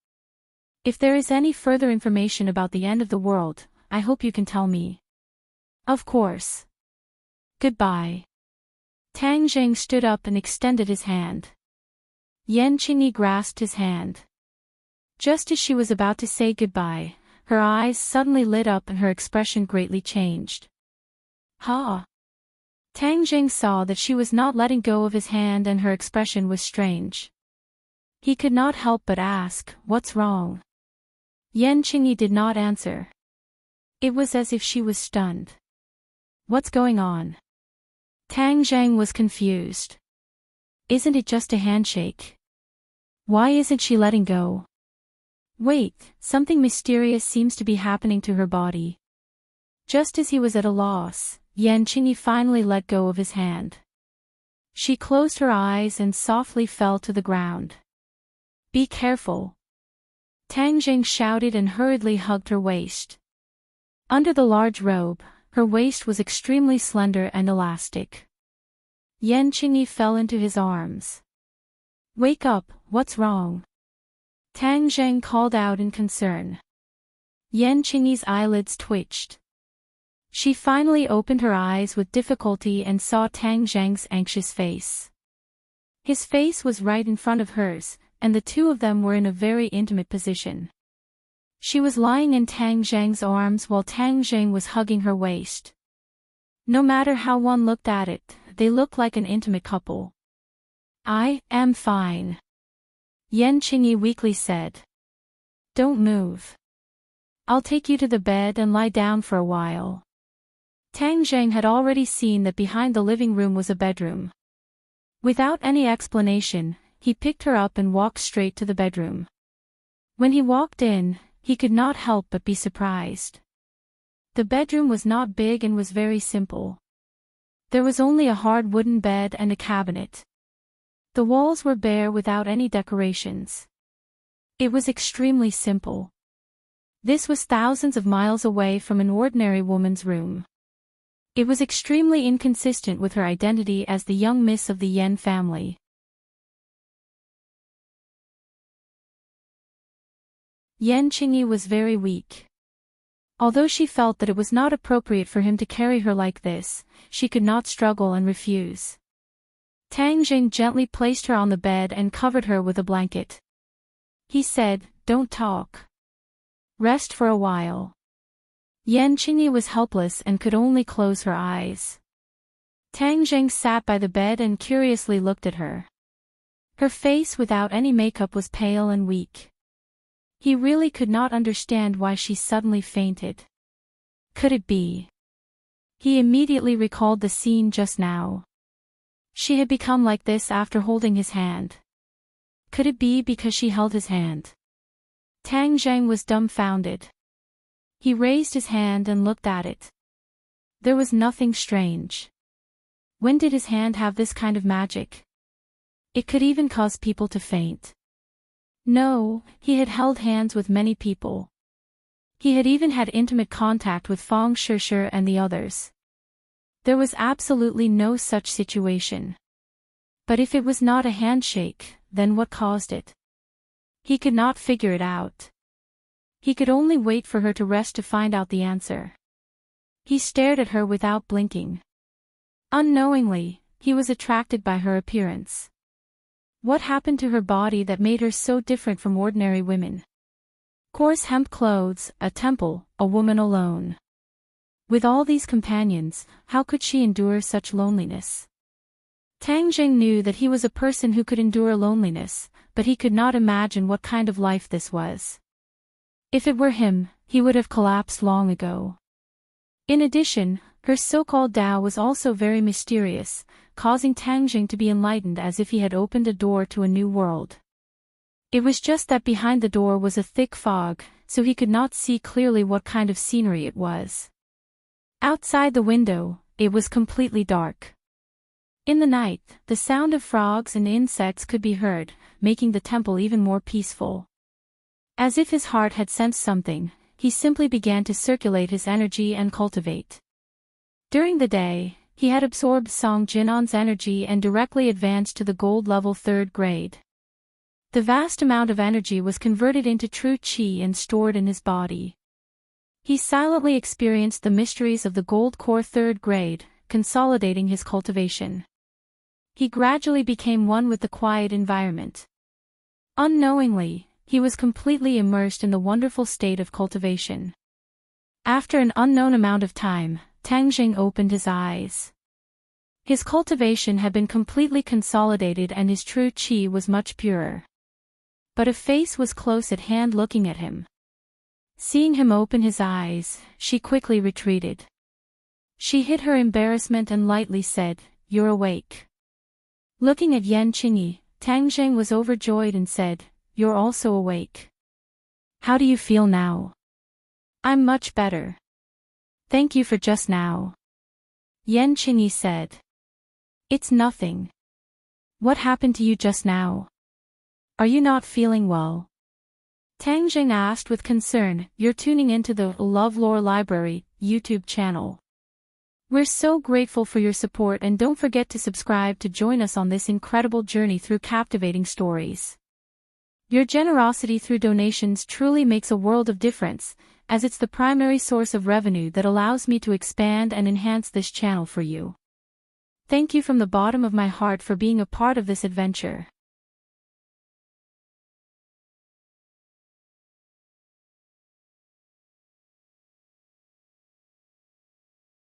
If there is any further information about the end of the world, I hope you can tell me. Of course. Goodbye. Tang Jing stood up and extended his hand. Yan Qingyi grasped his hand. Just as she was about to say goodbye, her eyes suddenly lit up and her expression greatly changed. Ha! Tang Jing saw that she was not letting go of his hand and her expression was strange. He could not help but ask, what's wrong? Yan Qingyi did not answer. It was as if she was stunned. What's going on? Tang Jing was confused. Isn't it just a handshake? Why isn't she letting go? Wait, something mysterious seems to be happening to her body. Just as he was at a loss, Yan Qingyi finally let go of his hand. She closed her eyes and softly fell to the ground. Be careful. Tang Jing shouted and hurriedly hugged her waist. Under the large robe, her waist was extremely slender and elastic. Yan Qingyi fell into his arms. Wake up, what's wrong? Tang Jing called out in concern. Yan Qingyi's eyelids twitched. She finally opened her eyes with difficulty and saw Tang Jing's anxious face. His face was right in front of hers, and the two of them were in a very intimate position. She was lying in Tang Jing's arms while Tang Jing was hugging her waist. No matter how one looked at it, they looked like an intimate couple. I am fine. Yan Qingyi weakly said. Don't move. I'll take you to the bed and lie down for a while. Tang Jing had already seen that behind the living room was a bedroom. Without any explanation, he picked her up and walked straight to the bedroom. When he walked in, he could not help but be surprised. The bedroom was not big and was very simple. There was only a hard wooden bed and a cabinet. The walls were bare without any decorations. It was extremely simple. This was thousands of miles away from an ordinary woman's room. It was extremely inconsistent with her identity as the young miss of the Yen family. Yan Qingyi was very weak. Although she felt that it was not appropriate for him to carry her like this, she could not struggle and refuse. Tang Jing gently placed her on the bed and covered her with a blanket. He said, don't talk. Rest for a while. Yan Qingyi was helpless and could only close her eyes. Tang Jing sat by the bed and curiously looked at her. Her face without any makeup was pale and weak. He really could not understand why she suddenly fainted. Could it be? He immediately recalled the scene just now. She had become like this after holding his hand. Could it be because she held his hand? Tang Jing was dumbfounded. He raised his hand and looked at it. There was nothing strange. When did his hand have this kind of magic? It could even cause people to faint. No, he had held hands with many people. He had even had intimate contact with Fong Shishir and the others. There was absolutely no such situation. But if it was not a handshake, then what caused it? He could not figure it out. He could only wait for her to rest to find out the answer. He stared at her without blinking. Unknowingly, he was attracted by her appearance. What happened to her body that made her so different from ordinary women? Coarse hemp clothes, a temple, a woman alone. With all these companions, how could she endure such loneliness? Tang Jing knew that he was a person who could endure loneliness, but he could not imagine what kind of life this was. If it were him, he would have collapsed long ago. In addition, her so-called Tao was also very mysterious, causing Tang Jing to be enlightened as if he had opened a door to a new world. It was just that behind the door was a thick fog, so he could not see clearly what kind of scenery it was. Outside the window, it was completely dark. In the night, the sound of frogs and insects could be heard, making the temple even more peaceful. As if his heart had sensed something, he simply began to circulate his energy and cultivate. During the day, he had absorbed Song Jinan's energy and directly advanced to the gold level 3rd grade. The vast amount of energy was converted into true qi and stored in his body. He silently experienced the mysteries of the gold core 3rd grade, consolidating his cultivation. He gradually became one with the quiet environment. Unknowingly, he was completely immersed in the wonderful state of cultivation. After an unknown amount of time, Tang Jing opened his eyes. His cultivation had been completely consolidated and his true qi was much purer. But a face was close at hand looking at him. Seeing him open his eyes, she quickly retreated. She hid her embarrassment and lightly said, "You're awake." Looking at Yan Qingyi, Tang Jing was overjoyed and said, "You're also awake. How do you feel now?" "I'm much better. Thank you for just now." Yan Qingyi said. "It's nothing. What happened to you just now? Are you not feeling well?" Tang Jing asked with concern. "You're tuning into the LoveLore Library YouTube channel. We're so grateful for your support and don't forget to subscribe to join us on this incredible journey through captivating stories. Your generosity through donations truly makes a world of difference, as it's the primary source of revenue that allows me to expand and enhance this channel for you. Thank you from the bottom of my heart for being a part of this adventure.